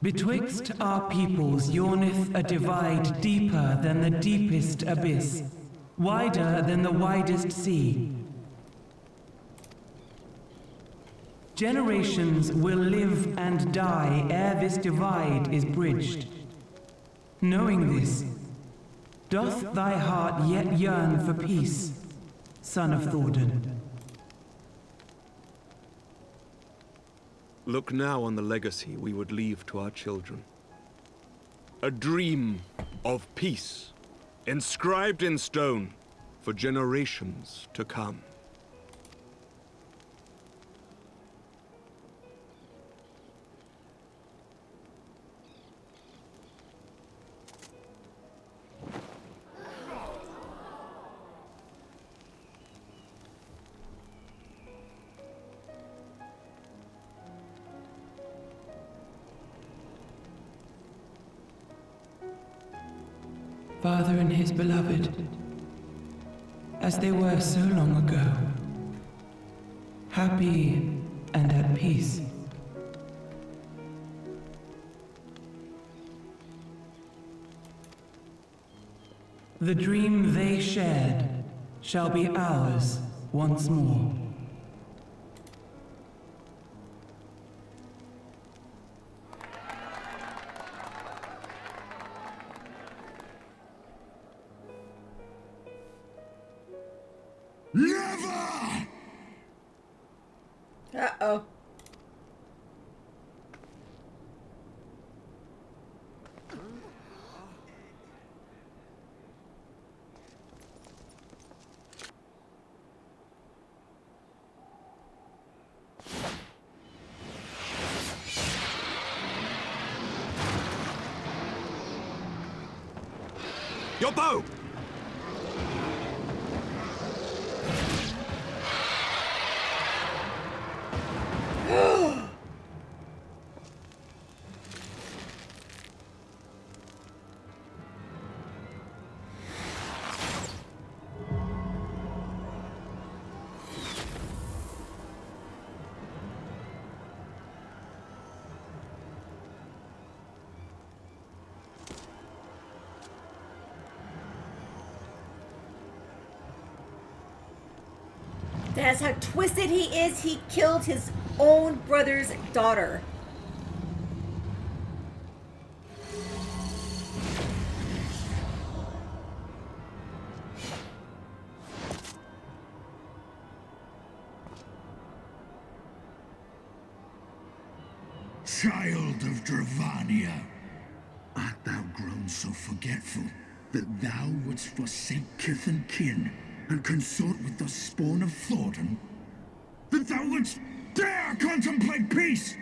Betwixt our peoples yawneth a divide deeper than the deepest abyss, wider than the widest sea. Generations will live and die ere this divide is bridged. Knowing this, doth thy heart yet yearn for peace, son of Thordan? Look now on the legacy we would leave to our children. A dream of peace, inscribed in stone for generations to come. Father and his beloved, as they were so long ago, happy and at peace. The dream they shared shall be ours once more. Uh-oh. Your bow! That's how twisted he is. He killed his own brother's daughter. Child of Dravania, art thou grown so forgetful that thou wouldst forsake kith and kin and consort with the spawn of Thornton? That thou wouldst dare contemplate peace?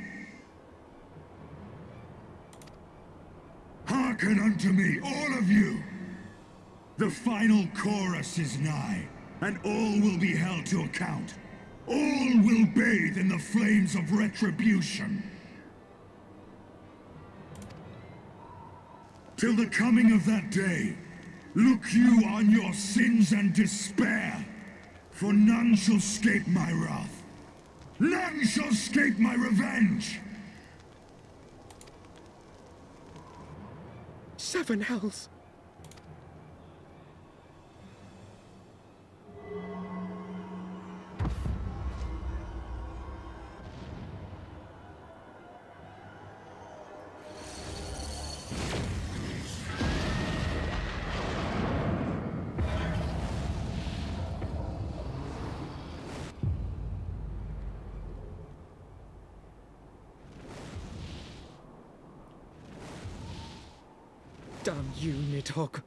Hearken unto me, all of you! The final chorus is nigh, and all will be held to account. All will bathe in the flames of retribution. Till the coming of that day, look you on your sins and despair, for none shall escape my wrath. None shall escape my revenge! 7 hells. Damn you, Nidhogg.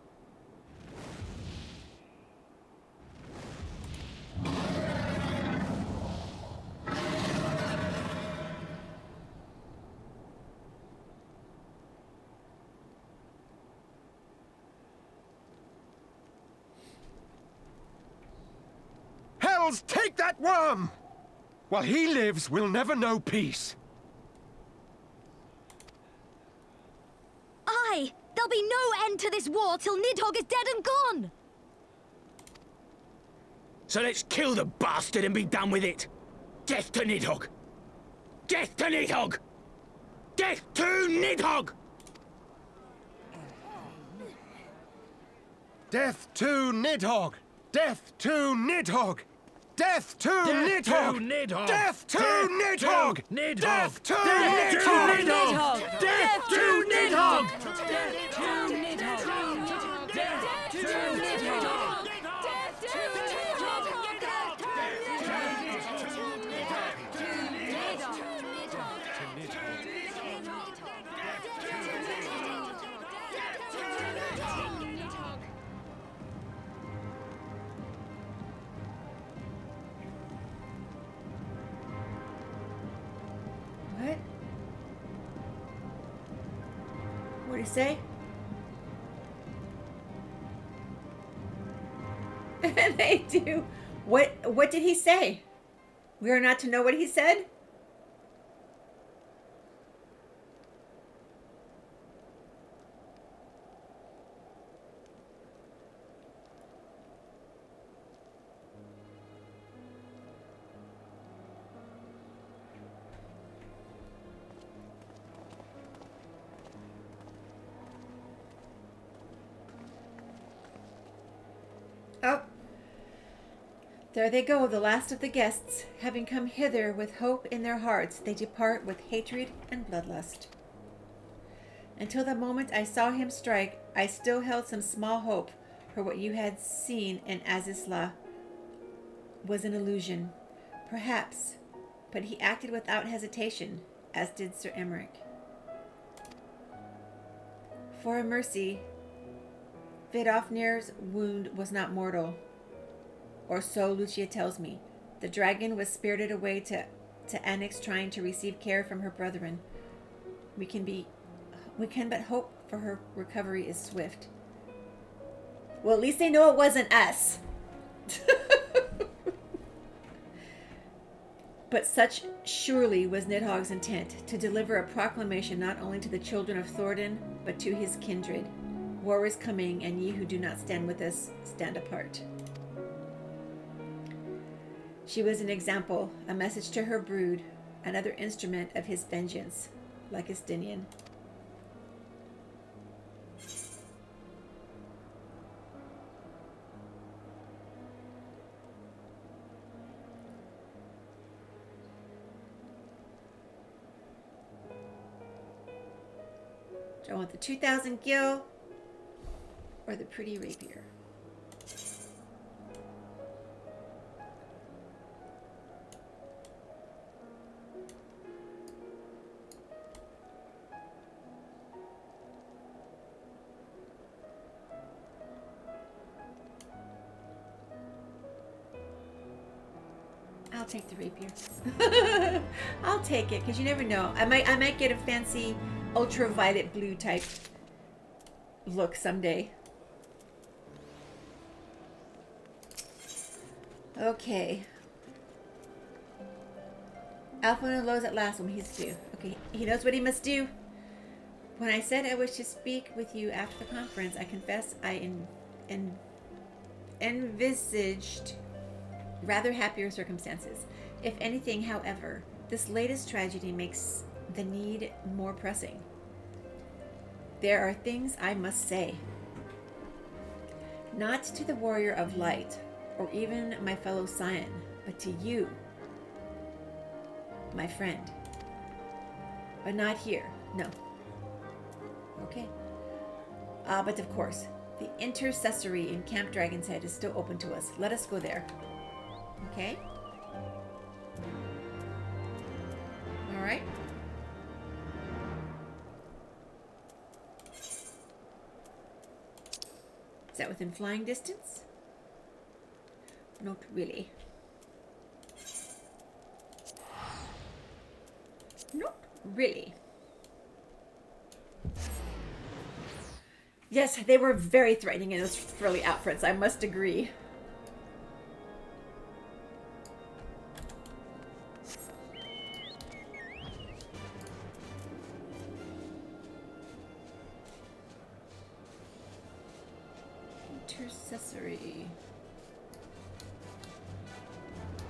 Hells, take that worm! While he lives, we'll never know peace. Aye! There'll be no end to this war till Nidhogg is dead and gone! So let's kill the bastard and be done with it. Death to Nidhogg! Death to Nidhogg! Death to Nidhogg! Death to Nidhogg! Death to Nidhogg! Death to Nidhogg! Death to Nidhogg! Death to Nidhogg! Death to Nidhogg! What? What did he say? They do. What did he say? We are not to know what he said? Oh, there they go, the last of the guests. Having come hither with hope in their hearts, they depart with hatred and bloodlust. Until the moment I saw him strike, I still held some small hope, for what you had seen in Azisla was an illusion. Perhaps, but he acted without hesitation, as did Sir Emmerich. For a mercy, Vidofnir's wound was not mortal, or so Lucia tells me. The dragon was spirited away to Annex, trying to receive care from her brethren. We can but hope for her recovery is swift. Well, at least they know it wasn't us. But such surely was Nidhogg's intent, to deliver a proclamation not only to the children of Thordan, but to his kindred. War is coming, and ye who do not stand with us, stand apart. She was an example, a message to her brood, another instrument of his vengeance, like Estinian. Do I want the 2,000 gil or the pretty rapier? I'll take the rapier. I'll take it, because you never know. I might get a fancy ultraviolet blue type look someday. Okay. Alpha knows at last what he's due. Okay, he knows what he must do. When I said I wish to speak with you after the conference, I confess I envisaged rather happier circumstances. If anything, however, this latest tragedy makes the need more pressing. There are things I must say. Not to the warrior of light, or even my fellow scion, but to you, my friend. But not here, no. Okay. But of course, the intercessory in Camp Dragon's Head is still open to us. Let us go there. Okay? Alright. Is that within flying distance? Not really. Not really. Yes, they were very threatening in those early outfits, I must agree. Intercessory.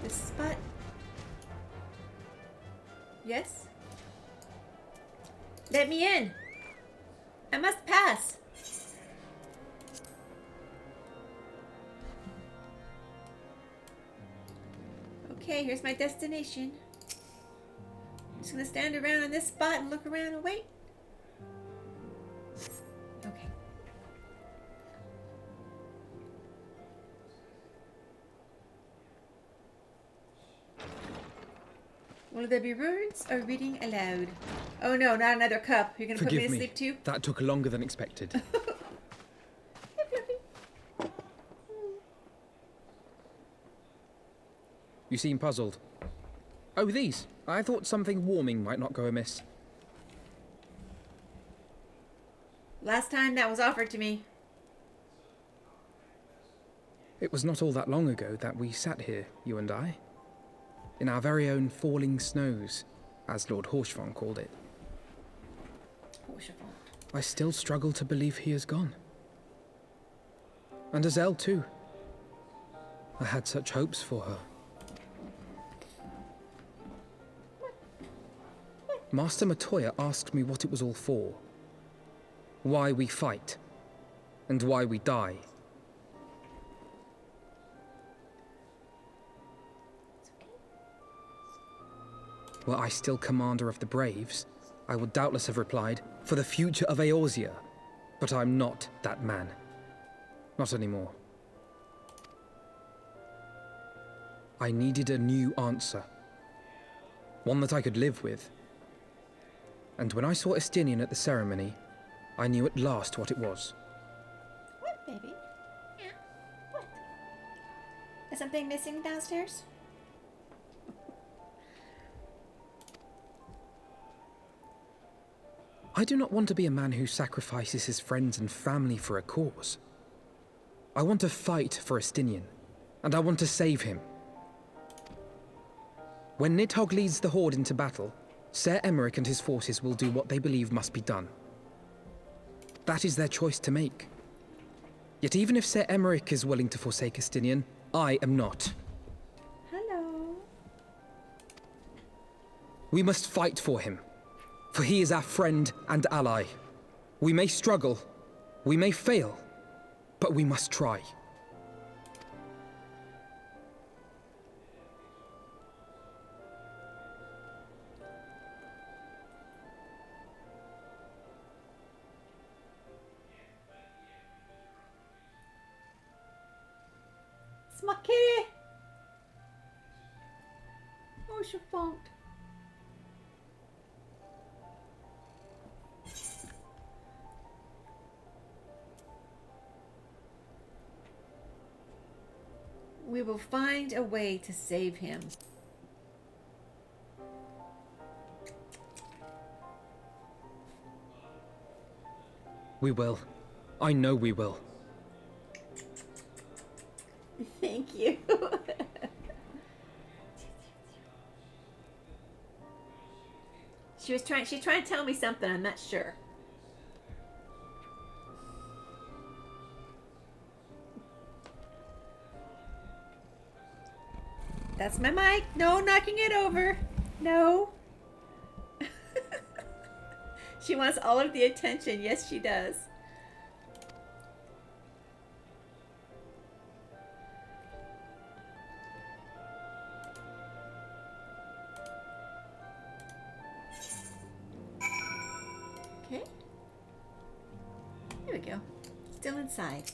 This spot. Yes? Let me in. I must pass. Okay, here's my destination. I'm just gonna stand around in this spot and look around and wait. Okay. Will there be words or reading aloud? Oh no, not another cup. You're gonna put me to sleep too? That took longer than expected. You seem puzzled. Oh, these. I thought something warming might not go amiss. Last time that was offered to me. It was not all that long ago that we sat here, you and I. In our very own falling snows, as Lord Horshvon called it. I still struggle to believe he is gone. And Azelle too. I had such hopes for her. Master Matoya asked me what it was all for. Why we fight. And why we die. Were I still commander of the Braves, I would doubtless have replied, for the future of Eorzea. But I'm not that man. Not anymore. I needed a new answer. One that I could live with. And when I saw Estinian at the ceremony, I knew at last what it was. What, baby? Yeah. What? Is something missing downstairs? I do not want to be a man who sacrifices his friends and family for a cause. I want to fight for Estinian, and I want to save him. When Nidhogg leads the Horde into battle, Ser Emmerich and his forces will do what they believe must be done. That is their choice to make. Yet even if Ser Emmerich is willing to forsake Estinian, I am not. Hello. We must fight for him, for he is our friend and ally. We may struggle, we may fail, but we must try. It's my kitty. Oh, she funked. We will find a way to save him. We will. I know we will. Thank you. She's trying to tell me something, I'm not sure. That's my mic. No knocking it over. No. She wants all of the attention. Yes, she does. Okay. Here we go. Still inside.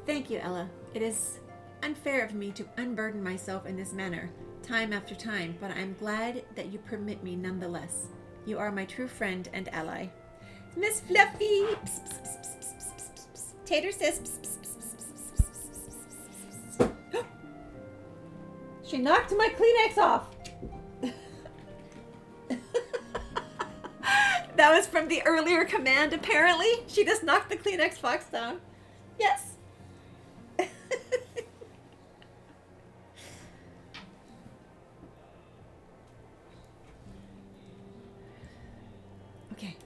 Thank you, Ella. It is unfair of me to unburden myself in this manner, time after time, but I'm glad that you permit me nonetheless. You are my true friend and ally. Miss Fluffy! Psst, psst, psst, psst, psst, psst, psst. Tater says psst, psst, psst, psst, psst, psst. She knocked my Kleenex off! That was from the earlier command, apparently. She just knocked the Kleenex box down. Yes. Okay.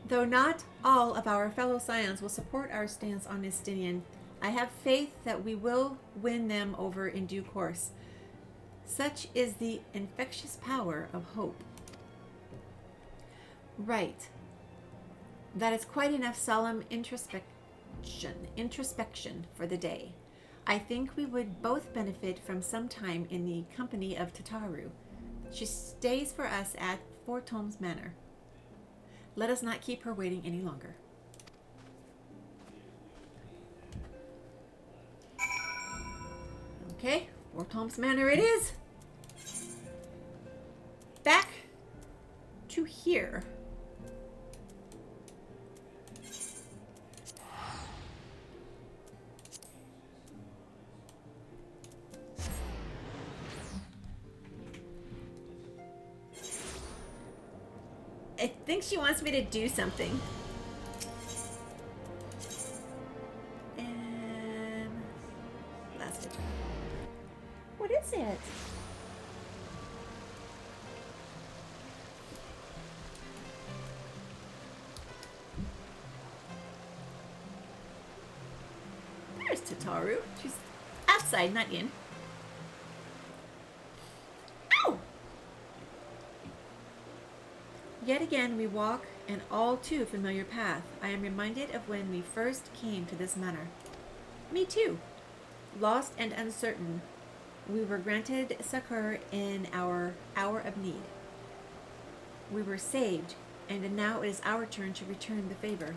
Though not all of our fellow Scions will support our stance on Estinian, I have faith that we will win them over in due course. Such is the infectious power of hope. Right. That is quite enough solemn introspection for the day. I think we would both benefit from some time in the company of Tataru. She stays for us at Fort Holmes Manor. Let us not keep her waiting any longer. Okay, Fort Holmes Manor it is. Back to here. I think she wants me to do something. And blasted. What is it? There's Tataru. She's outside, not in. Ow! Yet again we walk an all too familiar path. I am reminded of when we first came to this manor. Me too. Lost and uncertain, we were granted succor in our hour of need. We were saved, and now it is our turn to return the favor.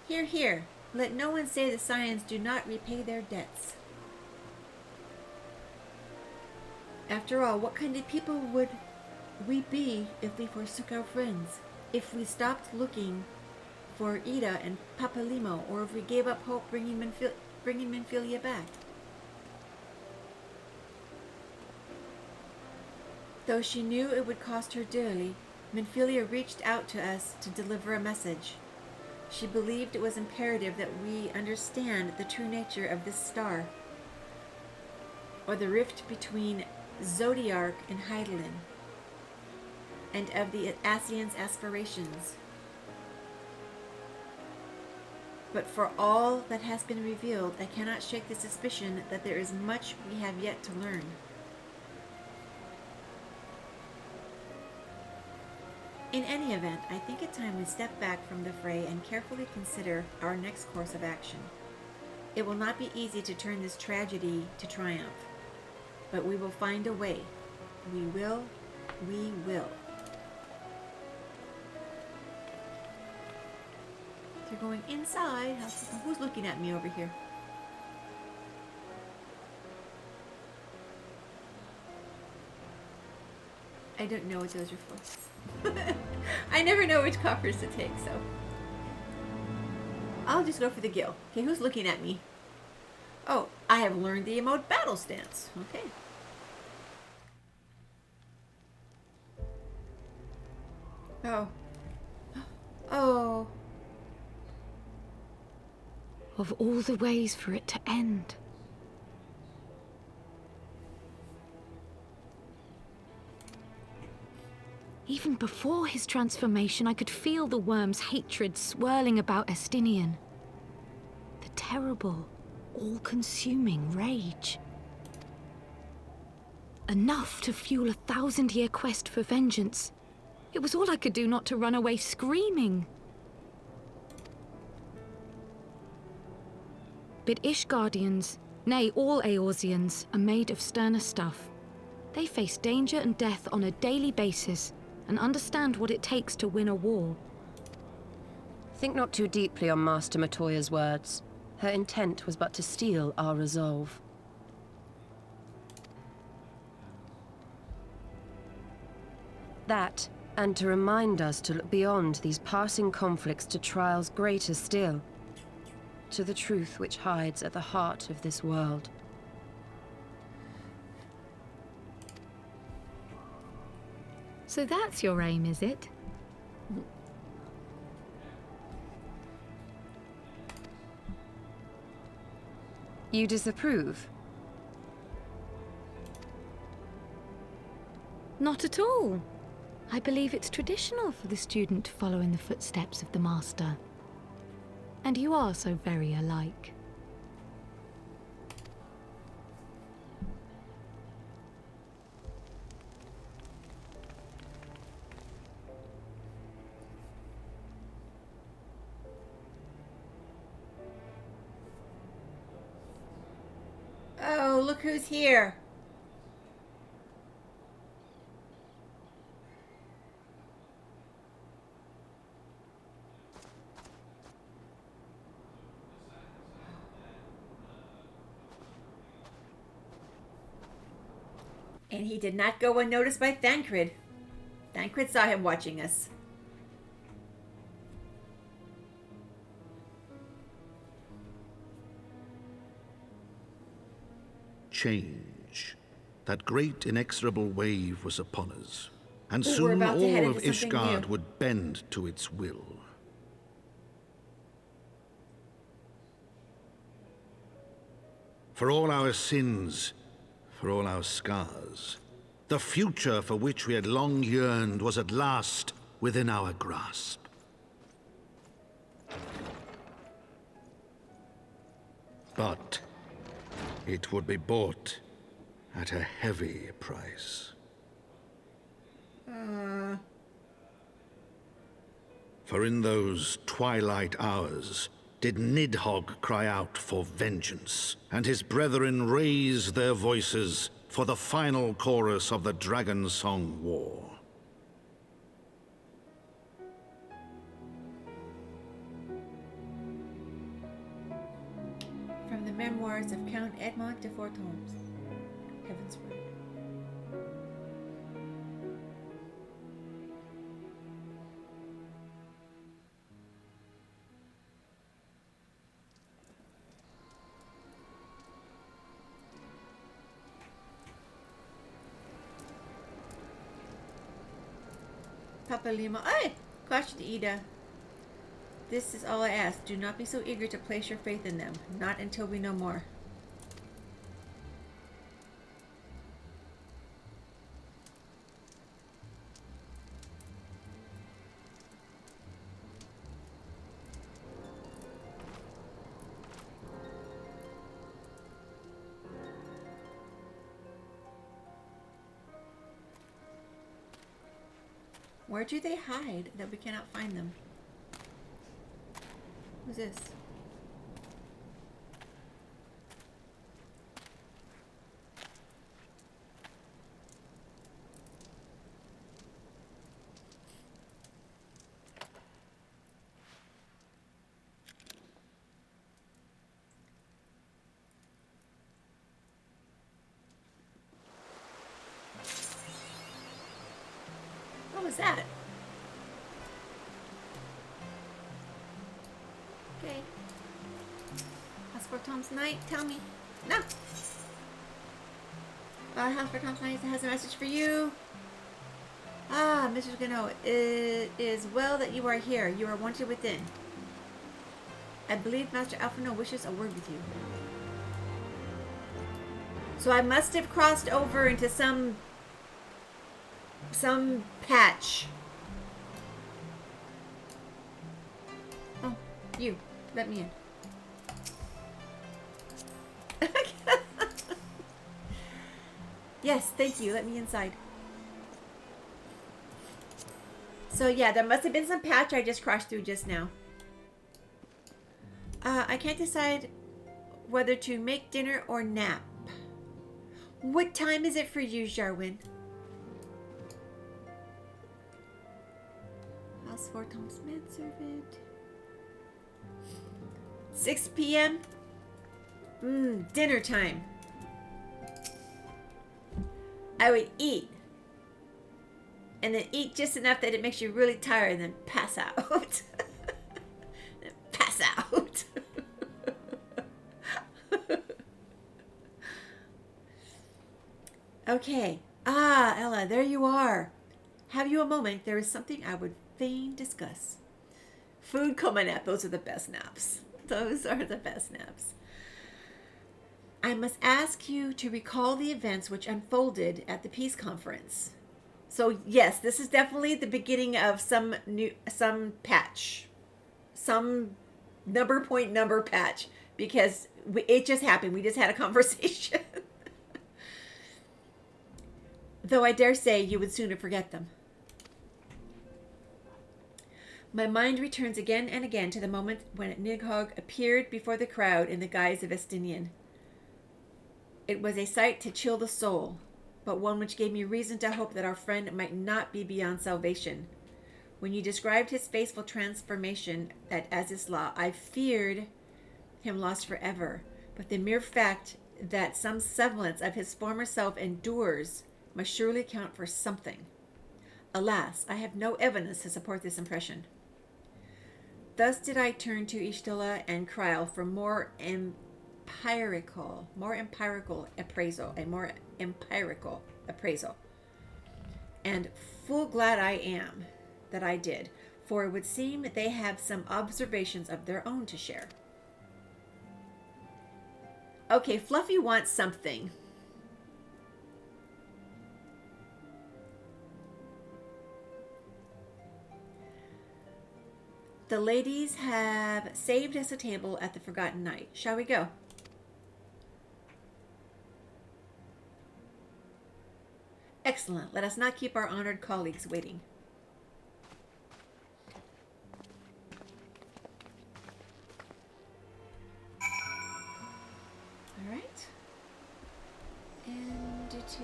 Hear, hear. Let no one say the Scions do not repay their debts. After all, what kind of people would we be if we forsook our friends? If we stopped looking for Ida and Papalimo, or if we gave up hope bringing Minfilia back? Though she knew it would cost her dearly, Minfilia reached out to us to deliver a message. She believed it was imperative that we understand the true nature of this star, or the rift between Zodiark and Hydaelyn, and of the Ascians' aspirations. But for all that has been revealed, I cannot shake the suspicion that there is much we have yet to learn. In any event, I think it time we step back from the fray and carefully consider our next course of action. It will not be easy to turn this tragedy to triumph, but we will find a way. We will. We will. You're going inside. Who's looking at me over here? I don't know what those are for. I never know which coffers to take, so I'll just go for the gill. Okay, who's looking at me? Oh, I have learned the emote battle stance. Okay. Oh. Oh. Of all the ways for it to end. Even before his transformation, I could feel the worm's hatred swirling about Estinian. The terrible, all-consuming rage. Enough to fuel a 1,000-year quest for vengeance. It was all I could do not to run away screaming. But Ishgardians, nay, all Eorzeans, are made of sterner stuff. They face danger and death on a daily basis, and understand what it takes to win a war. Think not too deeply on Master Matoya's words. Her intent was but to steal our resolve. That, and to remind us to look beyond these passing conflicts to trials greater still, to the truth which hides at the heart of this world. So that's your aim, is it? You disapprove? Not at all. I believe it's traditional for the student to follow in the footsteps of the master. And you are so very alike. Oh, look who's here. And he did not go unnoticed by Thancred. Thancred saw him watching us. Change. That great inexorable wave was upon us, and We're soon about to head all of into something Ishgard new. would bend to its will. For all our sins, for all our scars, the future for which we had long yearned was at last within our grasp. But it would be bought at a heavy price. For in those twilight hours did Nidhogg cry out for vengeance, and his brethren raise their voices for the final chorus of the Dragon Song War. From the memoirs of Count Edmond de Fortoms, Heavansward. Papa Lima. Ay! Gosh, Ida. This is all I ask. Do not be so eager to place your faith in them. Not until we know more. Where do they hide that we cannot find them? Who's this? What was that? Okay. House for Tom's Night, tell me. No. House for Tom's Night has a message for you. Ah, Mr. Gano, it is well that you are here. You are wanted within. I believe Master Alphino wishes a word with you. So I must have crossed over into some patch. Oh, you. Let me in. Yes, thank you. Let me inside. So yeah, there must have been some patch I just crossed through just now. I can't decide whether to make dinner or nap. What time is it for you, Jarwin? House for Tom's manservant. 6 p.m. Dinner time. I would eat. And then eat just enough that it makes you really tired and then pass out. Pass out. Okay. Ah, Ella, there you are. Have you a moment? There is something I would fain discuss. Food coma nap. Those are the best naps. Those are the best naps. I must ask you to recall the events which unfolded at the peace conference. So yes, this is definitely the beginning of some patch, some number patch, because it just happened. We just had a conversation. Though I dare say you would sooner forget them. My mind returns again and again to the moment when Nidhogg appeared before the crowd in the guise of Estinian. It was a sight to chill the soul, but one which gave me reason to hope that our friend might not be beyond salvation. When you described his faithful transformation at Azizla, I feared him lost forever, but the mere fact that some semblance of his former self endures must surely count for something. Alas, I have no evidence to support this impression. Thus did I turn to Ishtila and Kryl for more empirical appraisal, and full glad I am that I did, for it would seem they have some observations of their own to share. Okay, Fluffy wants something. The ladies have saved us a table at the Forgotten Night. Shall we go? Excellent. Let us not keep our honored colleagues waiting. All right. And it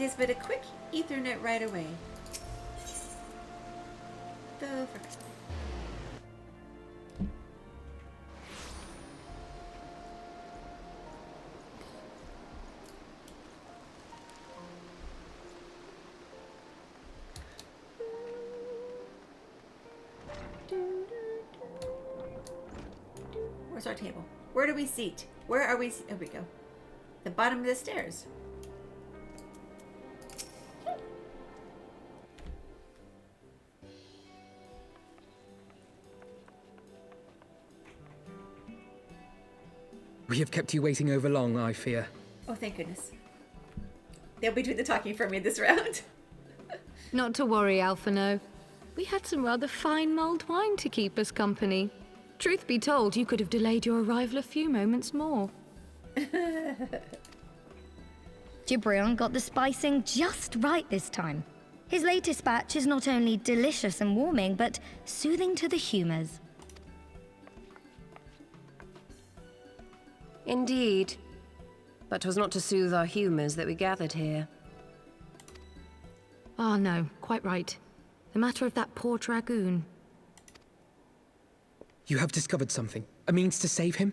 is but a quick Ethernet right away. The frick. Where's our table? Where do we seat? Where are we? There we go. The bottom of the stairs. We have kept you waiting over long, I fear. Oh, thank goodness. They'll be doing the talking for me this round. Not to worry, Alphino. We had some rather fine mulled wine to keep us company. Truth be told, you could have delayed your arrival a few moments more. Gibrion got the spicing just right this time. His latest batch is not only delicious and warming, but soothing to the humours. Indeed. But 'twas not to soothe our humours that we gathered here. Ah, no, quite right. The matter of that poor dragoon. You have discovered something. A means to save him?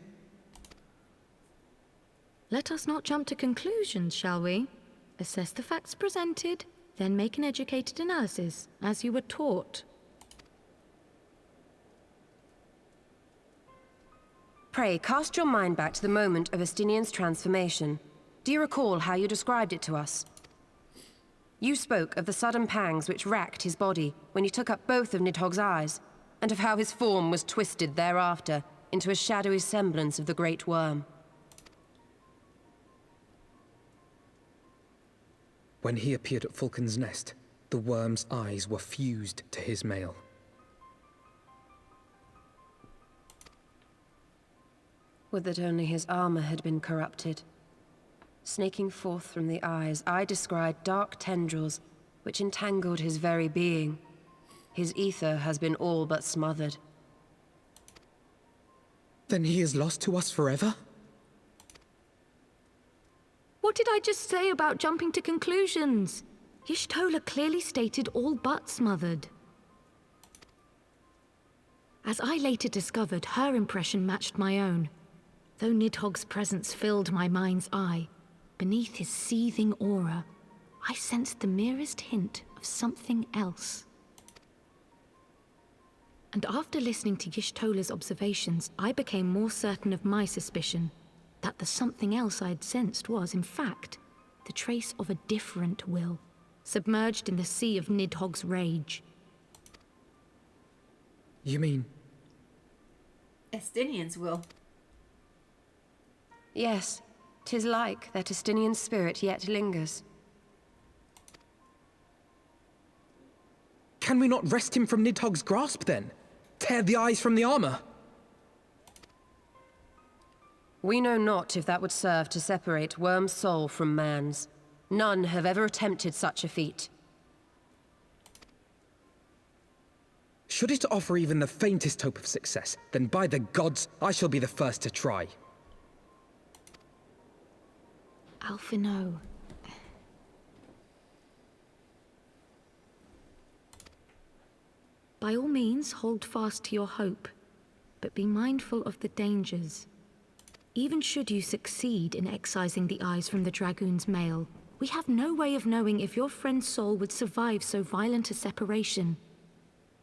Let us not jump to conclusions, shall we? Assess the facts presented, then make an educated analysis, as you were taught. Pray, cast your mind back to the moment of Estinian's transformation. Do you recall how you described it to us? You spoke of the sudden pangs which racked his body when he took up both of Nidhogg's eyes, and of how his form was twisted thereafter into a shadowy semblance of the Great Worm. When he appeared at Falcon's Nest, the worm's eyes were fused to his mail. Would that only his armor had been corrupted. Snaking forth from the eyes, I descried dark tendrils which entangled his very being. His ether has been all but smothered. Then he is lost to us forever? What did I just say about jumping to conclusions? Y'shtola clearly stated all but smothered. As I later discovered, her impression matched my own. Though Nidhogg's presence filled my mind's eye, beneath his seething aura, I sensed the merest hint of something else. And after listening to Y'shtola's observations, I became more certain of my suspicion, that the something else I'd sensed was, in fact, the trace of a different will, submerged in the sea of Nidhogg's rage. You mean? Estinian's will. Yes, 'tis like that Estinian spirit yet lingers. Can we not wrest him from Nidhogg's grasp, then? Tear the eyes from the armor? We know not if that would serve to separate Worm's soul from man's. None have ever attempted such a feat. Should it offer even the faintest hope of success, then by the gods, I shall be the first to try. Alphino. By all means, hold fast to your hope, but be mindful of the dangers. Even should you succeed in excising the eyes from the dragoon's mail, we have no way of knowing if your friend's soul would survive so violent a separation.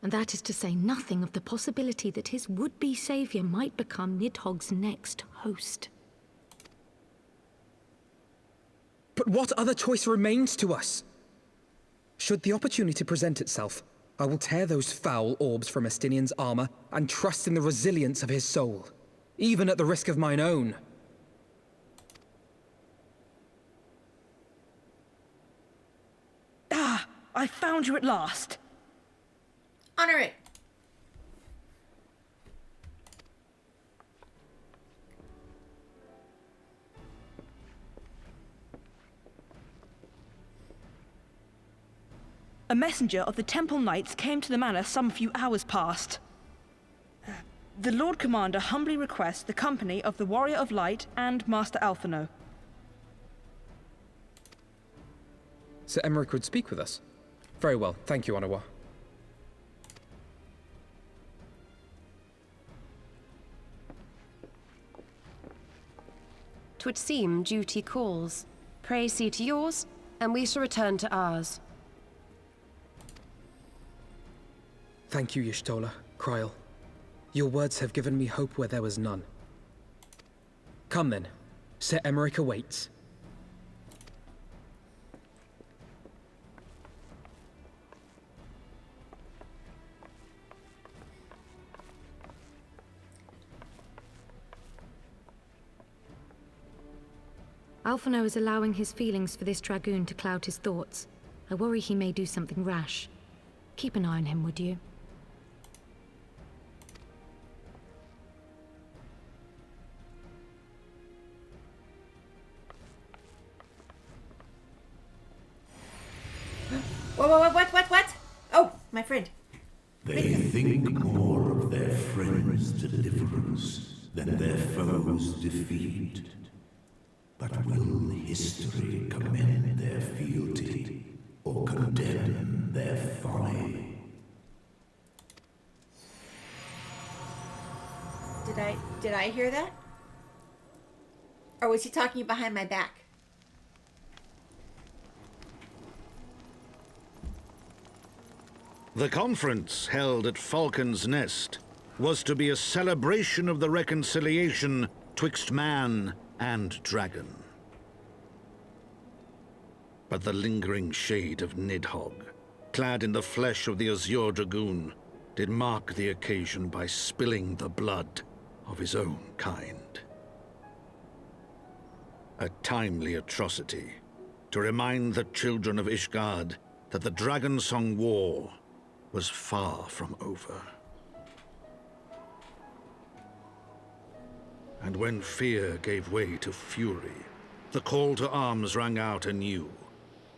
And that is to say nothing of the possibility that his would-be savior might become Nidhogg's next host. But what other choice remains to us? Should the opportunity present itself, I will tear those foul orbs from Estinian's armor and trust in the resilience of his soul, even at the risk of mine own. Ah, I found you at last. Honor it. A messenger of the Temple Knights came to the manor some few hours past. The Lord Commander humbly requests the company of the Warrior of Light and Master Alphino. Sir Emmerich would speak with us. Very well, thank you, Onawa. 'Twould seem duty calls. Pray see to yours, and we shall return to ours. Thank you, Y'shtola, Kryl. Your words have given me hope where there was none. Come then. Sir Emmerich awaits. Alphino is allowing his feelings for this dragoon to cloud his thoughts. I worry he may do something rash. Keep an eye on him, would you? Whoa, what? Oh, my friend. They think more of their friends' deliverance than their foes' defeat. But will history commend their fealty or condemn their folly? Did I hear that? Or was he talking behind my back? The conference held at Falcon's Nest was to be a celebration of the reconciliation twixt man and dragon. But the lingering shade of Nidhogg, clad in the flesh of the Azure Dragoon, did mark the occasion by spilling the blood of his own kind. A timely atrocity to remind the children of Ishgard that the Dragonsong War was far from over. And when fear gave way to fury, the call to arms rang out anew.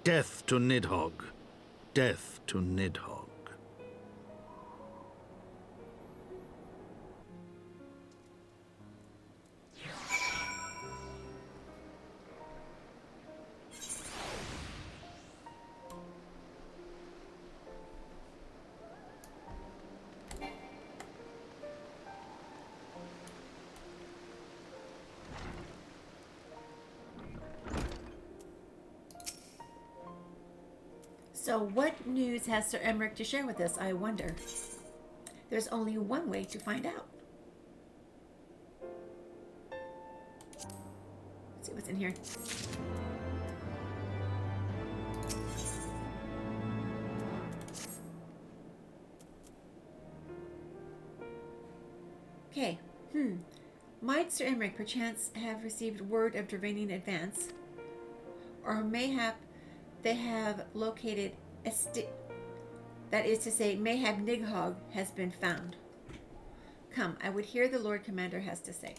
Death to Nidhogg! Death to Nidhogg! So what news has Sir Emmerich to share with us, I wonder? There's only one way to find out. Let's see what's in here. Okay. Might Sir Emmerich perchance have received word of Dravanian advance? Or mayhap they have located that is to say, mayhap Nidhogg has been found. Come, I would hear the Lord Commander has to say.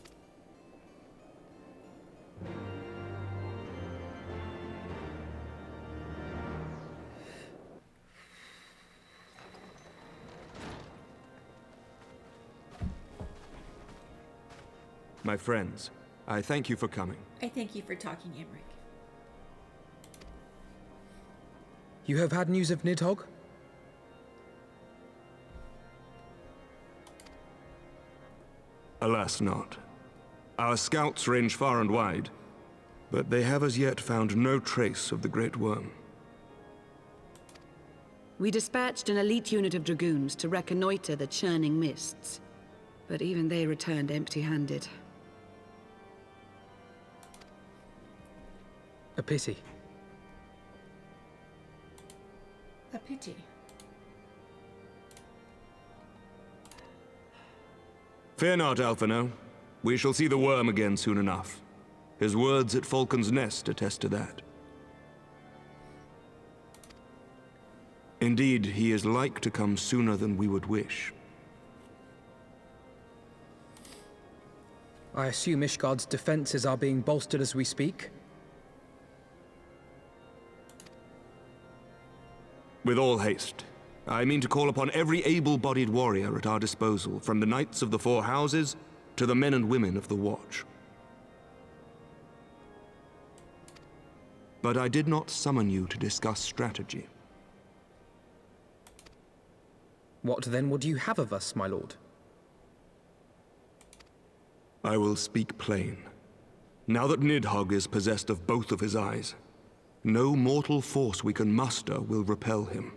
My friends, I thank you for coming. I thank you for talking, Emmerich. You have had news of Nidhogg? Alas not. Our scouts range far and wide, but they have as yet found no trace of the Great Worm. We dispatched an elite unit of dragoons to reconnoiter the churning mists, but even they returned empty-handed. A pity. A pity. Fear not, Alphino. We shall see the worm again soon enough. His words at Falcon's Nest attest to that. Indeed, he is like to come sooner than we would wish. I assume Ishgard's defenses are being bolstered as we speak? With all haste. I mean to call upon every able-bodied warrior at our disposal, from the Knights of the Four Houses to the men and women of the Watch. But I did not summon you to discuss strategy. What then would you have of us, my lord? I will speak plain. Now that Nidhogg is possessed of both of his eyes, no mortal force we can muster will repel him.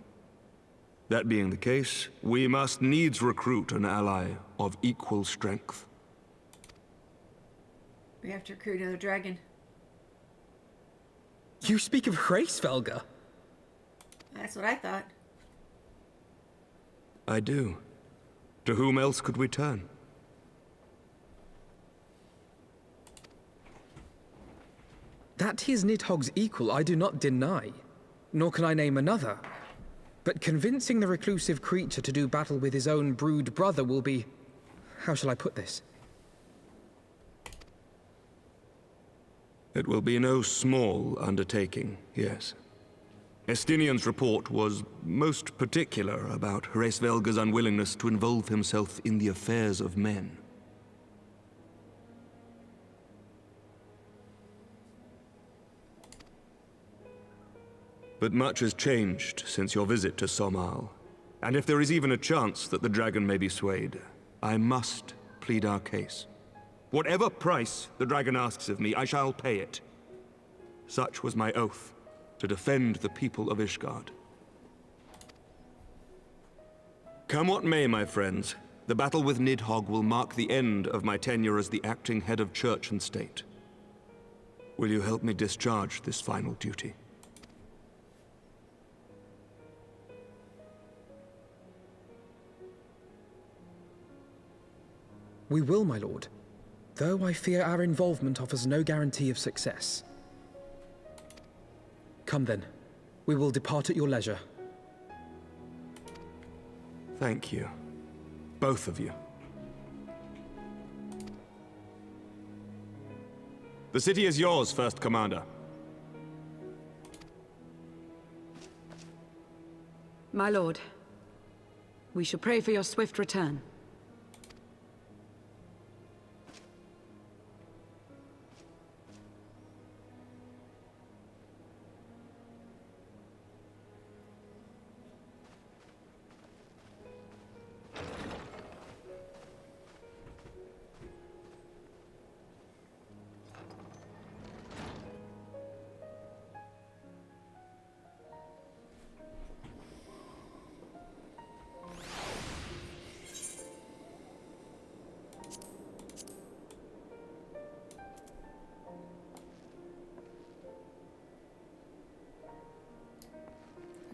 That being the case, we must needs recruit an ally of equal strength. We have to recruit another dragon. You speak of Hraesvelga? That's what I thought. I do. To whom else could we turn? That he is Nidhogg's equal, I do not deny, nor can I name another. But convincing the reclusive creature to do battle with his own brood brother will be... how shall I put this? It will be no small undertaking, yes. Estinian's report was most particular about Hraesvelga's unwillingness to involve himself in the affairs of men. But much has changed since your visit to Somal. And if there is even a chance that the dragon may be swayed, I must plead our case. Whatever price the dragon asks of me, I shall pay it. Such was my oath, to defend the people of Ishgard. Come what may, my friends, the battle with Nidhogg will mark the end of my tenure as the acting head of church and state. Will you help me discharge this final duty? We will, my lord, though I fear our involvement offers no guarantee of success. Come then, we will depart at your leisure. Thank you. Both of you. The city is yours, First Commander. My lord, we shall pray for your swift return.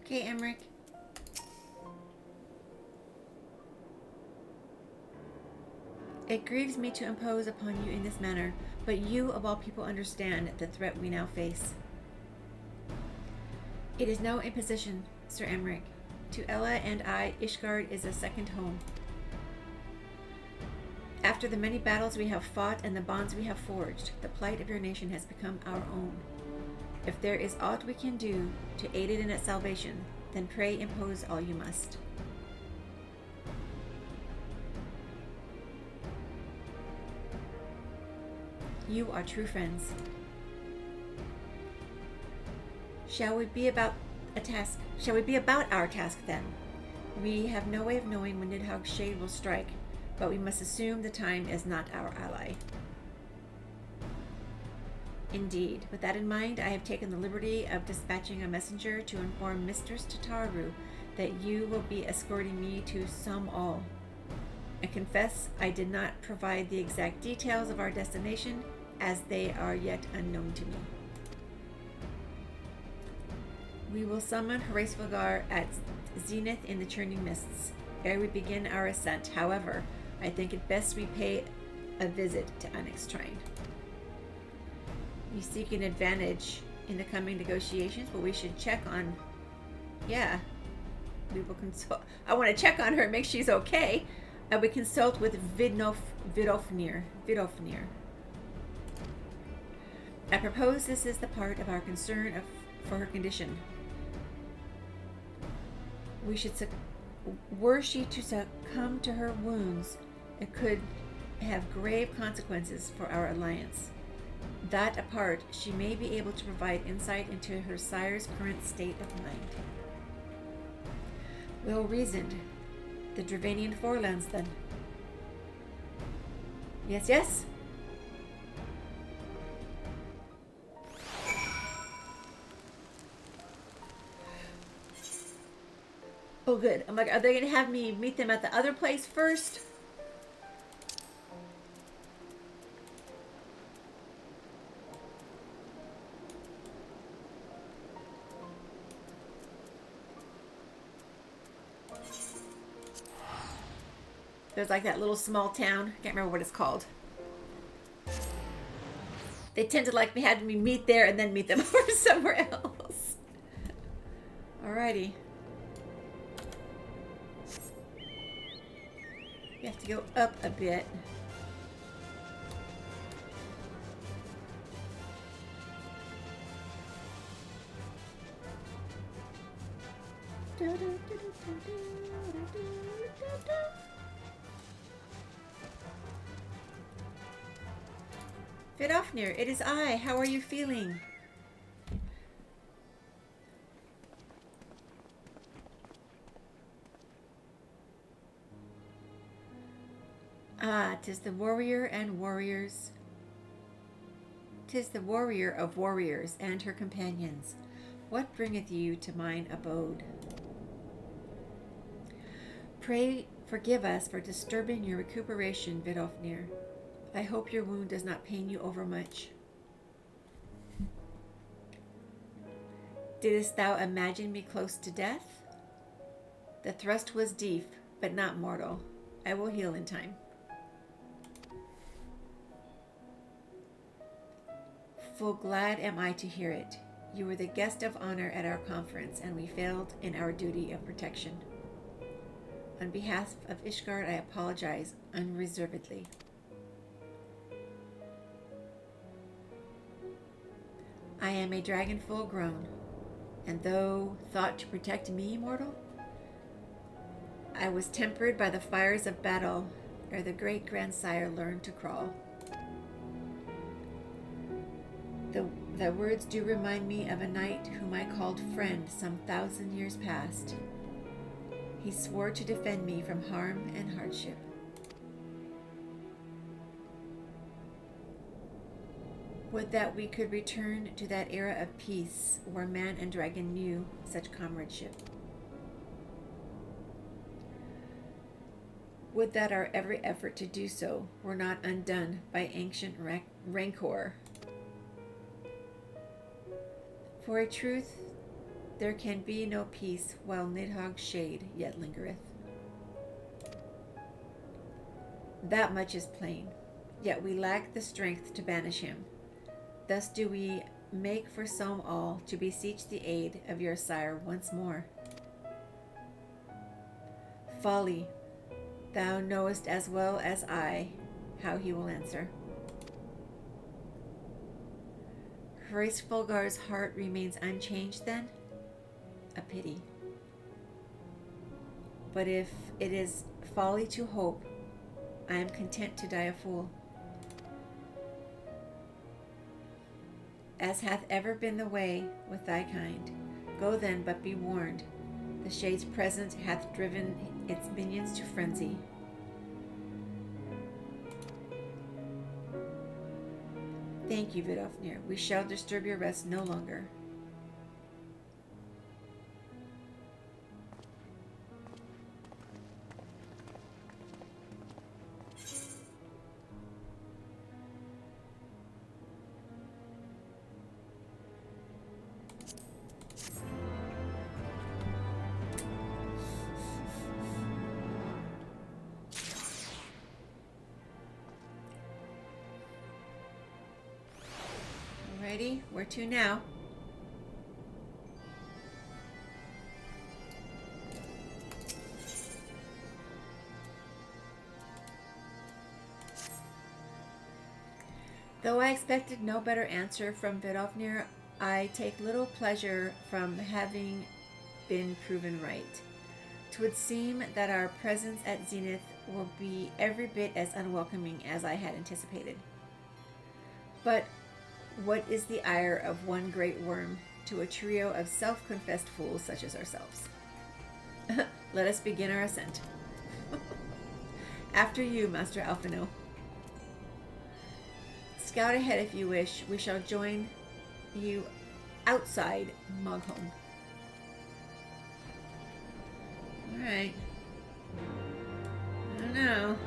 Okay, Emmerich. It grieves me to impose upon you in this manner, but you of all people understand the threat we now face. It is no imposition, Sir Emmerich. To Ella and I, Ishgard is a second home. After the many battles we have fought and the bonds we have forged, the plight of your nation has become our own. If there is aught we can do to aid it in its salvation, then pray impose all you must. You are true friends. Shall we be about our task then? We have no way of knowing when Nidhogg's shade will strike, but we must assume the time is not our ally. Indeed. With that in mind, I have taken the liberty of dispatching a messenger to inform Mistress Tataru that you will be escorting me to Somal. I confess I did not provide the exact details of our destination, as they are yet unknown to me. We will summon Hraesvelgar at zenith in the churning mists, ere we begin our ascent. However, I think it best we pay a visit to Unextrained. You seek an advantage in the coming negotiations, but we should check on... Yeah. We will consult... I want to check on her, make sure she's okay. We consult with Vidofnir. I propose this is the part of our concern for her condition. Were she to succumb to her wounds, it could have grave consequences for our alliance. That apart, she may be able to provide insight into her sire's current state of mind. Well reasoned. The Dravanian Forelands, then. Yes, yes? Oh, good. I'm like, are they going to have me meet them at the other place first? There's like that little small town. I can't remember what it's called. They tend to like me having me meet there and then meet them over somewhere else. Alrighty. You have to go up a bit. Vidofnir, it is I. How are you feeling? Ah, 'tis the warrior and warriors. 'Tis the warrior of warriors and her companions. What bringeth you to mine abode? Pray forgive us for disturbing your recuperation, Vidofnir. I hope your wound does not pain you overmuch. Didst thou imagine me close to death? The thrust was deep, but not mortal. I will heal in time. Full glad am I to hear it. You were the guest of honor at our conference, and we failed in our duty of protection. On behalf of Ishgard, I apologize unreservedly. I am a dragon full grown, and though thought to protect me, mortal, I was tempered by the fires of battle ere the great grandsire learned to crawl. The words do remind me of a knight whom I called friend some 1,000 years past. He swore to defend me from harm and hardship. Would that we could return to that era of peace where man and dragon knew such comradeship. Would that our every effort to do so were not undone by ancient rancor. For a truth, there can be no peace while Nidhogg's shade yet lingereth. That much is plain, yet we lack the strength to banish him. Thus do we make for Sohm all to beseech the aid of your sire once more. Folly, thou knowest as well as I how he will answer. Hraesvelgar's heart remains unchanged then? A pity. But if it is folly to hope, I am content to die a fool. As hath ever been the way with thy kind, go then, but be warned. The shade's presence hath driven its minions to frenzy. Thank you, Vidofnir. We shall disturb your rest no longer. Alrighty, where to now? Though I expected no better answer from Vidofnir, I take little pleasure from having been proven right. 'Twould seem that our presence at Zenith will be every bit as unwelcoming as I had anticipated. But what is the ire of one great worm to a trio of self-confessed fools such as ourselves? Let us begin our ascent. After you, Master Alphino. Scout ahead if you wish. We shall join you outside Mogholm. Alright. I don't know.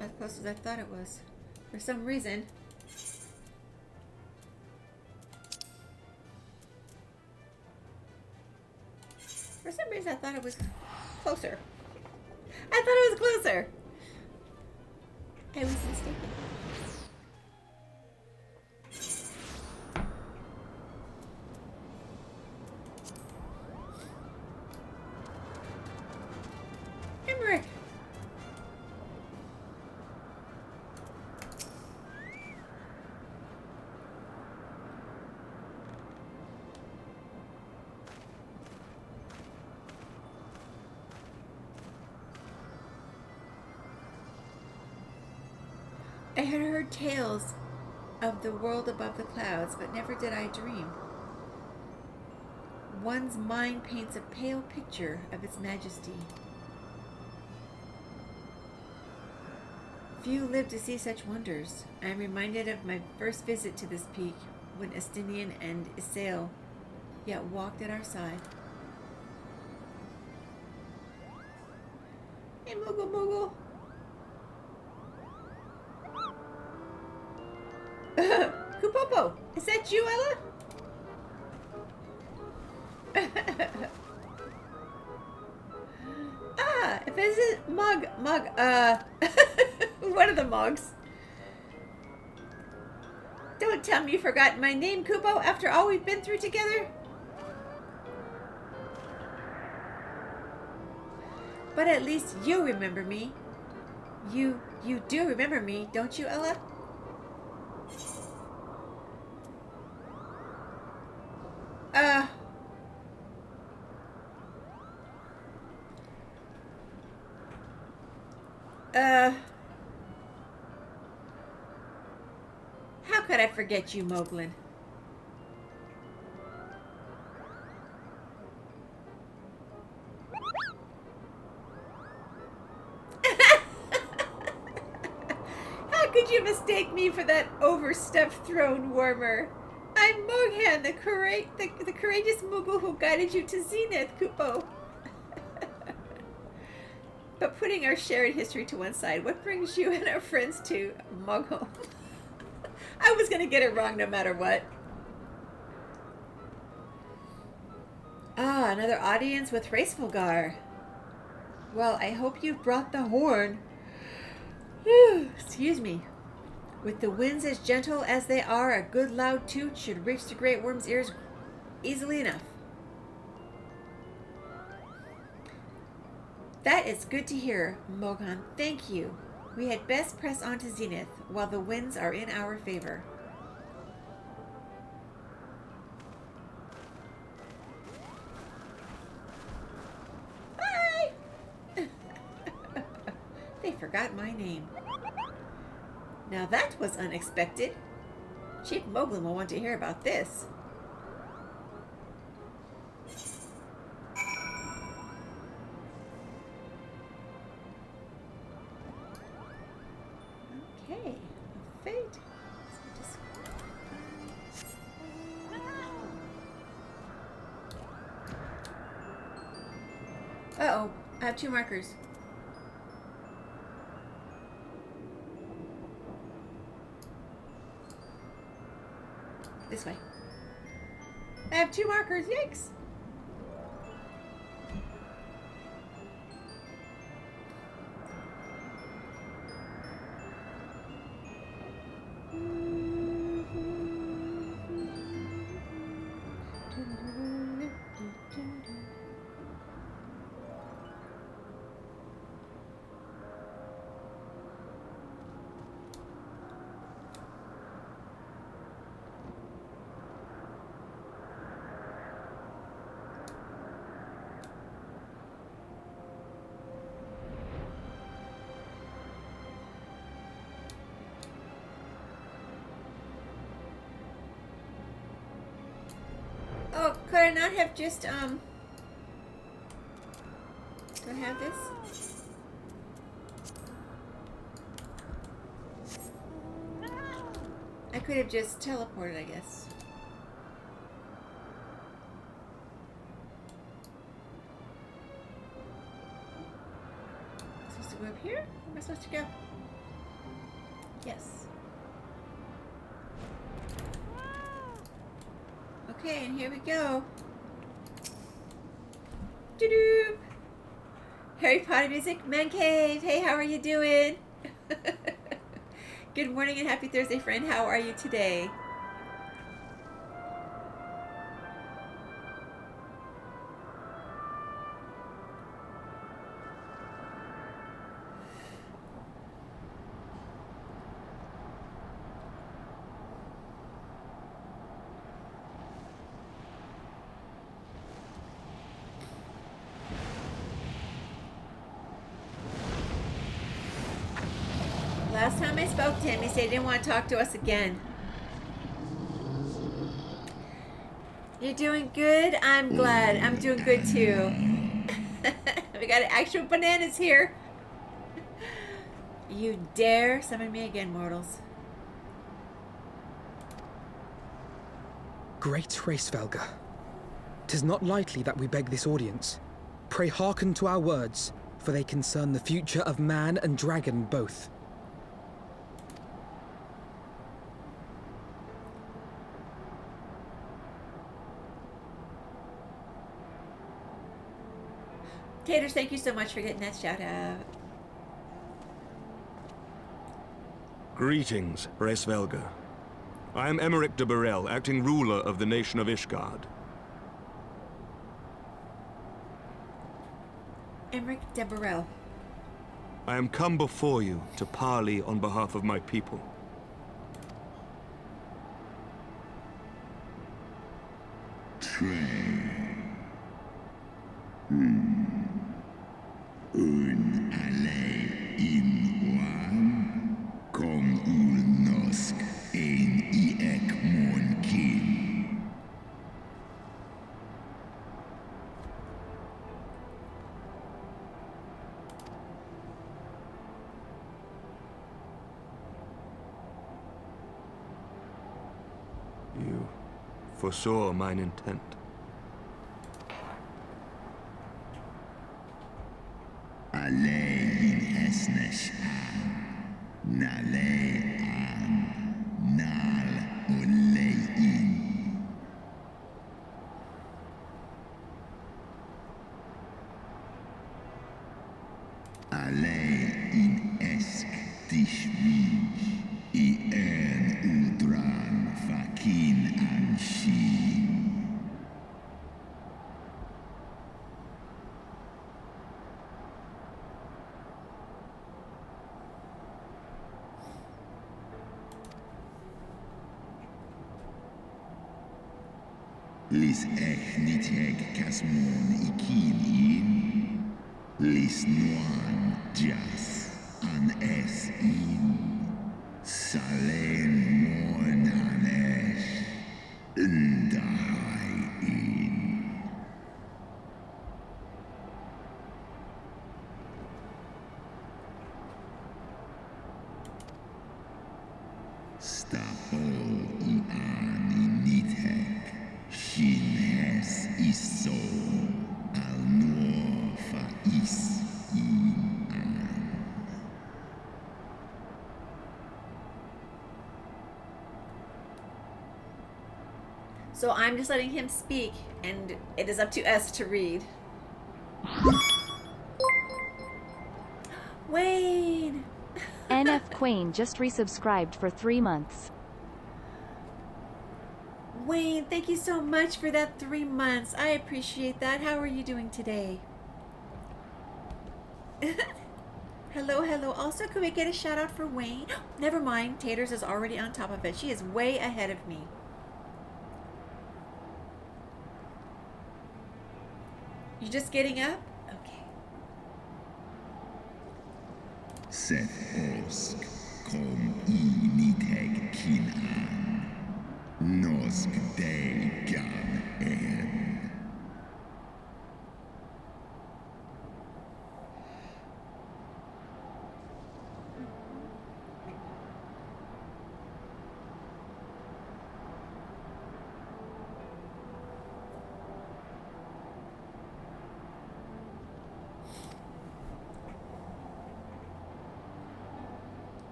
As close as I thought it was. For some reason. thought it was closer. I thought it was closer. I was mistaken. Emmerich. I had heard tales of the world above the clouds, but never did I dream. One's mind paints a pale picture of its majesty. Few live to see such wonders. I am reminded of my first visit to this peak, when Estinian and Isael yet walked at our side. Hey, Moogle Moogle. Kupopo, is that you, Ella? Ah, if it's a Mug, one of the Mugs. Don't tell me you forgot my name, Kupo, after all we've been through together. But at least you remember me. You do remember me, don't you, Ella? How could I forget you, Moglin? How could you mistake me for that overstuffed throne warmer? I'm Moghan, the courageous Moogle who guided you to Zenith, Kupo. But putting our shared history to one side, what brings you and our friends to Mogul? I was going to get it wrong no matter what. Ah, another audience with Racefulgar. Well, I hope you've brought the horn. Whew, excuse me. With the winds as gentle as they are, a good loud toot should reach the Great Worm's ears easily enough. That is good to hear, Moghan. Thank you. We had best press on to Zenith while the winds are in our favor. Bye! They forgot my name. Now that was unexpected. Chief Moglin will want to hear about this. Okay, fate. Uh-oh, I have 2 markers. This way. I have 2 markers, yikes! Oh, could I not have just, do I have this? I could have just teleported, I guess. Am I supposed to go up here? Where am I supposed to go? Yes. Okay, and here we go. Doo-doo. Harry Potter music, Man Cave. Hey, how are you doing? Good morning and happy Thursday, friend. How are you today? Last time I spoke to him, he said he didn't want to talk to us again. You're doing good? I'm glad. I'm doing good too. We got actual bananas here. You dare summon me again, mortals. Great Hraesvelga, 'tis not lightly that we beg this audience. Pray hearken to our words, for they concern the future of man and dragon both. Taters, thank you so much for getting that shout out. Greetings, Hraesvelga. I am Emeric de Burrell, acting ruler of the nation of Ishgard. Emeric de Burrell. I am come before you to parley on behalf of my people. Un alle in one, kom ul nosk ein I ek mon kin. You foresaw mine intent. Alle in Hesnesh an, nale an, nal ole in. Alle in esk dishmish, I en udran fakin an shin. Lis ech niteg kasmon ikin in, lis nuan jas an es in, salen mon an esh, ndahai in. Stapol I an in niteg, Shin hes iso al nor fa is in an. So I'm just letting him speak, and it is up to us to read. Wayne! NF Quain just resubscribed for 3 months. Wayne, thank you so much for that 3 months. I appreciate that. How are you doing today? Hello, hello. Also, could we get a shout out for Wayne? Never mind. Taters is already on top of it. She is way ahead of me. You just getting up? Okay. Set osk kom I niteg kin an, nosk de gan en.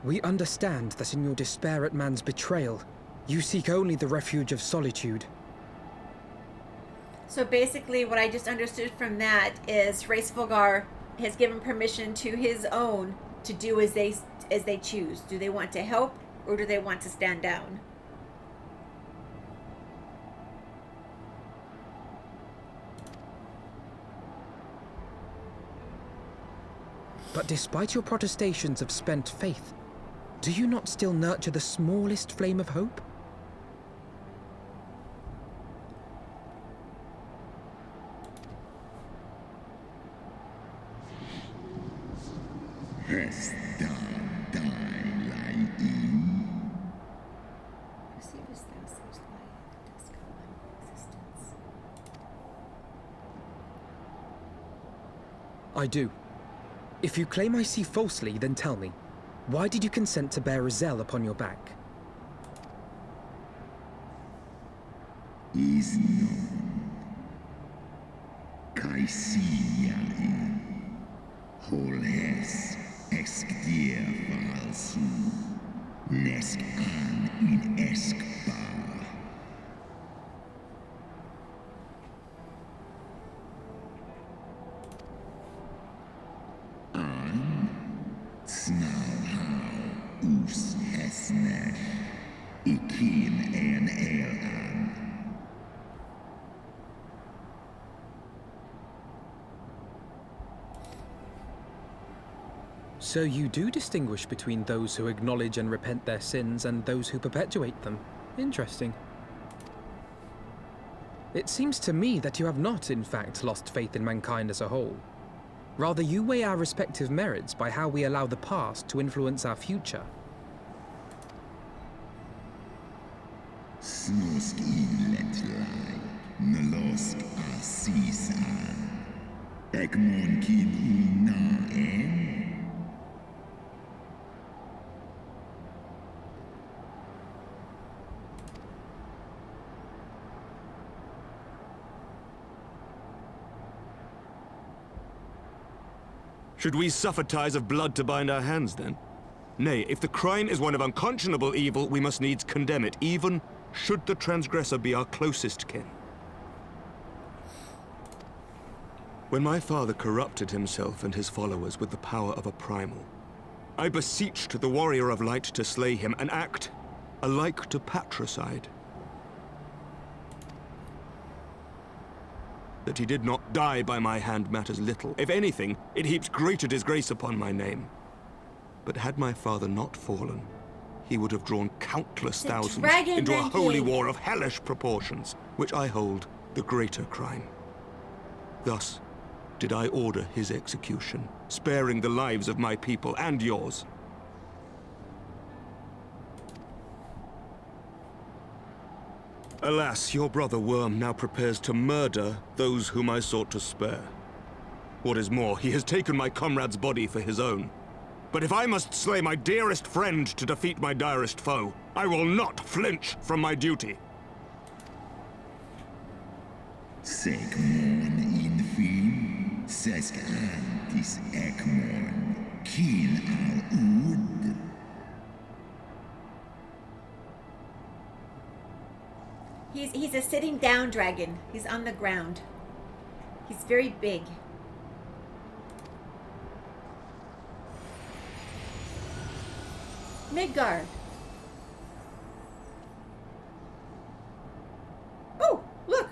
We understand that in your despair at man's betrayal, you seek only the refuge of solitude. So basically what I just understood from that is Hraesvelgar has given permission to his own to do as they choose. Do they want to help or do they want to stand down? But despite your protestations of spent faith, do you not still nurture the smallest flame of hope? I do. If you claim I see falsely, then tell me, why did you consent to bear a Zell upon your back? Is known. Kaisiain. Holes exkdir falsu. Nesk an in eskbar. Snauhau us hesner. Ikin en elan. So you do distinguish between those who acknowledge and repent their sins and those who perpetuate them. Interesting. It seems to me that you have not, in fact, lost faith in mankind as a whole. Rather, you weigh our respective merits by how we allow the past to influence our future. Snosk inletlai, nalosk asisan. Ekmon kin una en. Should we suffer ties of blood to bind our hands, then? Nay, if the crime is one of unconscionable evil, we must needs condemn it, even should the transgressor be our closest kin. When my father corrupted himself and his followers with the power of a primal, I beseeched the warrior of light to slay him, an act alike to patricide. That he did not die by my hand matters little. If anything, it heaps greater disgrace upon my name. But had my father not fallen, he would have drawn countless thousands into a holy war of hellish proportions, which I hold the greater crime. Thus did I order his execution, sparing the lives of my people and yours. Alas, your brother Worm now prepares to murder those whom I sought to spare. What is more, he has taken my comrade's body for his own. But if I must slay my dearest friend to defeat my direst foe, I will not flinch from my duty. Sekmon infim, sesk antis ekmon, kin al ud. He's a sitting down dragon. He's on the ground. He's very big. Midgard. Oh, look.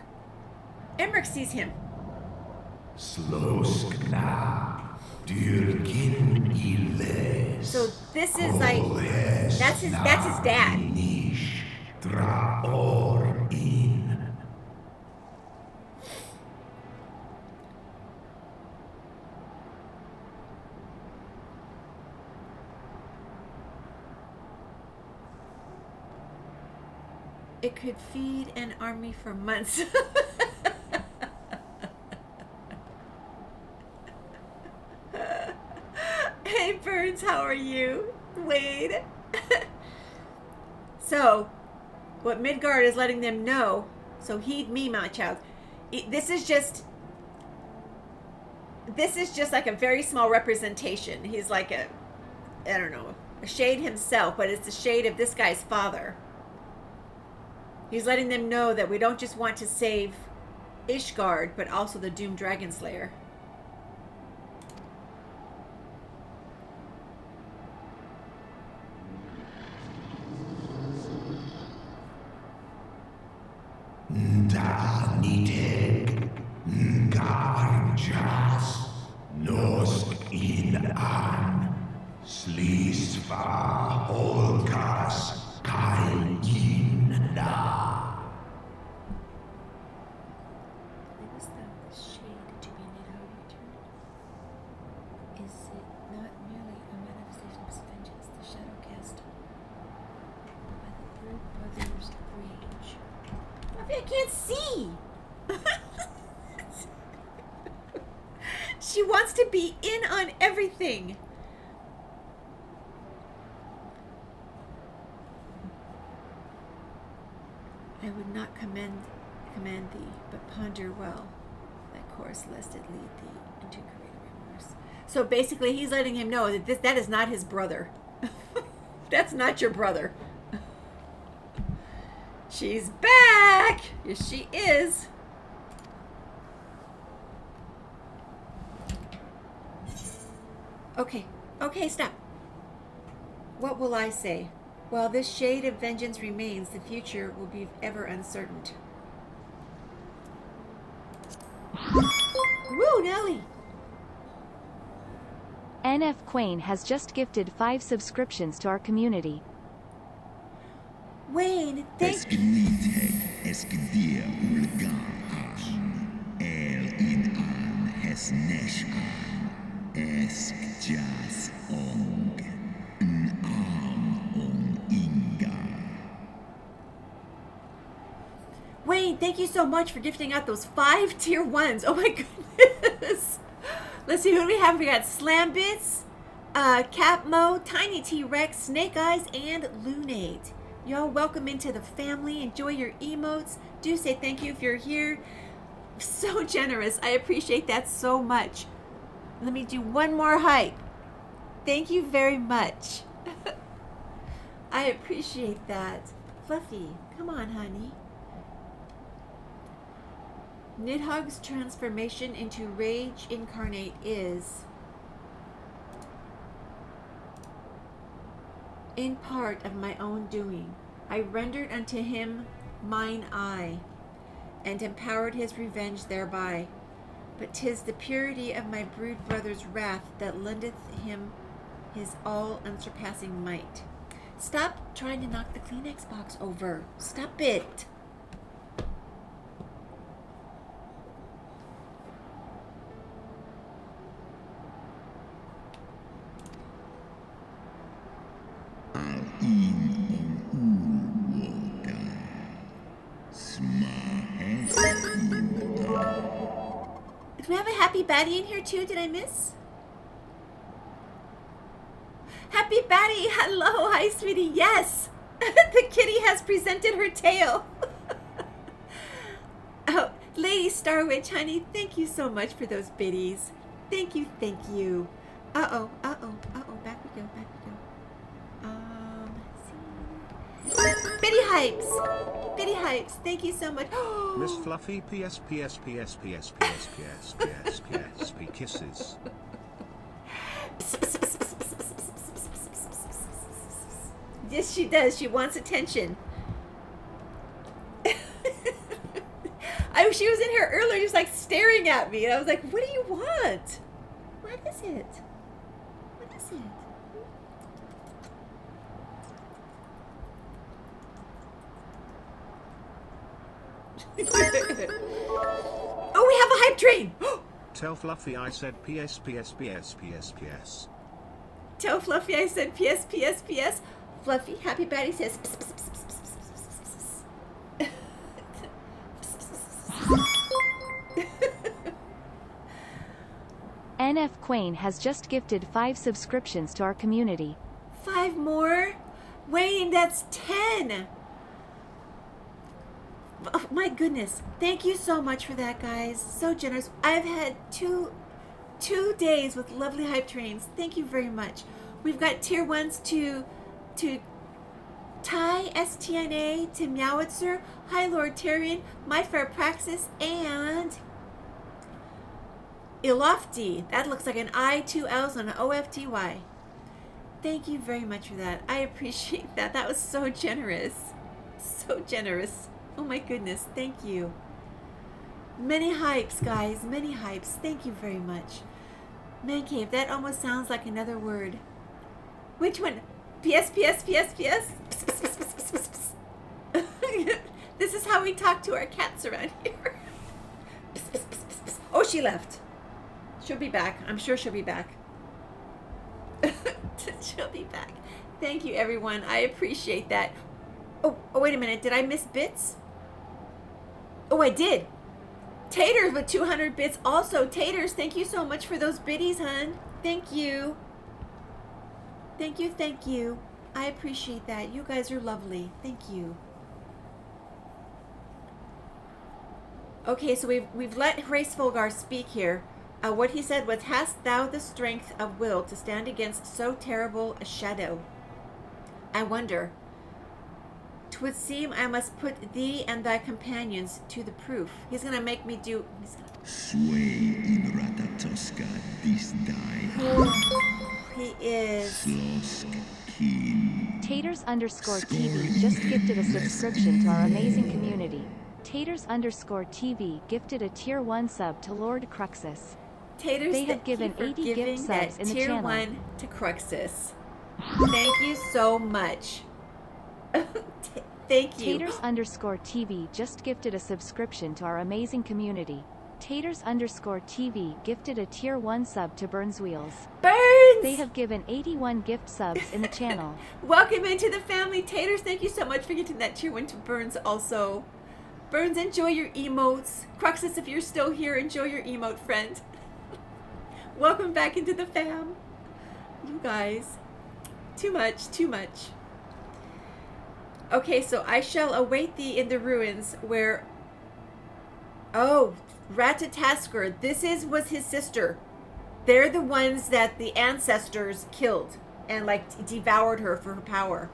Emmerich sees him. Sloskna, Dyrgin Iles. So this is like that's his dad. Draor in. It could feed an army for months. Hey Burns, how are you? Wade. So what Midgard is letting them know, so heed me, my child. This is just like a very small representation. He's like I don't know, a shade himself, but it's the shade of this guy's father. He's letting them know that we don't just want to save Ishgard, but also the doomed Dragon Slayer. Nitek, Garjas, Nosk in an, Slisva Holkas, Kain na. Is the shade to be Nidhogg returned? Is it not merely a manifestation of vengeance, the shadow cast by the Brood Brothers' rage? I can't see! She wants to be in on everything. I would not command thee, but ponder well that course, lest it lead thee into greater remorse. So basically, he's letting him know that that is not his brother. That's not your brother. She's back! Yes, she is. Okay. Okay, stop. What will I say? While this shade of vengeance remains, the future will be ever uncertain. Woo, Nelly! NF Quain has just gifted 5 subscriptions to our community. Wayne, thank Wayne, thank you so much for gifting out those 5 tier 1s. Oh my goodness. Let's see, who do we have? We got Slambits, Capmo, Tiny T-Rex, Snake Eyes, and Lunate. Y'all welcome into the family. Enjoy your emotes. Do say thank you if you're here. So generous. I appreciate that so much. Let me do one more hype. Thank you very much. I appreciate that. Fluffy, come on, honey. Nidhogg's transformation into Rage Incarnate is, in part of my own doing. I rendered unto him mine eye, and empowered his revenge thereby. But 'tis the purity of my brood brother's wrath that lendeth him his all unsurpassing might. Stop trying to knock the Kleenex box over. Stop it. Do we have a happy baddie in here too? Did I miss? Happy baddie! Hello! Hi, sweetie! Yes! The kitty has presented her tail! Oh, Lady Star Witch, honey, thank you so much for those biddies. Thank you, thank you. Uh-oh, uh-oh, uh-oh. Back we go, back we go. Biddy Hypes! Biddy Hypes, thank you so much. Miss Fluffy, PS, PS, PS, PS, PS, PS, PS, PS, P kisses. Yes, she does. She wants attention. She was in here earlier just like staring at me, and I was like, what do you want? What is it? What is it? Oh, we have a hype train! Tell Fluffy I said PS, PS, PS, PS, PS. Tell Fluffy I said PS, PS, PS. Fluffy, Happy Baddie says pss, pss, pss, pss, pss, pss, pss, pss. NF Quain has just gifted 5 subscriptions to our community. 5 more? Wayne, that's 10! Oh, my goodness. Thank you so much for that, guys. So generous. I've had two days with lovely hype trains. Thank you very much. We've got tier 1s to Ty STNA, to Meowitzer, Hi Lord Tyrion, My Fair Praxis, and Ilofty. That looks like an I, 2 L's, and an OFTY. Thank you very much for that. I appreciate that. That was so generous. So generous. Oh my goodness. Thank you. Many hypes, guys. Many hypes. Thank you very much. Man cave. That almost sounds like another word. Which one? PS. This is how we talk to our cats around here. Oh, she left. She'll be back. I'm sure she'll be back. She'll be back. Thank you, everyone. I appreciate that. Oh, wait a minute. Did I miss bits? Oh, I did. Taters with 200 bits. Also, Taters, thank you so much for those biddies, hun. Thank you. Thank you, thank you. I appreciate that. You guys are lovely. Thank you. Okay, so we've let Hraesvelgar speak here. What he said was, "Hast thou the strength of will to stand against so terrible a shadow? I wonder. 'Twould seem I must put thee and thy companions to the proof." He's gonna make me do. Sway in Ratatoska this die. He is. Taters_TV just gifted a subscription to our amazing community. Taters_TV gifted a tier 1 sub to Lord Cruxus. Taters, they have given 80 gift subs in the tier channel. 1 to Cruxus. Thank you so much. Thank you. Taters_TV just gifted a subscription to our amazing community. Taters_TV gifted a tier 1 sub to Burns Wheels. Burns! They have given 81 gift subs in the channel. Welcome into the family, Taters. Thank you so much for getting that tier 1 to Burns also. Burns, enjoy your emotes. Cruxus, if you're still here, enjoy your emote, friend. Welcome back into the fam. You guys. Too much, too much. Okay, so I shall await thee in the ruins where... Oh, Ratatasker. This was his sister. They're the ones that the ancestors killed and like devoured her for her power.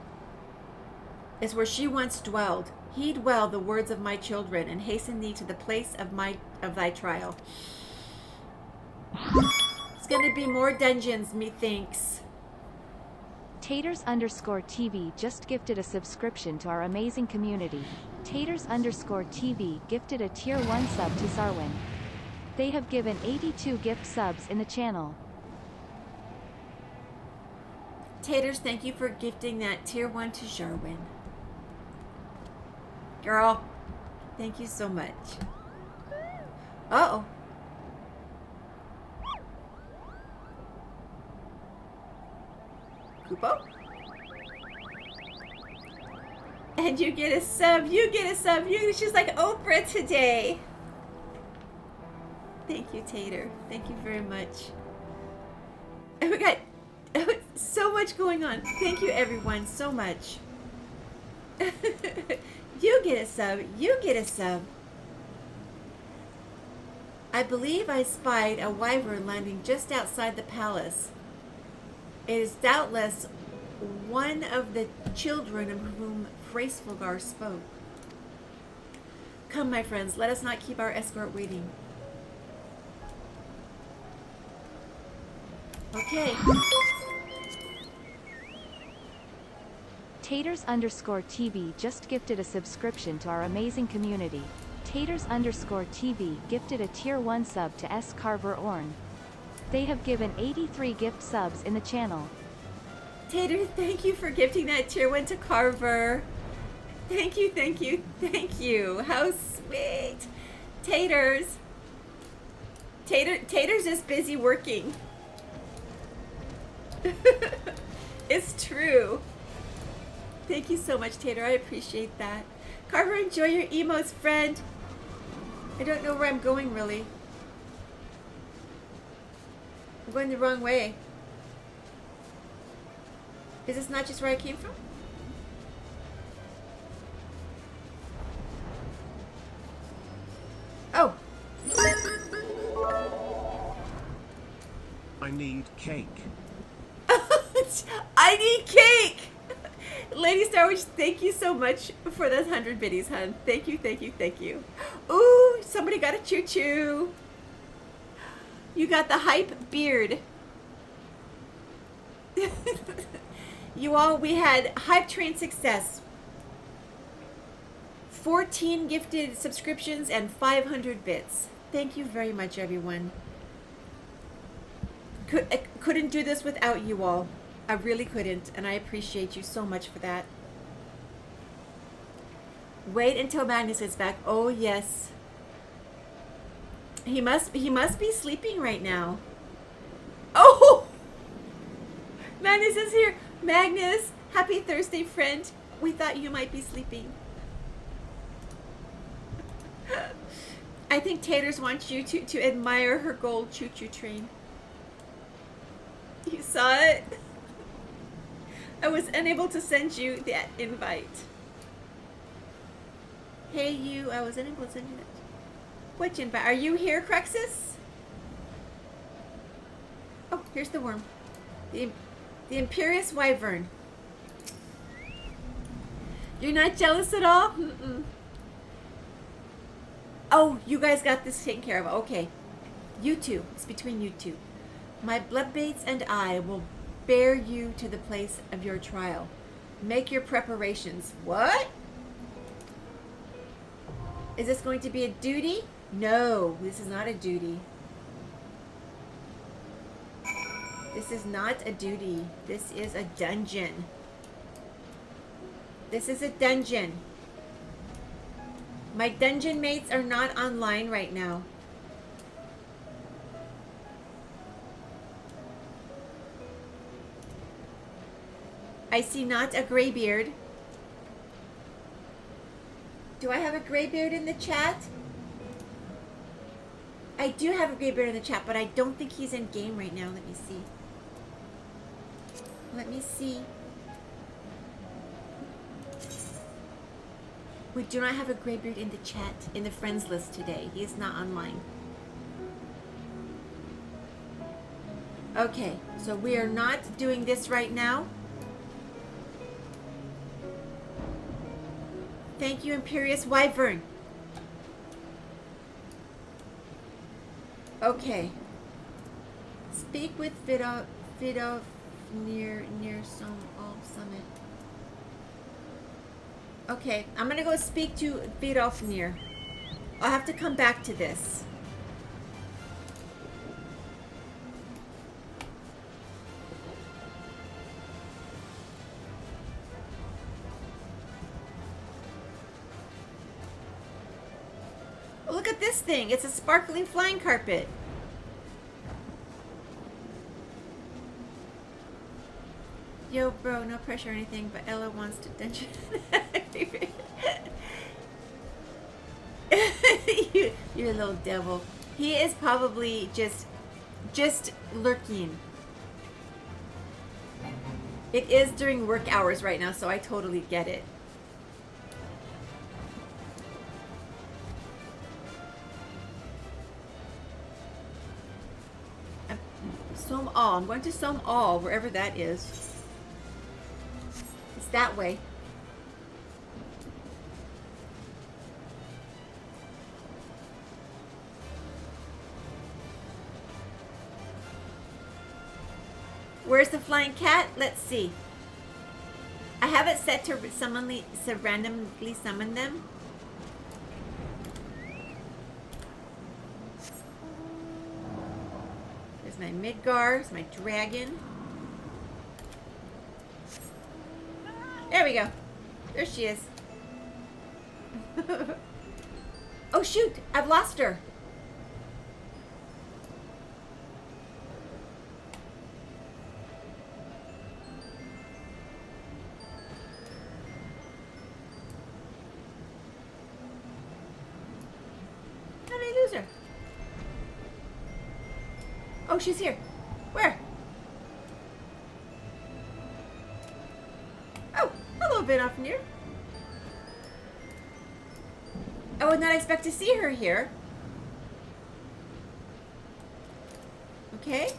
It's where she once dwelled. Heed well the words of my children and hasten thee to the place of thy trial. It's gonna be more dungeons, methinks. Taters_TV just gifted a subscription to our amazing community. Taters_TV gifted a tier 1 sub to Sarwin. They have given 82 gift subs in the channel. Taters, thank you for gifting that tier 1 to Jarwin. Girl, thank you so much. Uh-oh. Kupo? And you get a sub, you get a sub. She's like Oprah today. Thank you, Tater. Thank you very much. And we got so much going on. Thank you, everyone, so much. You get a sub. You get a sub. I believe I spied a wyvern landing just outside the palace. It is doubtless one of the children of whom Hraesvelgar spoke. Come, my friends, let us not keep our escort waiting. Okay. Taters_TV just gifted a subscription to our amazing community. Taters_TV gifted a tier 1 sub to S. Carver Orn. They have given 83 gift subs in the channel. Tater, thank you for gifting that tier 1 to Carver. Thank you, thank you, thank you. How sweet. Taters. Taters is busy working. It's true. Thank you so much, Tater. I appreciate that. Carver, enjoy your emotes, friend. I don't know where I'm going, really. I'm going the wrong way. Is this not just where I came from? Oh. I need cake. I need cake! Lady Star Witch, thank you so much for those 100 biddies, hun. Thank you, thank you, thank you. Ooh, somebody got a choo-choo. You got the hype beard. You all, we had Hype Train success. 14 gifted subscriptions and 500 bits. Thank you very much, everyone. Couldn't do this without you all. I really couldn't, and I appreciate you so much for that. Wait until Magnus is back. Oh yes. He must be sleeping right now. Oh! Magnus is here. Magnus, happy Thursday, friend. We thought you might be sleeping. I think Taters wants you to admire her gold choo-choo train. You saw it? I was unable to send you that invite. Hey you, I was unable to send you that. Which invite? Are you here, Cruxus? Oh, here's the worm. The Imperious Wyvern. You're not jealous at all? Mm-mm. Oh, you guys got this taken care of. Okay. You two. It's between you two. My bloodbaits and I will bear you to the place of your trial. Make your preparations. What? Is this going to be a duty? No, this is not a duty. This is not a duty. This is a dungeon. This is a dungeon. My dungeon mates are not online right now. I see not a graybeard. Do I have a graybeard in the chat? I do have a graybeard in the chat, but I don't think he's in game right now. Let me see. Let me see. We do not have a graybeard in the chat, in the friends list today. He is not online. Okay, so we are not doing this right now. Thank you, Imperious Wyvern. Okay. Speak with Vidov near some summit. Okay, I'm gonna go speak to Vidofnir. I'll have to come back to this. Oh, look at this thing. It's a sparkling flying carpet. Yo, bro, no pressure or anything, but Ella wants to dungeon. You're a little devil. He is probably just lurking. It is during work hours right now, so I totally get it. Somme All. I'm going to Somme All, wherever that is. It's that way. Where's the flying cat? Let's see. I have it set to randomly summon them. There's my Midgar, there's my dragon. There we go. There she is. Oh shoot, I've lost her. How did I lose her? Oh, she's here. Where? Oh, hello, Vidofnir. I would not expect to see her here. Okay.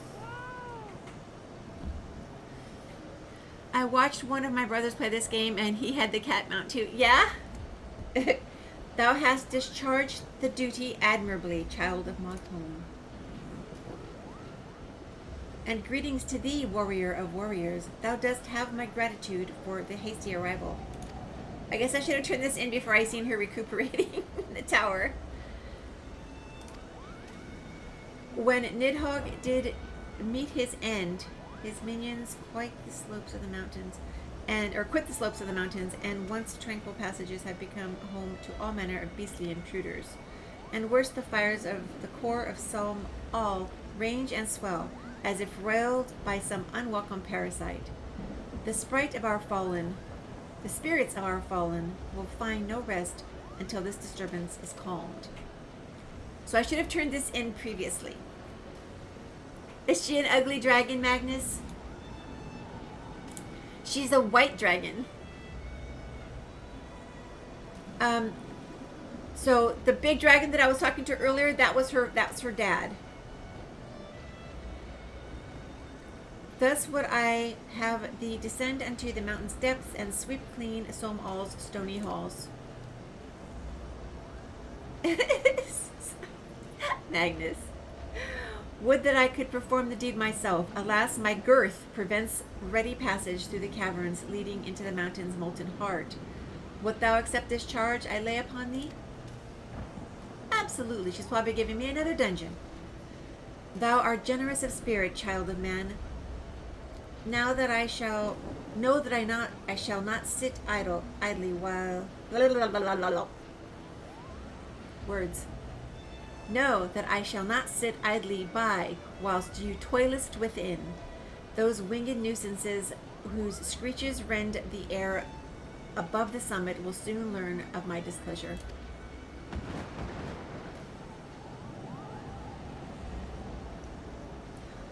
I watched one of my brothers play this game and he had the cat mount too. Yeah? Thou hast discharged the duty admirably, child of Mothhome. And greetings to thee, warrior of warriors. Thou dost have my gratitude for the hasty arrival. I guess I should have turned this in before I seen her recuperating in the tower. When Nidhogg did meet his end, his minions quite the slopes of the mountains, or quit the slopes of the mountains, and once tranquil passages have become home to all manner of beastly intruders. And worse, the fires of the core of Solm all range and swell, as if railed by some unwelcome parasite. The spirits of our fallen will find no rest until this disturbance is calmed. So I should have turned this in previously. Is she an ugly dragon, Magnus? She's a white dragon. So the big dragon that I was talking to earlier, that's her dad. Thus would I have thee descend unto the mountain's depths and sweep clean Solm All's stony halls. Magnus. Would that I could perform the deed myself. Alas, my girth prevents ready passage through the caverns leading into the mountain's molten heart. Wilt thou accept this charge I lay upon thee? Absolutely. She's probably giving me another dungeon. Thou art generous of spirit, child of man. Now that I shall know that I shall not sit idly while words. Know that I shall not sit idly by whilst you toilest within. Those winged nuisances whose screeches rend the air above the summit will soon learn of my displeasure.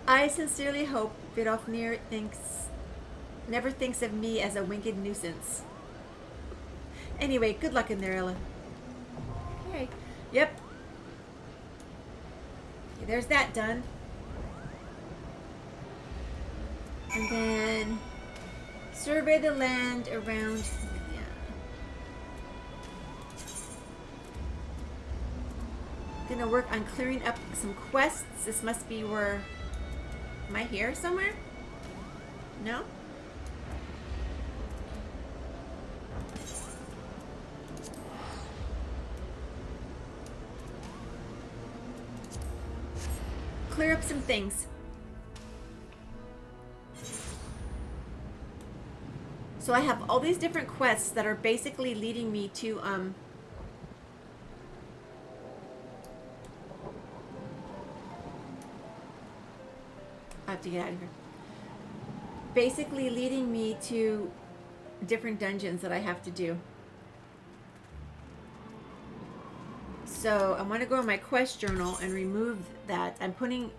I sincerely hope Vidofnir never thinks of me as a winged nuisance. Anyway, good luck in there, Ella. Okay. Yep. Okay, there's that done. And then survey the land around. Yeah. Gonna work on clearing up some quests. This must be where. Am I here somewhere? No? Clear up some things. So I have all these different quests that are basically leading me to I have to get out of here. Basically leading me to different dungeons that I have to do. So I want to go in my quest journal and remove that. I'm putting...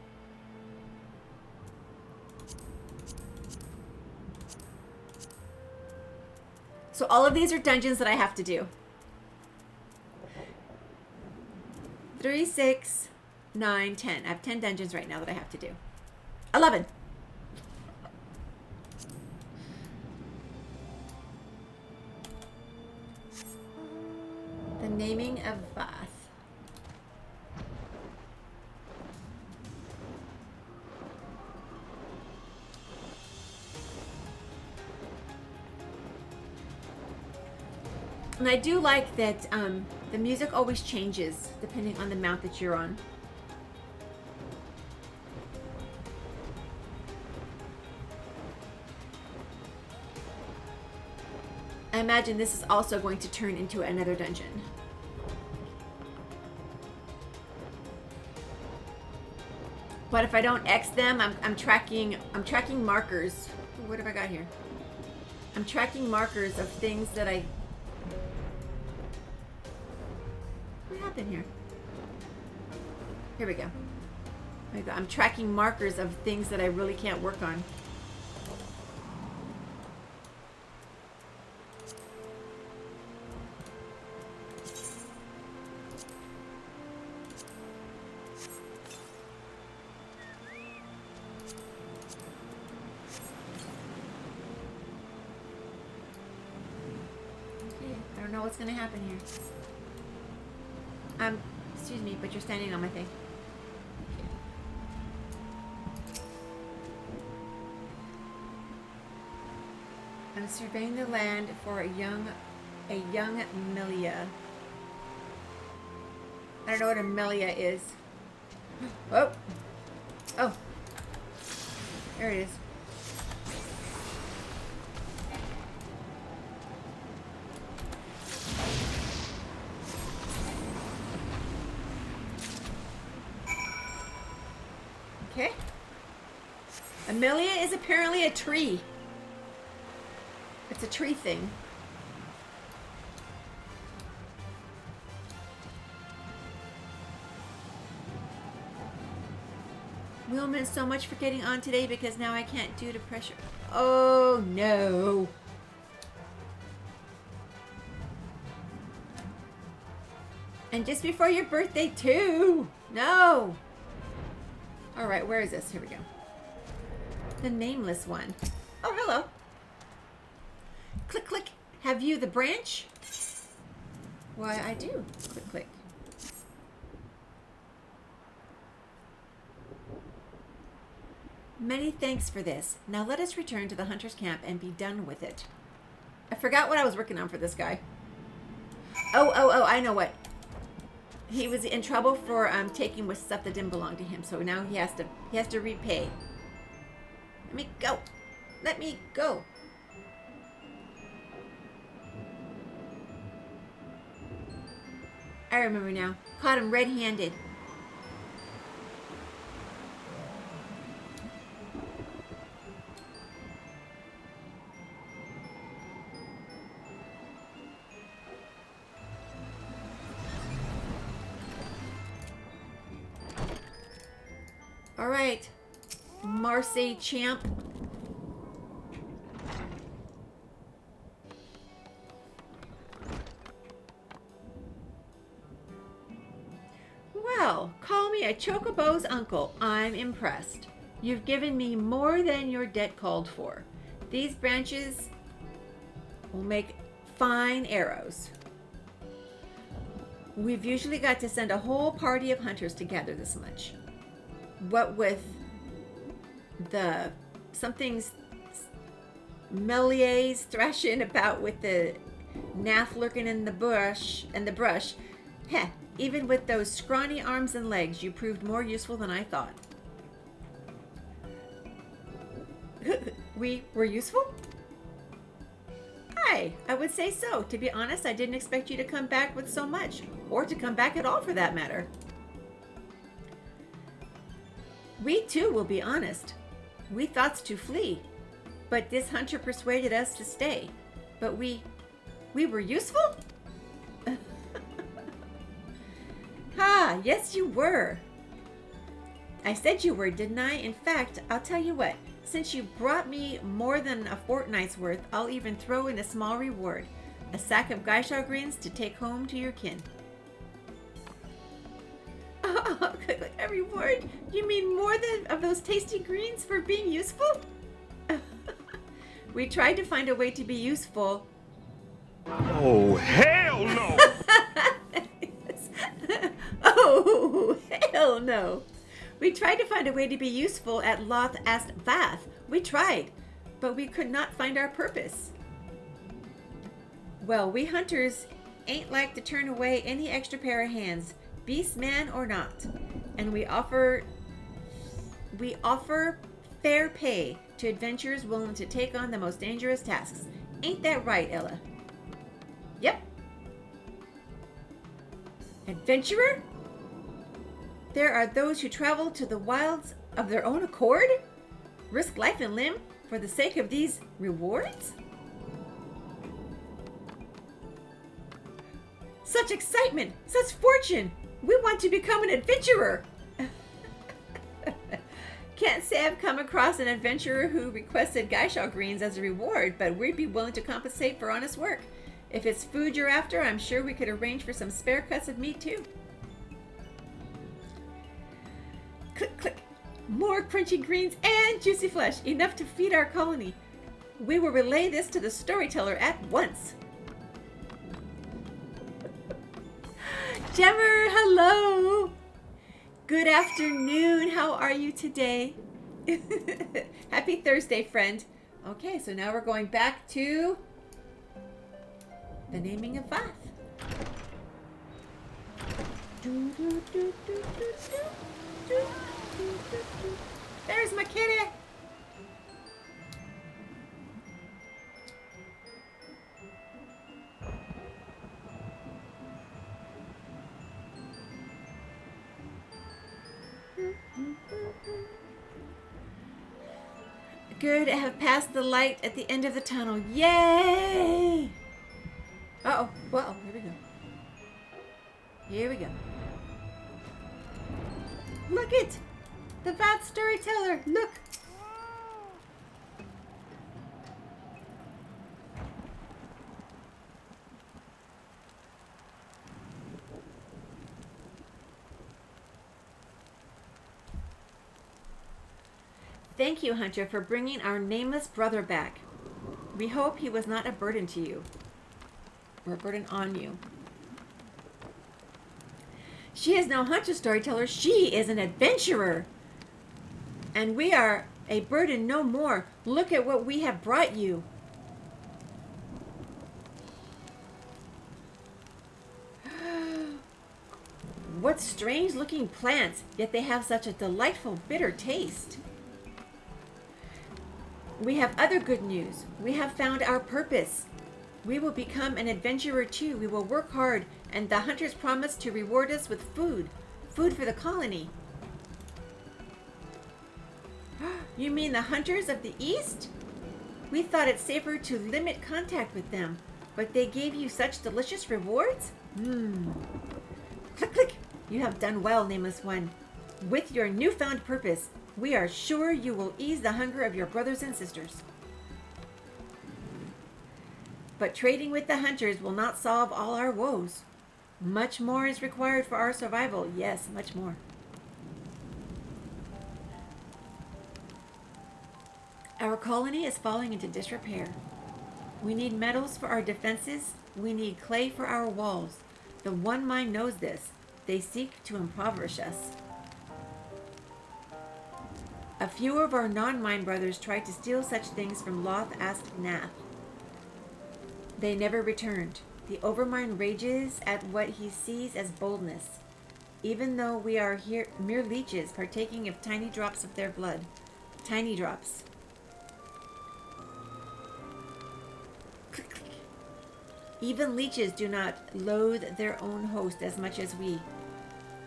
So all of these are dungeons that I have to do. 3, 6, 9, 10. I have 10 dungeons right now that I have to do. 11. The naming of Vath. And I do like that the music always changes depending on the mount that you're on. I imagine this is also going to turn into another dungeon. But if I don't X them, I'm tracking markers. What have I got here? I'm tracking markers of things that I... What happened here? Here we go. There we go. I'm tracking markers of things that I really can't work on. don't know what's gonna happen here. Excuse me, but you're standing on my thing. I'm surveying the land for a young Melia. I don't know what a Melia is. Oh! Oh! There it is. Okay. A Melia is apparently a tree. It's a tree thing. Wheelman, so much for getting on today because now I can't due to pressure. Oh no. And just before your birthday too. No. All right, where is this? Here we go. The nameless one. Oh, hello. Click, click. Have you the branch? Why, I do. Click, click. Many thanks for this. Now let us return to the hunter's camp and be done with it. I forgot what I was working on for this guy. Oh, I know what. He was in trouble for taking with stuff that didn't belong to him, so now he has to repay. Let me go. Let me go. I remember now. Caught him red-handed. All right, Marseille champ. Well, call me a Chocobo's uncle. I'm impressed. You've given me more than your debt called for. These branches will make fine arrows. We've usually got to send a whole party of hunters to gather this much. What with the something's Meliers thrashing about with the Nath lurking in the brush, heh, even with those scrawny arms and legs, you proved more useful than I thought. We were useful? Aye, I would say so. To be honest, I didn't expect you to come back with so much, or to come back at all for that matter. We too will be honest. We thought to flee, but this hunter persuaded us to stay. But we were useful? Ha, yes you were. I said you were, didn't I? In fact, I'll tell you what. Since you brought me more than a fortnight's worth, I'll even throw in a small reward. A sack of Gaishao greens to take home to your kin. Oh, a reward? You mean more than of those tasty greens for being useful? We tried to find a way to be useful. Oh, hell no! Oh, hell no. We tried to find a way to be useful at Loth Ast Vath. We tried, but we could not find our purpose. Well, we hunters ain't like to turn away any extra pair of hands, beast man or not. And we offer fair pay to adventurers willing to take on the most dangerous tasks. Ain't that right, Ella? Yep. Adventurer? There are those who travel to the wilds of their own accord? Risk life and limb for the sake of these rewards? Such excitement! Such fortune! We want to become an adventurer! Can't say I've come across an adventurer who requested Gaishao greens as a reward, but we'd be willing to compensate for honest work. If it's food you're after, I'm sure we could arrange for some spare cuts of meat too. Click, click. More crunchy greens and juicy flesh, enough to feed our colony. We will relay this to the storyteller at once. Jemmer, hello. Good afternoon. How are you today? Happy Thursday, friend. Okay, so now we're going back to the naming of Vath. There's my kitty. Good, I have passed the light at the end of the tunnel. Yay! Uh-oh. Whoa, here we go. Here we go. Look it! The Vath storyteller! Look! Thank you, Hunter, for bringing our nameless brother back. We hope he was not a burden to you. Or a burden on you. She is no Hunter storyteller. She is an adventurer. And we are a burden no more. Look at what we have brought you. What strange looking plants, yet they have such a delightful bitter taste. We have other good news. We have found our purpose. We will become an adventurer too. We will work hard, and the hunters promise to reward us with food. Food for the colony. You mean the hunters of the East? We thought it safer to limit contact with them, but they gave you such delicious rewards? Click, click. You have done well, Nameless One. With your newfound purpose, we are sure you will ease the hunger of your brothers and sisters. But trading with the hunters will not solve all our woes. Much more is required for our survival. Yes, much more. Our colony is falling into disrepair. We need metals for our defenses. We need clay for our walls. The One Mind knows this. They seek to impoverish us. A few of our non-mind brothers tried to steal such things from Loth Nath. They never returned. The Overmind rages at what he sees as boldness, even though we are here mere leeches partaking of tiny drops of their blood. Tiny drops. Click, click. Even leeches do not loathe their own host as much as we.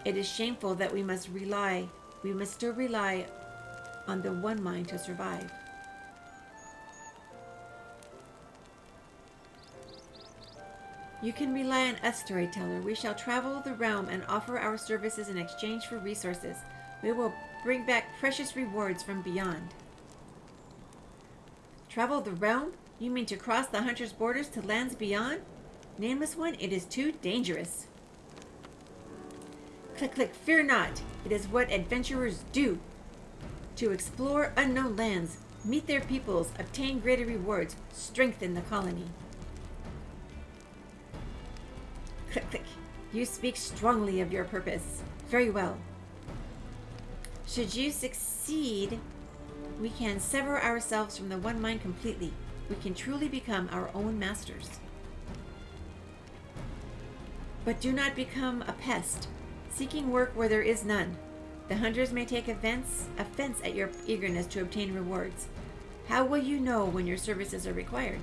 It is shameful that we must still rely on the One Mind to survive. You can rely on us, storyteller. We shall travel the realm and offer our services in exchange for resources. We will bring back precious rewards from beyond. Travel the realm? You mean to cross the hunter's borders to lands beyond? Nameless One, it is too dangerous. Click, click, fear not. It is what adventurers do. To explore unknown lands, meet their peoples, obtain greater rewards, strengthen the colony. Click, click. You speak strongly of your purpose. Very well. Should you succeed, we can sever ourselves from the One Mind completely. We can truly become our own masters. But do not become a pest, seeking work where there is none. The hunters may take offense at your eagerness to obtain rewards. How will you know when your services are required?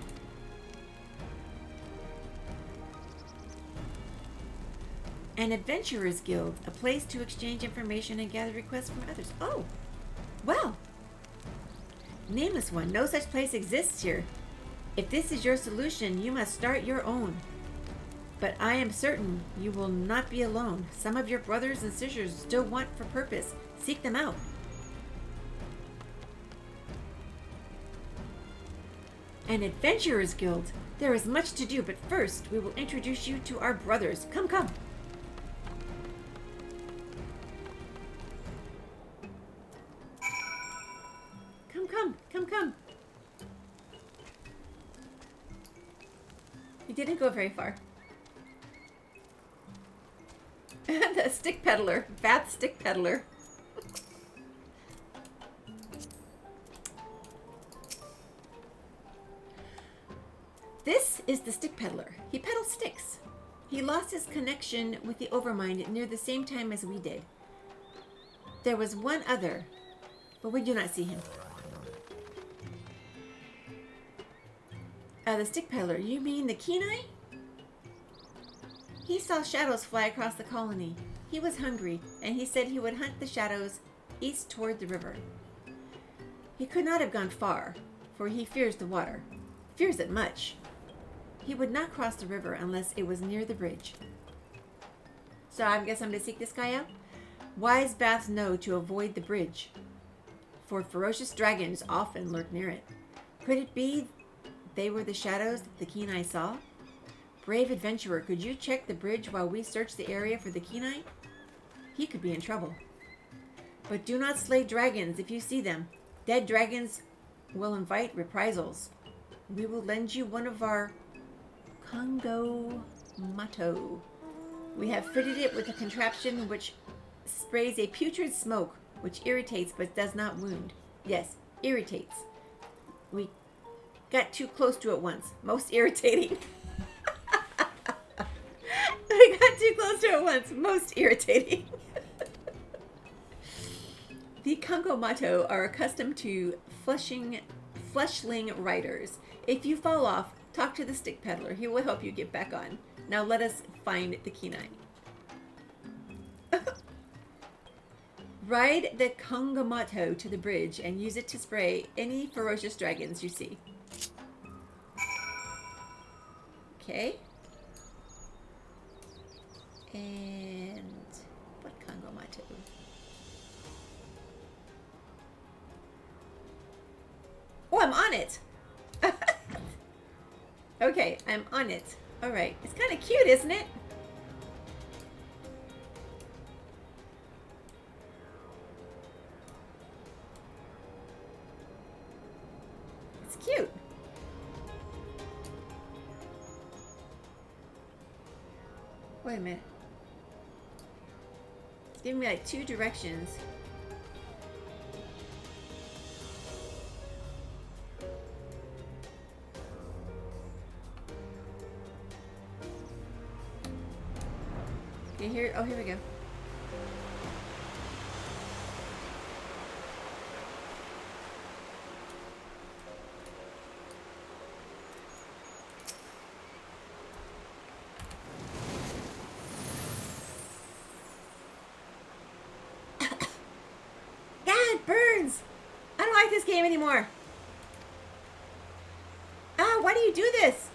An adventurer's guild, a place to exchange information and gather requests from others. Oh, well. Nameless One, no such place exists here. If this is your solution, you must start your own. But I am certain you will not be alone. Some of your brothers and sisters still want for purpose. Seek them out. An adventurer's guild. There is much to do, but first we will introduce you to our brothers. Come, come. Come. You didn't go very far. The stick peddler. Bath stick peddler. This is the stick peddler. He peddles sticks. He lost his connection with the Overmind near the same time as we did. There was one other, but we do not see him. The stick peddler, you mean the Kenai? He saw shadows fly across the colony. He was hungry, and he said he would hunt the shadows east toward the river. He could not have gone far, for he fears the water. Fears it much. He would not cross the river unless it was near the bridge. So I guess I'm going to seek this guy out. Wise baths know to avoid the bridge, for ferocious dragons often lurk near it. Could it be they were the shadows that the Kenai saw? Brave adventurer, could you check the bridge while we search the area for the Kenai? He could be in trouble. But do not slay dragons if you see them. Dead dragons will invite reprisals. We will lend you one of our Congo motto. We have fitted it with a contraption which sprays a putrid smoke, which irritates but does not wound. Yes, irritates. We got too close to it once. Most irritating. I got too close to it once. Most irritating. The Congo motto are accustomed to fleshling riders. If you fall off, talk to the stick peddler. He will help you get back on. Now let us find the Kenai. Ride the Kongomato to the bridge and use it to spray any ferocious dragons you see. Okay. And what Kongomato? Oh, I'm on it. Okay, I'm on it. All right. It's kind of cute, isn't it? It's cute. Wait a minute. It's giving me like 2 directions. Okay, here. Oh, here we go. God, burns! I don't like this game anymore. Ah, why do you do this?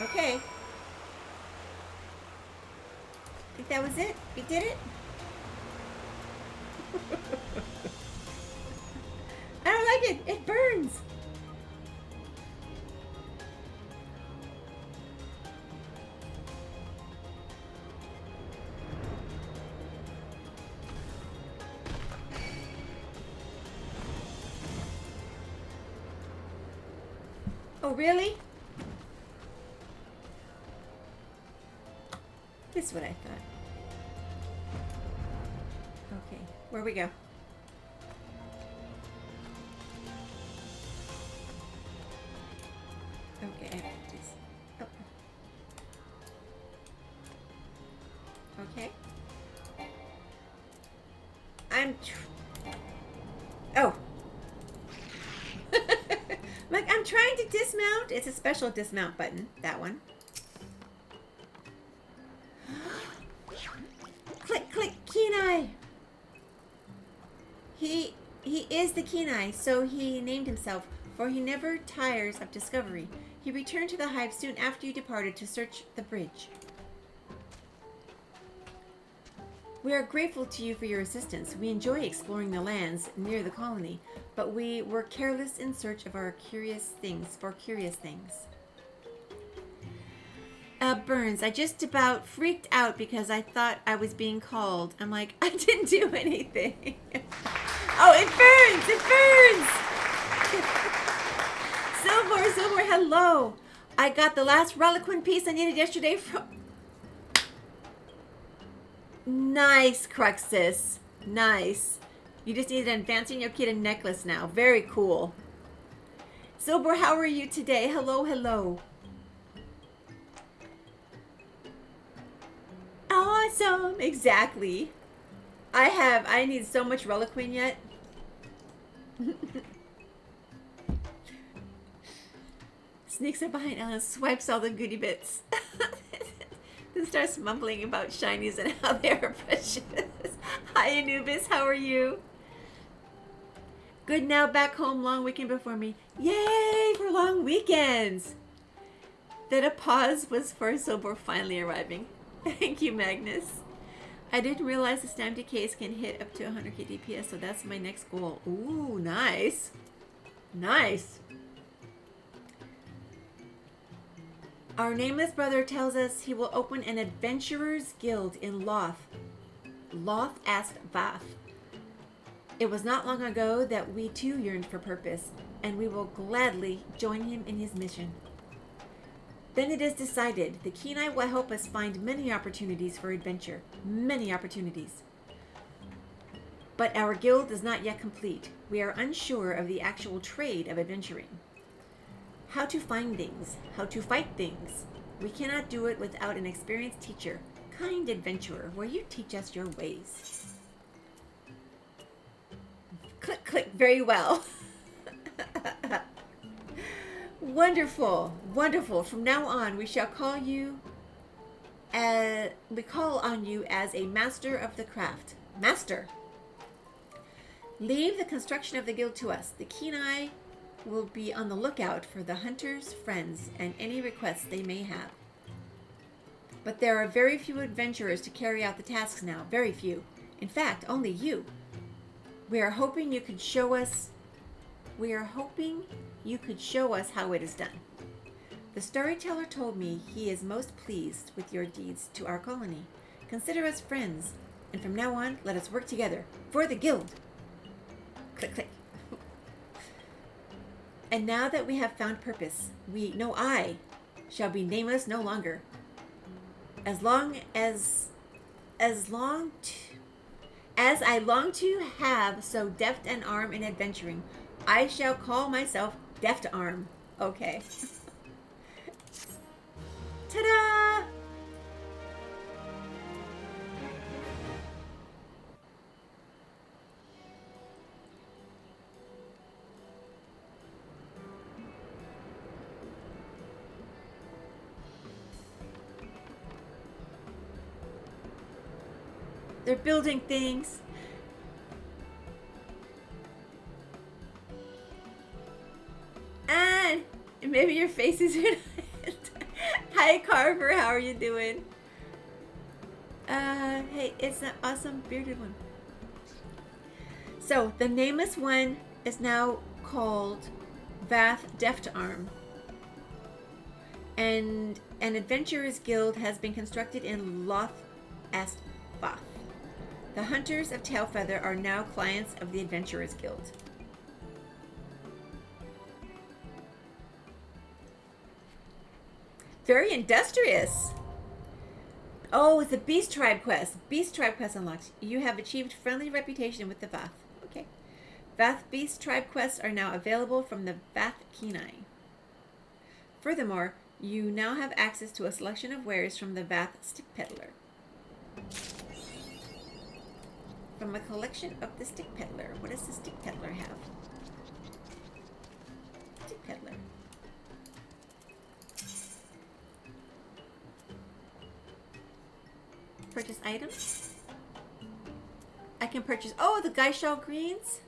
Okay. I think that was it. We did it. I don't like it. It burns. Oh, really? This is what I thought. Okay, where we go? Okay, I have to do this. Oh. Okay. Oh. Like, I'm trying to dismount. It's a special dismount button, that one. Click, click, Kenai. He is the Kenai, so he named himself, for he never tires of discovery. He returned to the hive soon after you departed to search the bridge. We are grateful to you for your assistance. We enjoy exploring the lands near the colony, but we were careless in search of our curious things. Burns, I just about freaked out because I thought I was being called. I'm like, I didn't do anything. Oh, it burns! It burns! Silver, hello. I got the last Reliquin piece I needed yesterday from... Nice, Cruxus. Nice. You just need an advancing Yokita necklace now. Very cool. Silber, how are you today? Hello, hello. Awesome. Exactly. I need so much Reliquin yet. Sneaks up behind Ellen, swipes all the goodie bits. Then starts mumbling about shinies and how they're precious. Hi Anubis, how are you? Good now, back home, long weekend before me. Yay for long weekends! Then a pause was for Sobor finally arriving. Thank you, Magnus. I didn't realize the stamp decays can hit up to 100k DPS, so that's my next goal. Ooh, nice. Nice. Our nameless brother tells us he will open an adventurers guild in Loth. Loth asked Vath. It was not long ago that we too yearned for purpose, and we will gladly join him in his mission. Then it is decided. The Kenai will help us find many opportunities for adventure. Many opportunities. But our guild is not yet complete. We are unsure of the actual trade of adventuring. How to find things. How to fight things. We cannot do it without an experienced teacher. Kind adventurer, will you teach us your ways? Click, click, very well. Wonderful, wonderful. From now on, we shall call you we call on you as a master of the craft. Master. Leave the construction of the guild to us. The Kenai will be on the lookout for the hunters, friends, and any requests they may have. But there are very few adventurers to carry out the tasks now. Very few. In fact, only you. We are hoping you could show us how it is done. The storyteller told me he is most pleased with your deeds to our colony. Consider us friends, and from now on, let us work together for the guild. Click, click. And now that we have found purpose, I shall be nameless no longer. As I long to have so deft an arm in adventuring, I shall call myself Deft Arm. Okay. Ta-da! They're building things. And maybe your face is in it. Hi Carver, how are you doing? Hey, it's an awesome bearded one. So the nameless one is now called Vath Deft Arm. And an adventurers guild has been constructed in Loth Vath. The Hunters of Tailfeather are now clients of the Adventurers Guild. Very industrious. Oh, it's a Beast Tribe quest. Beast Tribe quest unlocked. You have achieved friendly reputation with the Vath. Okay. Vath Beast Tribe quests are now available from the Vath Kenai. Furthermore, you now have access to a selection of wares from the Vath Stick Peddler. From a collection of the Stick Peddler. What does the Stick Peddler have? Stick Peddler. Purchase items. I can purchase, oh, the Geishal greens.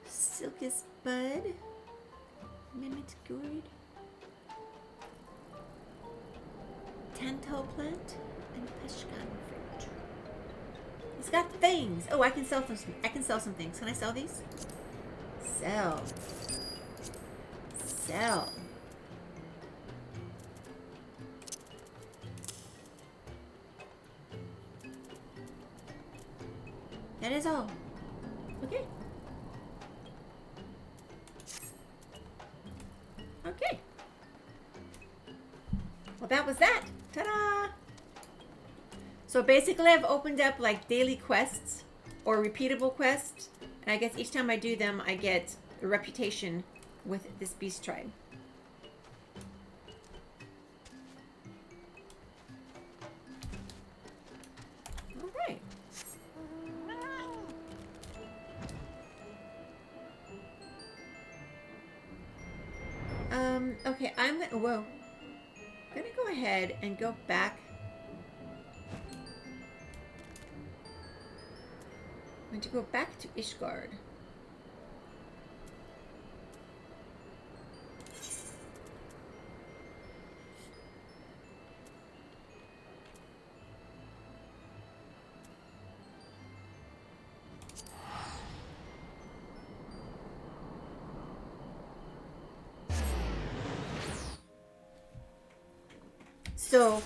Silkus bud. Mimit gourd. Tantal plant. And Peshkan fruit. He's got things. Oh, I can sell some. I can sell some things. Can I sell these? Sell. Sell. That is all. Okay. Okay. that was that. Ta-da! So basically I've opened up like daily quests or repeatable quests. And I guess each time I do them, I get a reputation with this beast tribe. All right. Okay, I'm gonna go ahead and go back. I'm going to go back to Ishgard. So,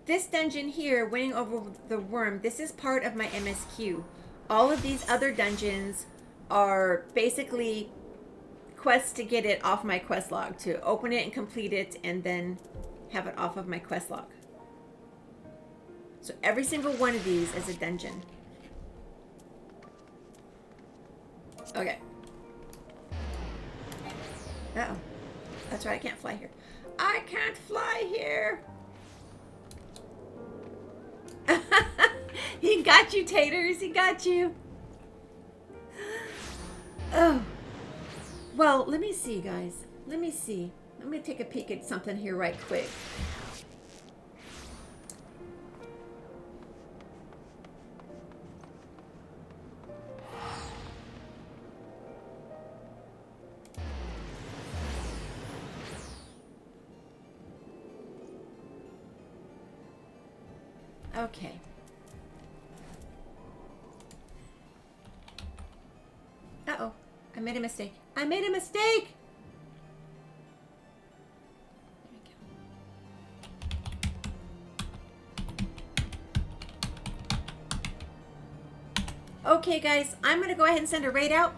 this dungeon here, winning over the worm, this is part of my MSQ. All of these other dungeons are basically quests to get it off my quest log, to open it and complete it, and then have it off of my quest log. So every single one of these is a dungeon. Okay. Uh-oh. That's right, I can't fly here. I can't fly here. He got you, Taters. He got you. Oh. Well, let me see, guys. Let me see. Let me take a peek at something here right quick. Okay. Uh-oh. I made a mistake. I made a mistake! Okay, guys. I'm going to go ahead and send a raid out.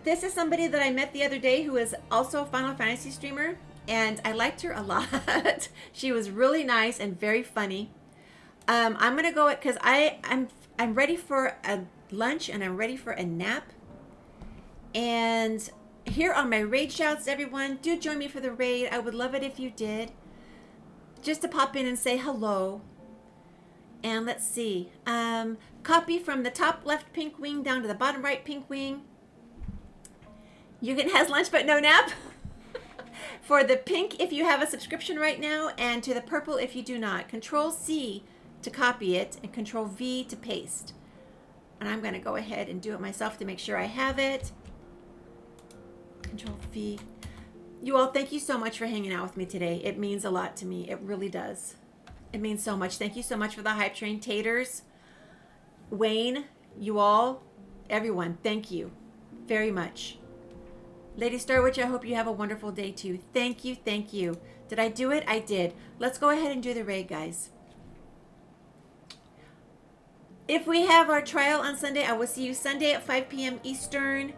This is somebody that I met the other day who is also a Final Fantasy streamer, and I liked her a lot. She was really nice and very funny. I'm gonna go because I'm ready for a lunch and I'm ready for a nap. And here are my raid shouts, everyone. Do join me for the raid. I would love it if you did. Just to pop in and say hello. And let's see. Copy from the top left pink wing down to the bottom right pink wing. Yugen has lunch but no nap. For the pink, if you have a subscription right now, and to the purple if you do not. Control C to copy it, and Control V to paste. And I'm going to go ahead and do it myself to make sure I have it. Control V. You all, thank you so much for hanging out with me today. It means a lot to me. It really does. It means so much. Thank you so much for the hype train. Taters, Wayne, you all, everyone, thank you very much. Lady Starwitch, I hope you have a wonderful day too. Thank you, thank you. Did I do it? I did. Let's go ahead and do the raid, guys. If we have our trial on Sunday, I will see you Sunday at 5 p.m. Eastern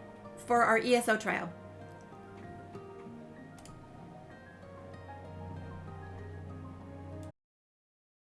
for our ESO trial.